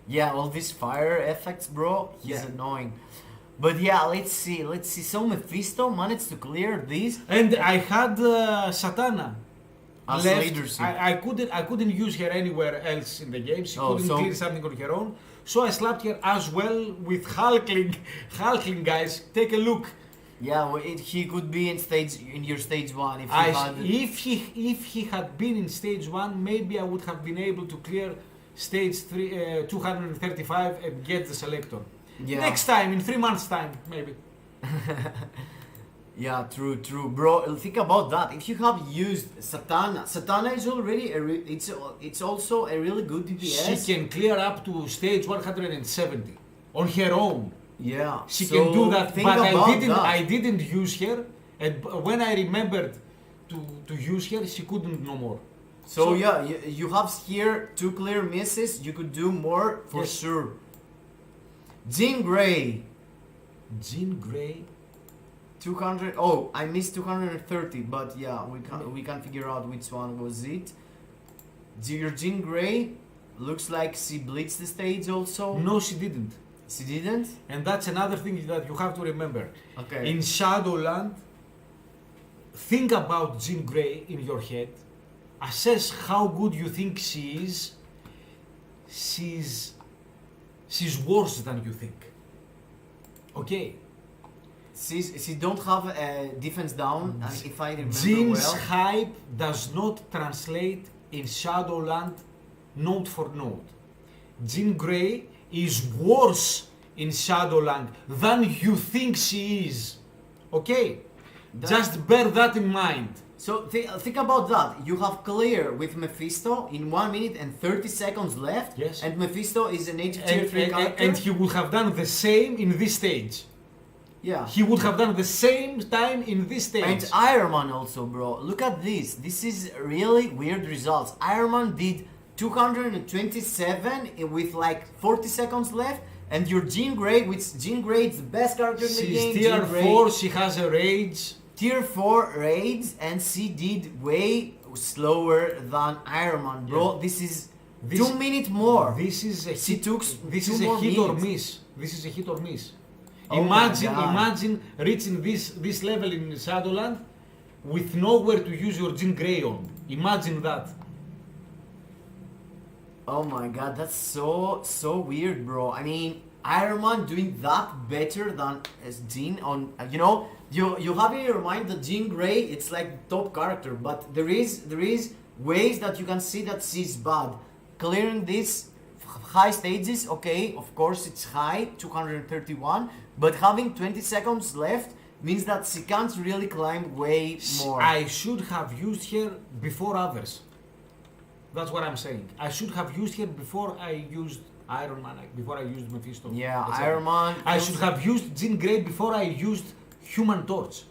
Yeah, all these fire effects, bro. He's Yeah. annoying. But yeah, let's see. So Mephisto managed to clear this. And I had Satana. As Left. leadership. I couldn't use her anywhere else in the game. She Oh, couldn't so- clear something on her own. So I slapped her as well with Hulkling. Hulkling, guys, take a look. Yeah, well, he could be in your stage 1 if he had. If he had been in stage 1, maybe I would have been able to clear stage 235 and get the selector. Yeah. Next time, in 3 months' time, maybe. Yeah, true, bro. Think about that. If you have used Satana is already it's also a really good DPS. She can clear up to stage 170 on her own. Yeah, She so can do that, think but about that. I didn't use her, and when I remembered to use her, she couldn't no more. So yeah, you have here 2 clear misses. You could do more for Yes. sure. Jean Grey, Jean Grey, 200. Oh, I missed 230, but yeah, we can figure out which one was it. Your Jean Grey looks like she blitzed the stage also. no, she didn't. She didn't. And that's another thing that you have to remember. Okay. In Shadowland, think about Jean Grey in your head. Assess how good you think she is. She's worse than you think. Okay. She don't have a defense down, if I remember Jean's well. hype does not translate in Shadowland note for note. Jean Grey is worse in Shadowland than you think she is. Okay? Just bear that in mind. So think about that. You have clear with Mephisto in 1 minute and 30 seconds left. Yes. And Mephisto is an H tier 3 character. And he would have done the same in this stage. Yeah. He would have done the same time in this stage. And Iron Man also, bro. Look at this. This is really weird results. Iron Man did 227 with like 40 seconds left. And your Jean Grey, which Jean Grey is the best character in the She's game. tier Jean Grey, 4, she has a rage. Tier 4 raids, and she did way slower than Iron Man, bro. Yeah. This is This- 2 minutes more. This is a She hit, took this 2 is a more hit or minutes. miss. This is a hit or miss. Oh imagine my God. imagine reaching this level in Shadowland with nowhere to use your Jean Grey on. Imagine that. Oh my god, that's so weird, bro. I mean, Iron Man doing that better than Jean on, you have in your mind that Jean Grey, it's like top character, but there is ways that you can see that she's bad. Clearing these high stages, okay, of course it's high, 231, but having 20 seconds left means that she can't really climb way more. I should have used her before others. That's what I'm saying. I should have used her before I used Iron Man, before I used Mephisto. Yeah, etc. Iron Man. I should have used Jean Grey before I used Human Torch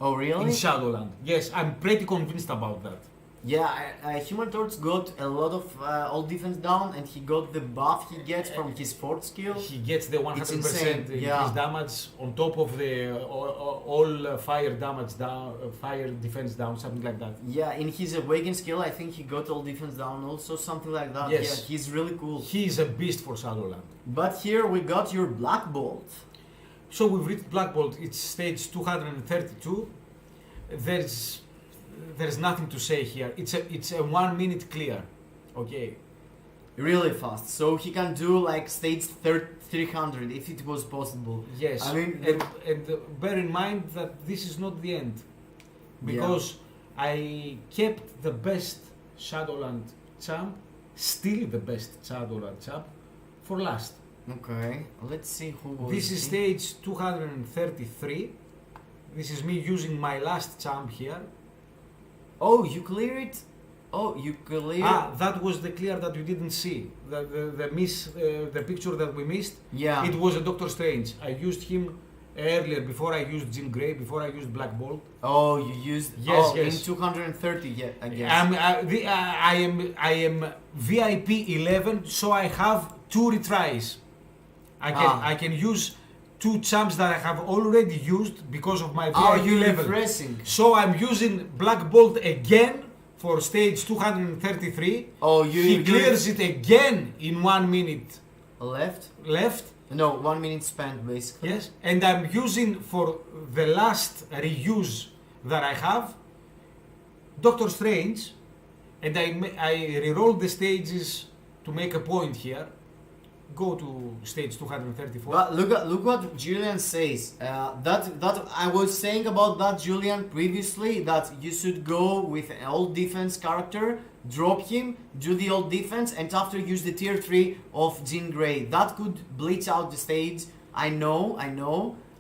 Oh in really? Shadowland. Yes, I'm pretty convinced about that. Yeah, Human Torch got a lot of all defense down, and he got the buff he gets from his fourth skill. He gets the 100% It's insane, increased yeah. damage on top of the all fire damage down, fire defense down, something like that. Yeah, in his Awaken skill, I think he got all defense down also, something like that. Yes. Yeah, he's really cool. He is a beast for Shadowland. But here we got your Black Bolt. So we've reached Black Bolt. It's stage 232. There's there's nothing to say here. It's a 1 minute clear. Okay. Really fast. So he can do like stage 300 if it was possible. Yes. I mean, and bear in mind that this is not the end, because I kept the best Shadowland champ, still the best Shadowland champ, for last. okay, let's see who was This is he. stage 233. This is me using my last champ here. Oh, you clear it? Oh, you clear. That was the clear that you didn't see. The picture that we missed. Yeah. It was a Doctor Strange. I used him earlier before I used Jean Grey, before I used Black Bolt. Oh, you used. Yes, oh, yes. in 230. Yeah, I guess. I am VIP 11, so I have 2 retries. I can use 2 champs that I have already used because of my VIP you're level. refreshing. So I'm using Black Bolt again for stage 233. Oh, He clears it again in 1 minute left. No, 1 minute spent basically. Yes, and I'm using for the last reuse that I have Doctor Strange, and I reroll the stages to make a point here. Go to stage 234. But look what Julian says. That I was saying about that, Julian, previously, that you should go with an old defense character, drop him, do the old defense, and after use the tier 3 of Jean Grey. That could bleach out the stage. I know.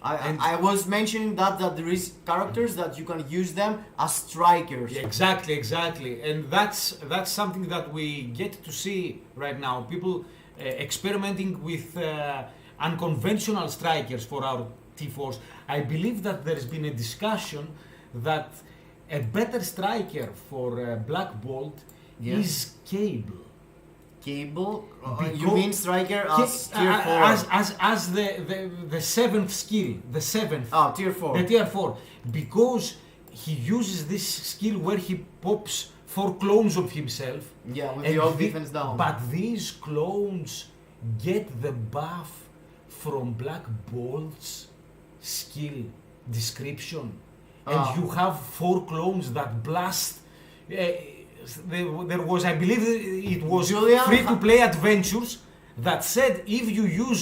I was mentioning that there is characters that you can use them as strikers. Exactly, and that's something that we get to see right now. People experimenting with unconventional strikers for our T4s. I believe that there's been a discussion that a better striker for Black Bolt is Cable. Cable? Because- You mean striker as tier 4? As the 7th skill, the 7th. Tier 4. The tier 4, because he uses this skill where he pops 4 clones of himself. Yeah, with and the old defense down. But these clones get the buff from Black Bolt's skill description. And you have 4 clones that blast. There was, I believe it was Julian, free-to-play adventures that said if you use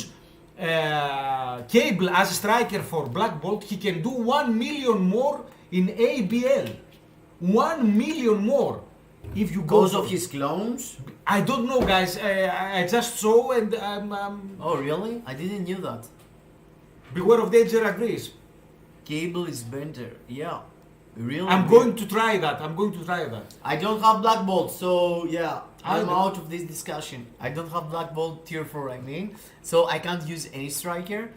Cable as a striker for Black Bolt, he can do 1 million more in ABL. 1 million more. If you go because for of his clones? I don't know, guys. I just saw and Oh, really? I didn't knew that. Beware of Danger agrees. Cable is better. Yeah. Really? I'm going to try that. I don't have Black Bolt, so yeah, I'm don't. out of this discussion. I don't have Black Bolt tier 4, I mean, so I can't use any striker.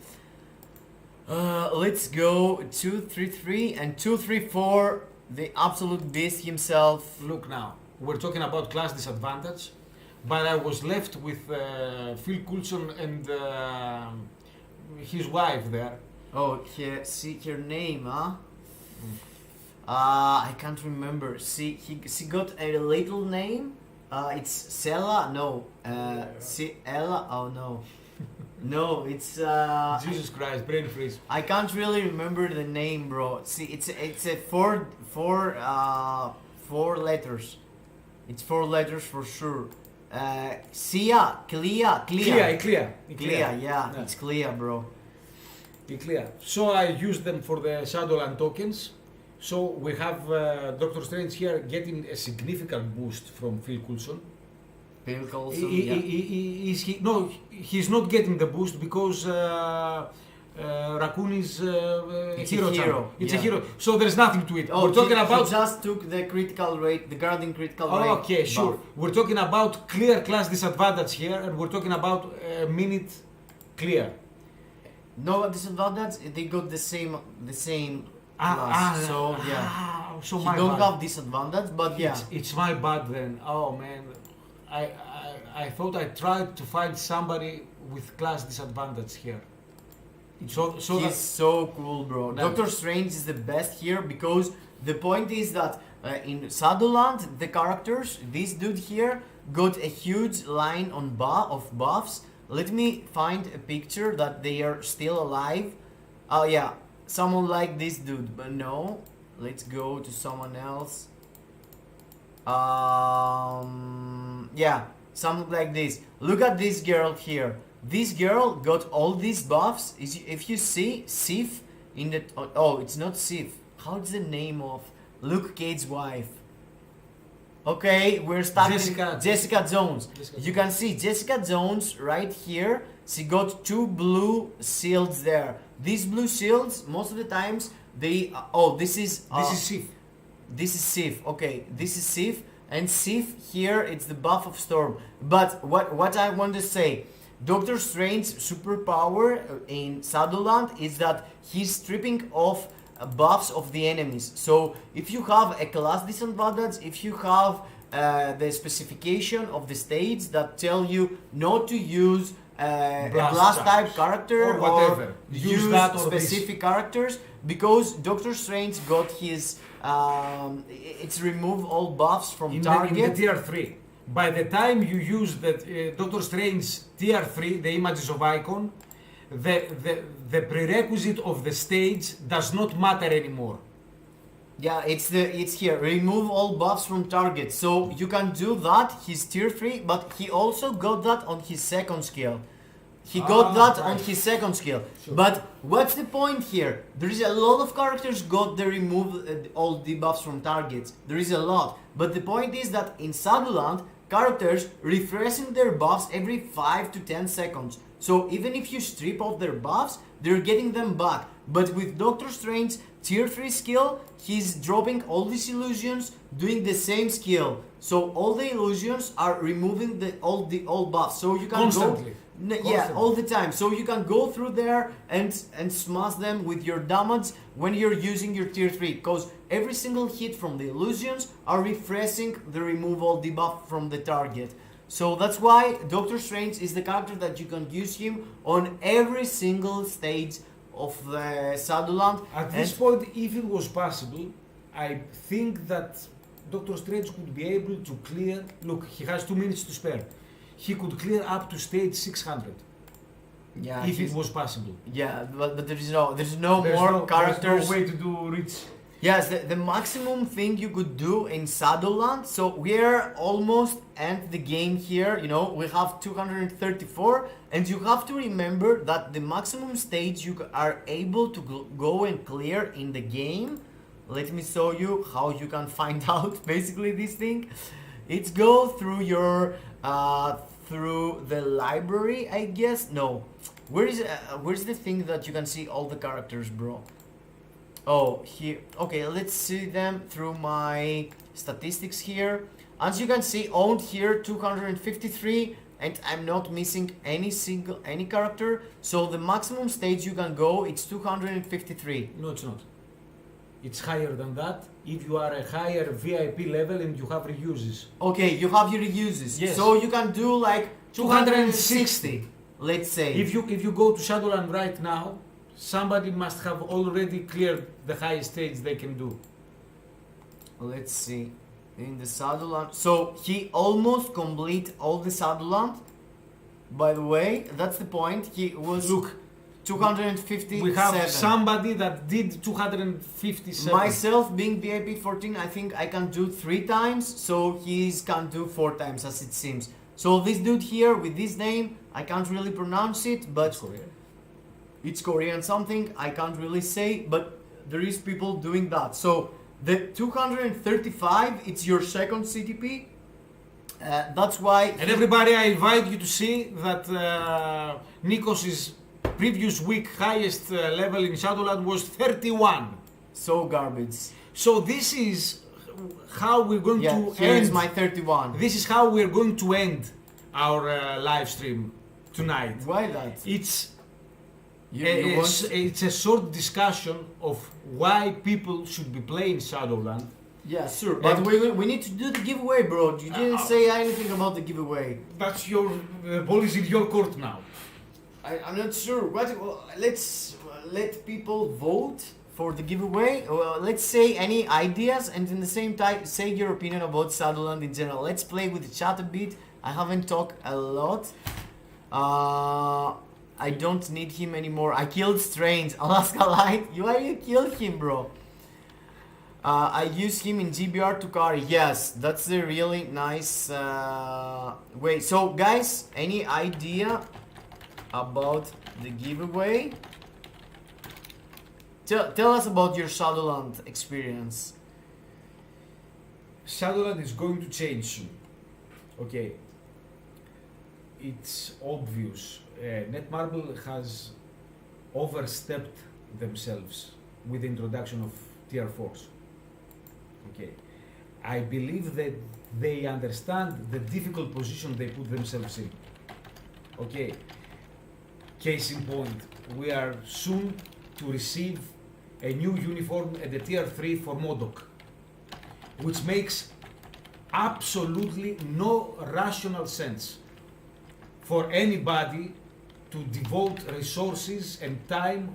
Let's go 233 and 234, the absolute beast himself. Look now, we're talking about class disadvantage, but I was left with Phil Coulson and his wife there. Oh, here, see her name, huh? I can't remember. See, she got a little name. It's Sella. No. See, Ella. Oh no. No, it's. Jesus Christ, brain freeze. I can't really remember the name, bro. See, it's a four letters. It's 4 letters for sure. Clea. Clear. Yeah, it's Clea, bro. Clear. So I used them for the Shadowland tokens. So we have Doctor Strange here getting a significant boost from Phil Coulson. Phil Coulson, yeah. Is he? No, he's not getting the boost because Raccoon is It's hero. a hero. It's yeah. a hero. So there's nothing to it. Oh, We're talking about. he just took the critical rate, the guarding critical rate. Okay, sure. buff. We're talking about clear class disadvantage here, and we're talking about minute clear. No disadvantage. They got the same class. So yeah, So you my don't bad. have disadvantage, but yeah. It's my bad then. Oh man, I thought I tried to find somebody with class disadvantage here. So He's so cool, bro. That- Doctor Strange is the best here because the point is that in Shadowland, the characters, this dude here got a huge line on of buffs. Let me find a picture that they are still alive. Oh yeah, someone like this dude, but no. Let's go to someone else. Yeah, something like this. Look at this girl here. This girl got all these buffs. If you see Sif in the oh, it's not Sif. How's the name of Luke Cage's wife? Okay, we're starting Jessica Jones. You can see Jessica Jones right here. She got 2 blue shields there. These blue shields, most of the times, they this is Sif. This is Sif. Okay, this is Sif, and Sif here it's the buff of Storm. But what I want to say, Doctor Strange's superpower in Shadowland is that he's stripping off buffs of the enemies. So if you have a class disadvantage, if you have the specification of the stage that tell you not to use a blast type character or whatever, use that or specific characters, because Doctor Strange got his it's remove all buffs from target. In the tier 3. By the time you use the Doctor Strange tier 3, the images of icon, the prerequisite of the stage does not matter anymore. Yeah, it's here. Remove all buffs from target. So you can do that. He's tier 3, but he also got that on his second skill. He got that on his second skill. Sure. But what's the point here? There is a lot of characters got the remove all debuffs from targets. There is a lot. But the point is that in Shadowland, characters refreshing their buffs every 5 to 10 seconds. So even if you strip off their buffs, they're getting them back. But with Doctor Strange's tier 3 skill, he's dropping all these illusions, doing the same skill. So all the illusions are removing all buffs. So you can Constantly. Yeah, all the time. So you can go through there and smash them with your damage when you're using your tier 3. Because every single hit from the illusions are refreshing the removal debuff from the target. So that's why Doctor Strange is the character that you can use him on every single stage of the Shadowland. At this point, if it was possible, I think that Doctor Strange could be able to clear. Look, he has 2 minutes to spare. He could clear up to stage 600. Yeah, if it was possible. Yeah, but there's no more characters. There's no way to do reach. Yes, the maximum thing you could do in Shadowland. So we're almost end the game here. You know, we have 234, and you have to remember that the maximum stage you are able to go and clear in the game. Let me show you how you can find out basically this thing. It's go through your through the library, I guess. No, where's the thing that you can see all the characters, bro? Oh, here. Okay, let's see them through my statistics here. As you can see, owned here 253, and I'm not missing any character. So the maximum stage you can go, it's 253. No, it's not. It's higher than that if you are a higher VIP level and you have reuses. Okay, you have your reuses. Yes. So you can do like 260, let's say. If you go to Shadowland right now, somebody must have already cleared the highest stage they can do. Let's see. In the Shadowland. So he almost complete all the Shadowland. By the way, that's the point. He was 257. We have somebody that did 257. Myself being VIP 14, I think I can do 3 times. So he can do 4 times as it seems. So this dude here with this name, I can't really pronounce it, but it's Korean something, I can't really say, but there is people doing that. So the 235, it's your second CTP. That's why. And everybody, I invite you to see that Nikos' previous week highest level in Shadowland was 31. So garbage. So this is how we're going to end. Here is my 31. This is how we're going to end our live stream tonight. Why that? It's a short discussion of why people should be playing Shadowland. Yeah, sure. But we need to do the giveaway, bro. You didn't say anything about the giveaway. That's your ball is in your court now. I'm not sure. Let's let people vote for the giveaway. Let's say any ideas, and in the same time say your opinion about Shadowland in general. Let's play with the chat a bit. I haven't talked a lot. I don't need him anymore. I killed Strange. Alaska Light. You killed him, bro. I use him in GBR to carry. Yes, that's a really nice way. So, guys, any idea about the giveaway? Tell us about your Shadowland experience. Shadowland is going to change soon. Okay. It's obvious. Netmarble has overstepped themselves with the introduction of tier 4s. Okay. I believe that they understand the difficult position they put themselves in. Okay. Case in point, we are soon to receive a new uniform at the tier 3 for Modok, which makes absolutely no rational sense for anybody to devote resources and time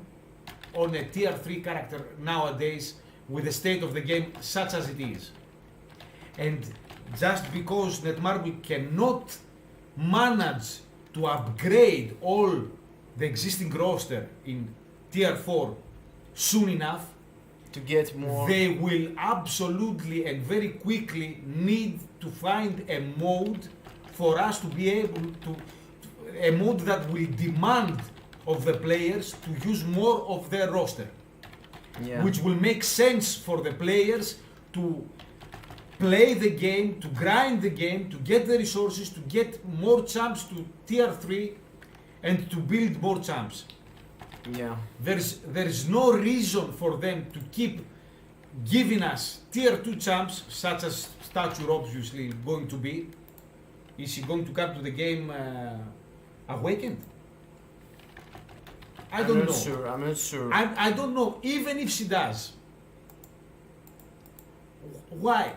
on a tier 3 character nowadays with the state of the game such as it is. And just because Netmarble cannot manage to upgrade all the existing roster in tier 4 soon enough, To get more. they will absolutely and very quickly need to find a mode for us to be able to, a mode that will demand of the players to use more of their roster, Yeah. which will make sense for the players to play the game, to grind the game, to get the resources, to get more champs to tier 3 and to build more champs. Yeah. There is no reason for them to keep giving us tier 2 champs, such as Stature obviously going to be. Is he going to come to the game awakened? I don't know. I'm not sure. I don't know, even if she does. Why?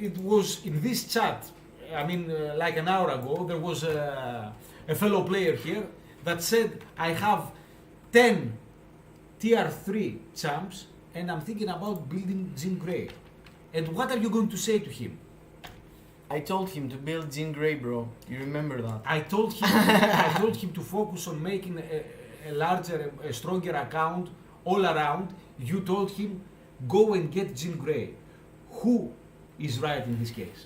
It was in this chat, I mean, like an hour ago, there was a fellow player here that said, I have 10 tier 3 champs and I'm thinking about building Jean Grey. And what are you going to say to him? I told him to build Jean Grey, bro. You remember that? I told him to focus on making a larger, a stronger account all around. You told him, go and get Jean Grey. Who is right in this case?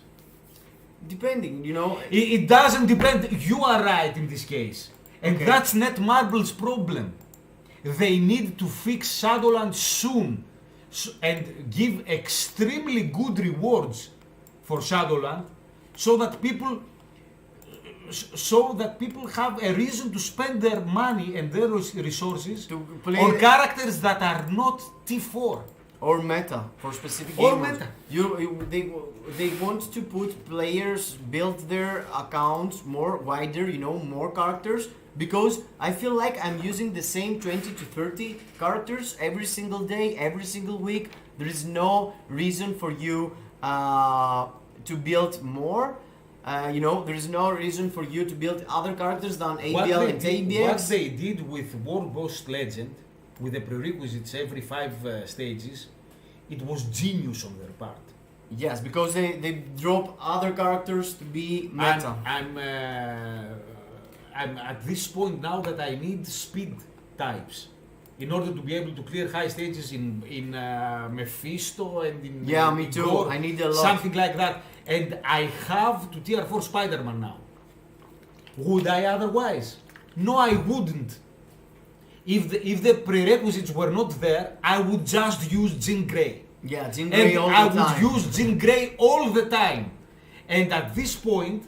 Depending, you know. It doesn't depend. You are right in this case. And Okay. that's Netmarble's problem. They need to fix Shadowland soon and give extremely good rewards for Shadowland so that people have a reason to spend their money and their resources To play on characters that are not T4 or meta for specific or gamers. meta. They want to put players build their accounts more wider, you know, more characters, because I feel like I'm using the same 20 to 30 characters every single day, every single week. There is no reason for you to build more. You know, there is no reason for you to build other characters than ABL and ABX. What they did with World Boss Legend, with the prerequisites every 5 stages, it was genius on their part. Yes, because they drop other characters to be meta. I'm at this point now that I need speed types in order to be able to clear high stages in Mephisto and in Yeah, me too. Igor, I need a lot. something like that. And I have to tier 4 Spider-Man now. Would I otherwise? No, I wouldn't. If the prerequisites were not there, I would just use Jean Grey. Yeah, Jean Grey And all I the time. would use Jean Grey all the time. And at this point,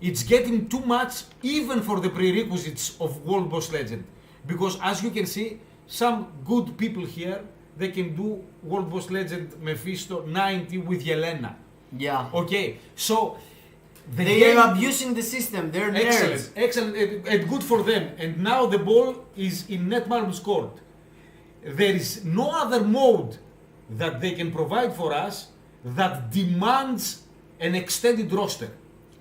it's getting too much even for the prerequisites of World Boss Legend. Because as you can see, some good people here, they can do World Boss Legend Mephisto 90 with Yelena. Yeah. Okay, so the They game, are abusing the system. They're nerds. excellent, and good for them. And now the ball is in Netmarble's court. There is no other mode that they can provide for us that demands an extended roster.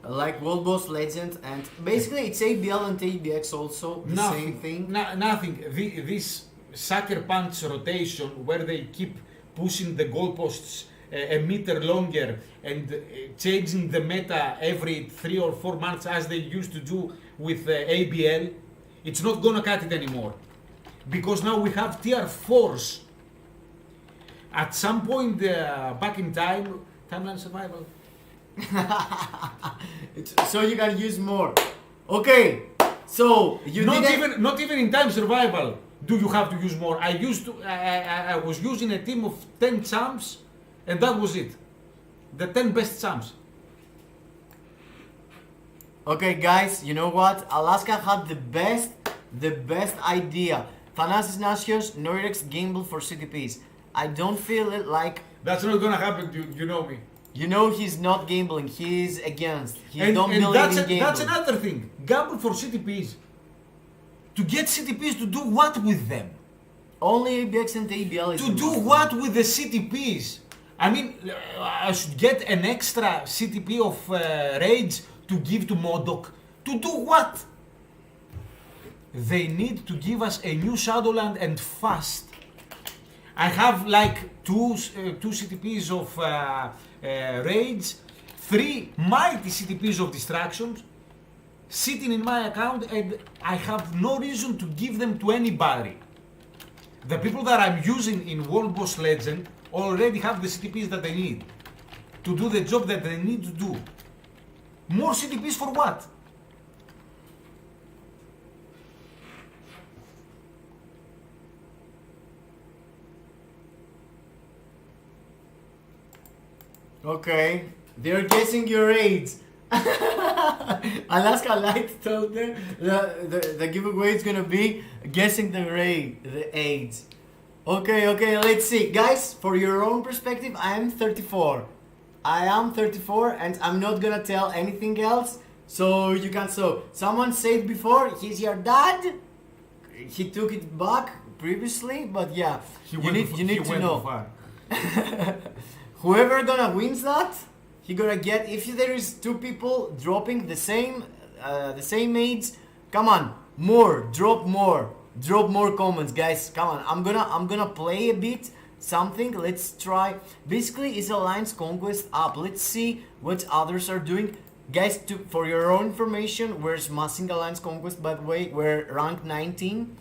Like World Boss Legend, and basically it's ABL and ABX also the same thing. Nothing. This sucker punch rotation where they keep pushing the goalposts a meter longer and changing the meta every 3 or 4 months as they used to do with ABL, it's not gonna cut it anymore. Because now we have tier 4s At some point back in time, timeline survival. So you can use more. Okay, so you didn't. Not even in time survival do you have to use more. I was using a team of 10 champs, and that was it. The 10 best champs. Okay, guys, you know what? Alaska had the best idea. Thanasis Nasios, Noirext gamble for CTPs. I don't feel it like. That's not gonna happen, dude. You know me. You know he's not gambling. He's against. He And don't believe in gambling. that's another thing. Gamble for CTPs. To get CTPs to do what with them? Only ABX and ABL is To do what with the CTPs? I mean, I should get an extra CTP of rage to give to Modok. To do what? They need to give us a new Shadowland and fast. I have like two CTPs of rage, 3 mighty CTPs of distractions sitting in my account, and I have no reason to give them to anybody. The people that I'm using in World Boss Legend already have the CTPs that they need to do the job that they need to do. More CTPs for what? Okay, they're guessing your age. Alaska Light told them the giveaway is gonna be guessing the age. Okay, let's see. Guys, for your own perspective, I am 34. I am 34 and I'm not gonna tell anything else. So you can someone said before he's your dad. He took it back previously, but yeah, you need to know. Whoever gonna wins that, he gonna get. If there is 2 people dropping the same age, come on, drop more comments, guys. Come on, I'm gonna play a bit something. Let's try. Basically, it's Alliance Conquest up. Let's see what others are doing, guys. For your own information, we're smashing Alliance Conquest. By the way, we're rank 19,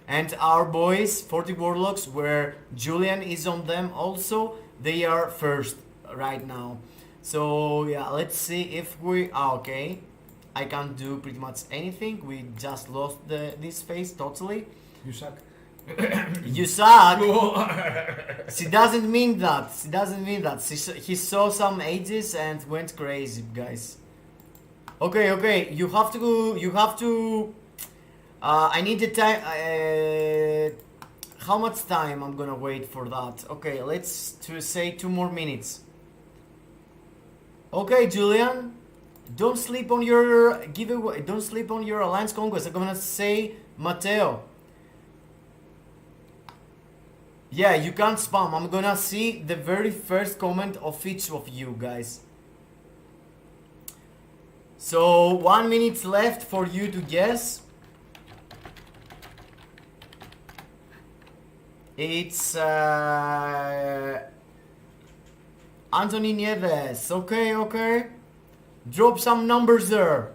and our boys 40 Warlocks, where Julian is on them also. They are first right now. So yeah, let's see if we okay. I can't do pretty much anything. We just lost this phase totally. You suck. You suck. She doesn't mean that. He saw some ages and went crazy, guys. Okay. You have to. I need the time. How much time I'm gonna wait for that? Okay, let's say 2 more minutes. Okay, Julian, don't sleep on your giveaway. Don't sleep on your Alliance Conquest. I'm gonna say Matteo. Yeah, you can't spam. I'm gonna see the very first comment of each of you guys. So 1 minute left for you to guess. It's Anthony Nieves. Okay. Drop some numbers there.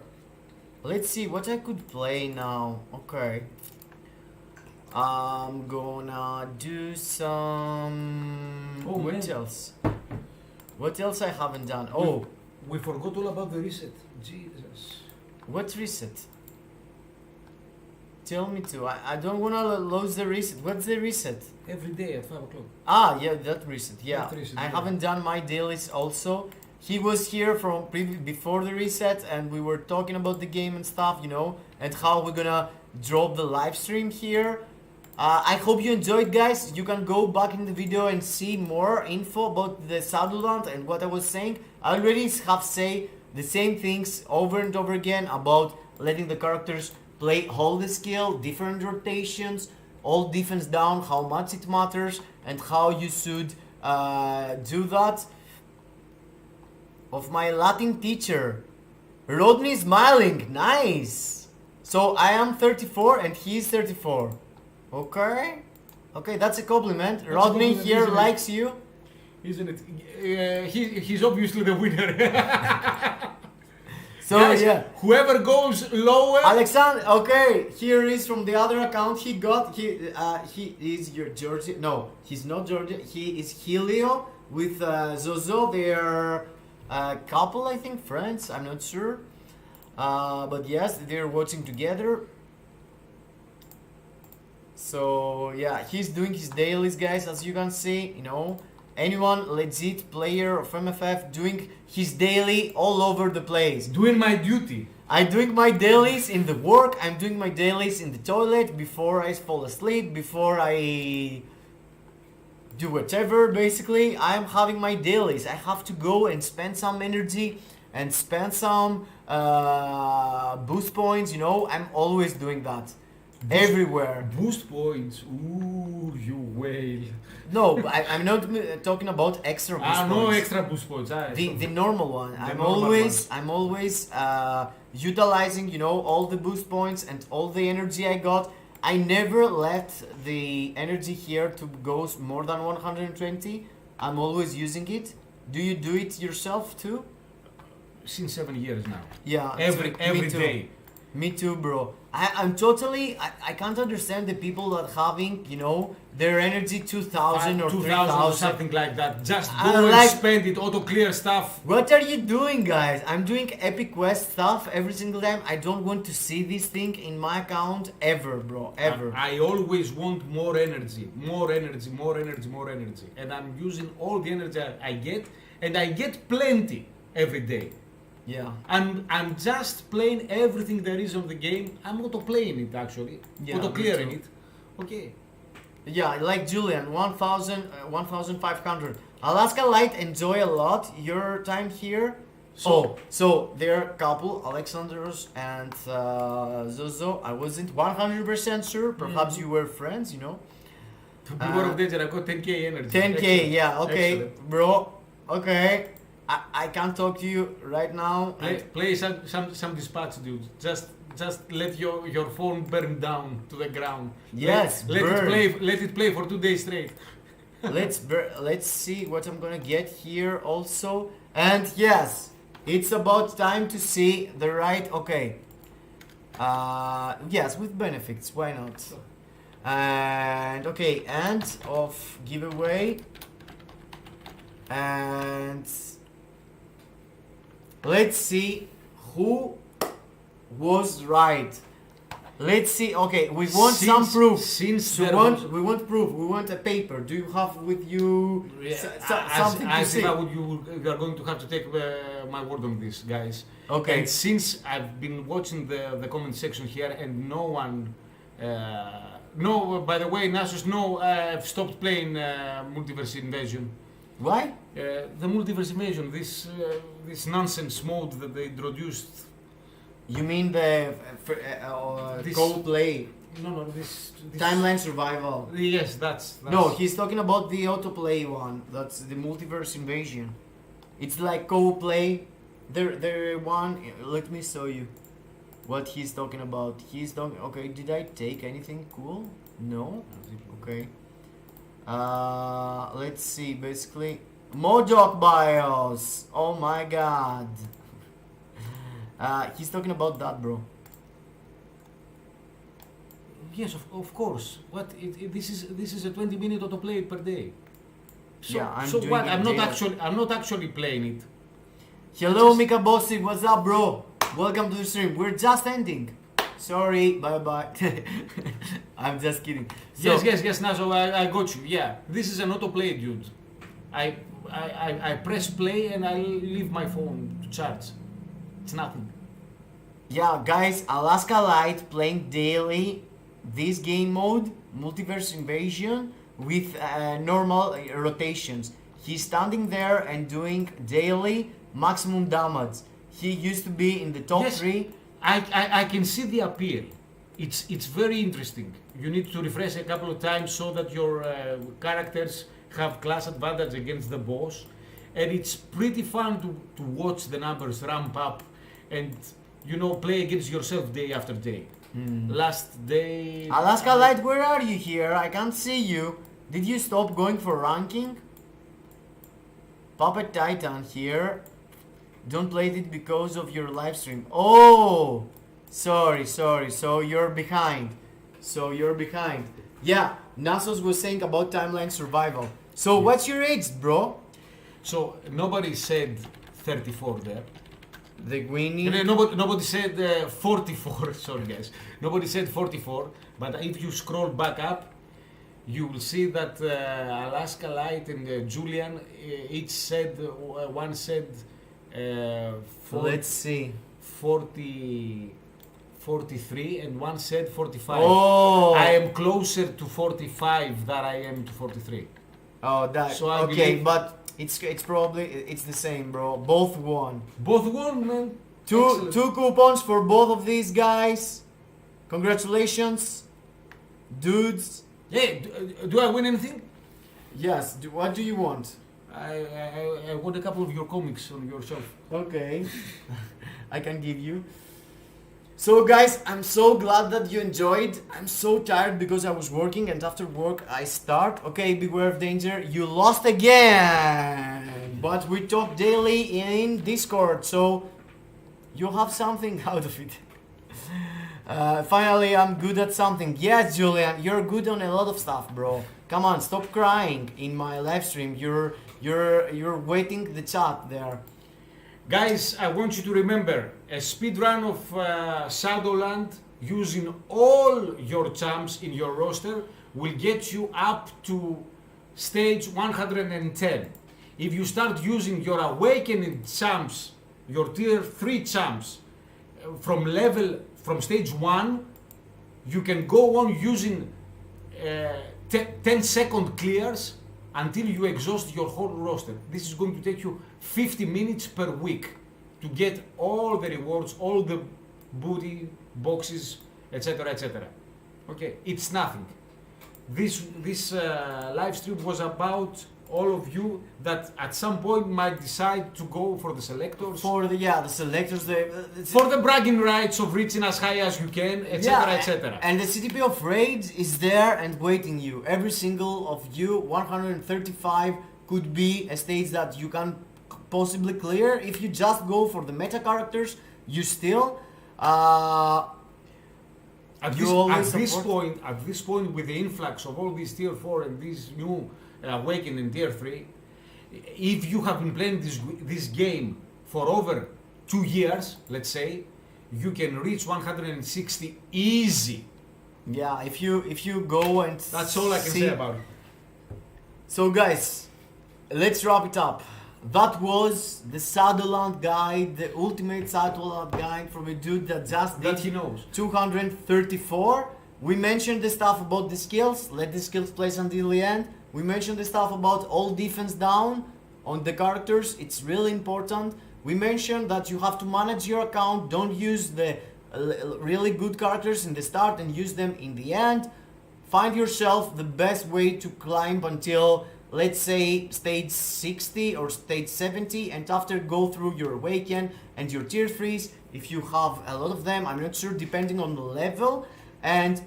Let's see what I could play now. Okay. I'm gonna do some. Oh, what man. else? What else I haven't done? We forgot all about the reset. Jesus. What reset? Tell me to. I don't wanna lose the reset. What's the reset? Every day at 5 o'clock. Ah, yeah, that reset. Yeah, That reset, I yeah. haven't done my dailies also. He was here from before the reset, and we were talking about the game and stuff, and how we're gonna drop the live stream here. I hope you enjoyed, guys. You can go back in the video and see more info about the Shadowland and what I was saying. I already have say the same things over and over again about letting the characters hold the skill, different rotations, all defense down, how much it matters, and how you should do that. Of my Latin teacher, Rodney smiling, nice. So I am 34 and he is 34. Okay, that's a compliment. That's a Rodney compliment, here isn't it? likes you. Isn't it? He's obviously the winner. So Guys, yeah. whoever goes lower. Alexander, okay, here is from the other account. He is your Georgia. No, he's not Georgia. He is Helio with Zozo. They are a couple, I think, friends. I'm not sure, but yes, they're watching together. So yeah, he's doing his dailies, guys. As you can see, anyone legit player of MFF doing his daily all over the place. Doing my duty. I'm doing my dailies in the work, I'm doing my dailies in the toilet before I fall asleep, before I do whatever, basically. I'm having my dailies. I have to go and spend some energy and spend some boost points, I'm always doing that. Everywhere. Boost points. Ooh, you whale. No, I'm not talking about extra boost points. No extra boost points. The normal one. I'm normal always utilizing, all the boost points and all the energy I got. I never let the energy here to go more than 120. I'm always using it. Do you do it yourself too? Since 7 years now. Yeah. Every me too. day. Me too, bro. I can't understand the people that having, their energy 2,000 or 3,000. Something like that. Just I go and like- spend it, auto clear stuff. What are you doing, guys? I'm doing epic quest stuff every single time. I don't want to see this thing in my account ever, bro. Ever. I always want more energy. More energy, more energy, more energy. And I'm using all the energy I get, and I get plenty every day. Yeah. I'm just playing everything there is on the game. I'm auto playing it actually. Yeah, Auto me clearing too. it. Okay. Yeah, like Julian, 1,500. Alaska Light, enjoy a lot your time here. So there are a couple, Alexandros and Zozo. I wasn't 100% sure. Perhaps you were friends, Beware of danger. I got 10k energy. 10k, Excellent. yeah, okay, Excellent. bro. Okay, I can't talk to you right now. Play some dispatch, dude. Just let your phone burn down to the ground. Yes, let burn. Let it play for 2 days straight. Let's see what I'm gonna get here also. And yes, it's about time to see the right. Okay. Yes, with benefits. Why not? And okay, end of giveaway. And let's see who was right. Let's see. Okay, we want some proof. We want proof. We want a paper. Do you have with you something to see? You are going to have to take my word on this, guys. Okay. And since I've been watching the comment section here and no one, by the way, Nasus, I've stopped playing Multiverse Invasion. Why? The Multiverse Invasion, this nonsense mode that they introduced. You mean the co-play? No, this Timeline survival. Yes, that's No, he's talking about the autoplay one. That's the Multiverse Invasion. It's like co-play. The one. Let me show you what he's talking about. He's talking. Okay, did I take anything cool? No. Okay. Let's see. Basically, Modoc BIOS. Oh my god. He's talking about that, bro. Yes, of course. What? This is a 20-minute autoplay per day. So, Yeah, I'm so doing what? it I'm not actually playing it. Hello, Mika Bossy. What's up, bro? Welcome to the stream. We're just ending. Sorry. Bye bye. I'm just kidding. So, Yes. Now, so I got you. Yeah, this is an autoplay, dude. I press play and I leave my phone to charge. It's nothing. Yeah, guys, Alaska Light playing daily this game mode, Multiverse Invasion, with normal rotations. He's standing there and doing daily maximum damage. He used to be in the top 3. I can see the appeal. It's very interesting. You need to refresh a couple of times so that your characters have class advantage against the boss, and it's pretty fun to watch the numbers ramp up and play against yourself day after day. Last day Alaska Light, where are you here? I can't see you. Did you stop going for ranking? Puppet Titan here. Don't play it because of your live stream. Oh, sorry. So you're behind. Yeah, Nasos was saying about timeline survival. So what's your age, bro? So nobody said 34 there. The Winnie. Nobody said 44. Sorry, guys. Nobody said 44. But if you scroll back up, you will see that Alaska Light and Julian each said one said. Let's see. 43 and one said 45. Oh. I am closer to 45 than I am to 43. Oh, that. So I okay, believe- but it's probably it's the same, bro. Both won. Both won, man. Two Excellent. coupons for both of these guys. Congratulations, dudes. Yeah, do I win anything? Yes. What do you want? I want a couple of your comics on your shelf. Okay. I can give you. So guys, I'm so glad that you enjoyed. I'm so tired because I was working and after work I start. Okay, beware of danger. You lost again. But we talk daily in Discord, so you'll have something out of it. Finally, I'm good at something. Yes, Julian, you're good on a lot of stuff, bro. Come on, stop crying in my live stream. You're waiting the chat there. Guys, I want you to remember a speedrun of Shadowland using all your champs in your roster will get you up to stage 110. If you start using your awakening champs, your tier 3 champs, from stage 1, you can go on using 10-second clears until you exhaust your whole roster. This is going to take you 50 minutes per week to get all the rewards, all the booty boxes, etc., etc. Okay, it's nothing. This live stream was about all of you that at some point might decide to go for the selectors. For the selectors, For the bragging rights of reaching as high as you can, etc., etc. And the CTP of raids is there and waiting you. Every single of you, 135, could be a stage that you can possibly clear if you just go for the meta characters. You still. At this point, with the influx of all these tier 4 and these new awakening tier 3, if you have been playing this game for over 2 years, let's say, you can reach 160 easy. Yeah, if you go and That's all I can say about it. So guys, let's wrap it up. That was the Shadowland guide, the ultimate Shadowland guide from a dude that just did That he knows. 234. We mentioned the stuff about the skills. Let the skills play until the end. We mentioned the stuff about all defense down on the characters. It's really important. We mentioned that you have to manage your account. Don't use the really good characters in the start and use them in the end. Find yourself the best way to climb until, let's say, stage 60 or stage 70, and after go through your awaken and your tier 3s if you have a lot of them. I'm not sure, depending on the level. And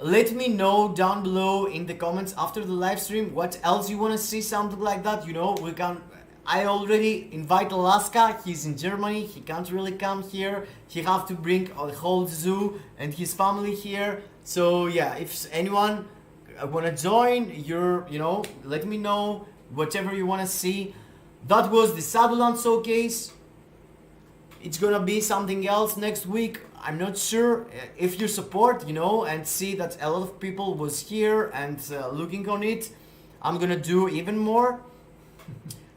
let me know down below in the comments after the live stream what else you want to see, something like that. You know, we can. I already invite Alaska. He's in Germany. He can't really come here. He have to bring the whole zoo and his family here. So yeah, if anyone wanna join, let me know whatever you wanna see. That was the Shadowland showcase. It's gonna be something else next week. I'm not sure. If you support, and see that a lot of people was here and looking on it, I'm gonna do even more.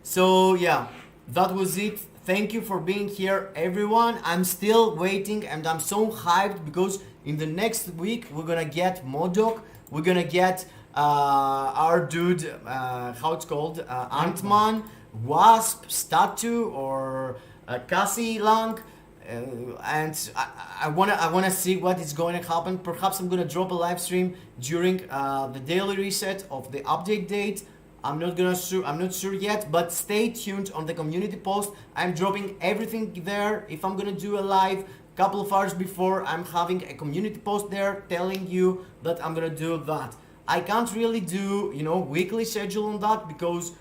So yeah, that was it. Thank you for being here, everyone. I'm still waiting and I'm so hyped because in the next week we're gonna get Modok. We're gonna get our dude, how it's called, Ant-Man, Wasp, Statue, or Cassie Lang. And I wanna see what is going to happen. Perhaps I'm gonna drop a live stream during the daily reset of the update date. I'm not sure yet, but stay tuned on the community post. I'm dropping everything there. If I'm gonna do a live couple of hours before, I'm having a community post there telling you that I'm gonna do that. I can't really do weekly schedule on that because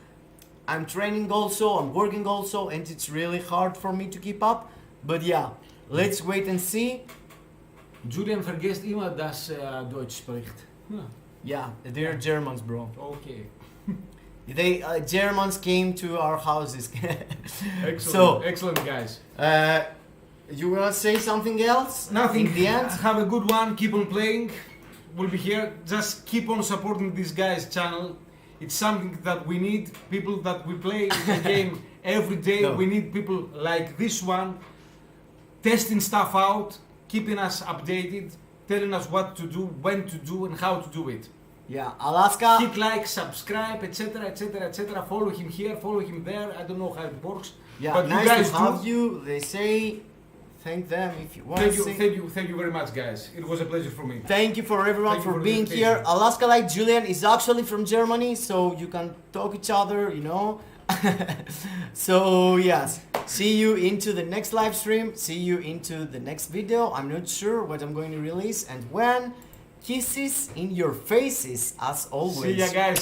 I'm training also, I'm working also, and it's really hard for me to keep up. But yeah, let's wait and see. Julian vergisst immer, dass Deutsch spricht. Yeah, they're Germans, bro. Okay. They Germans came to our houses. Excellent. So, Excellent, guys. You wanna say something else? Nothing. In the end? Have a good one. Keep on playing. We'll be here. Just keep on supporting this guy's channel. It's something that we need. People that we play the game every day. No. We need people like this one, testing stuff out, keeping us updated, telling us what to do, when to do, and how to do it. Yeah, Alaska. Hit like, subscribe, etc., etc., etc. Follow him here, follow him there. I don't know how it works. Yeah, but nice you guys to have do. you. They say, thank them if you want Thank to you, say. thank you very much, guys. It was a pleasure for me. Thank you for everyone Thank you for for being the here. invitation. Alaska like Julian is actually from Germany, so you can talk each other, you know. So yes, see you into the next live stream. See you into the next video. I'm not sure what I'm going to release and when. Kisses in your faces as always. See ya, guys.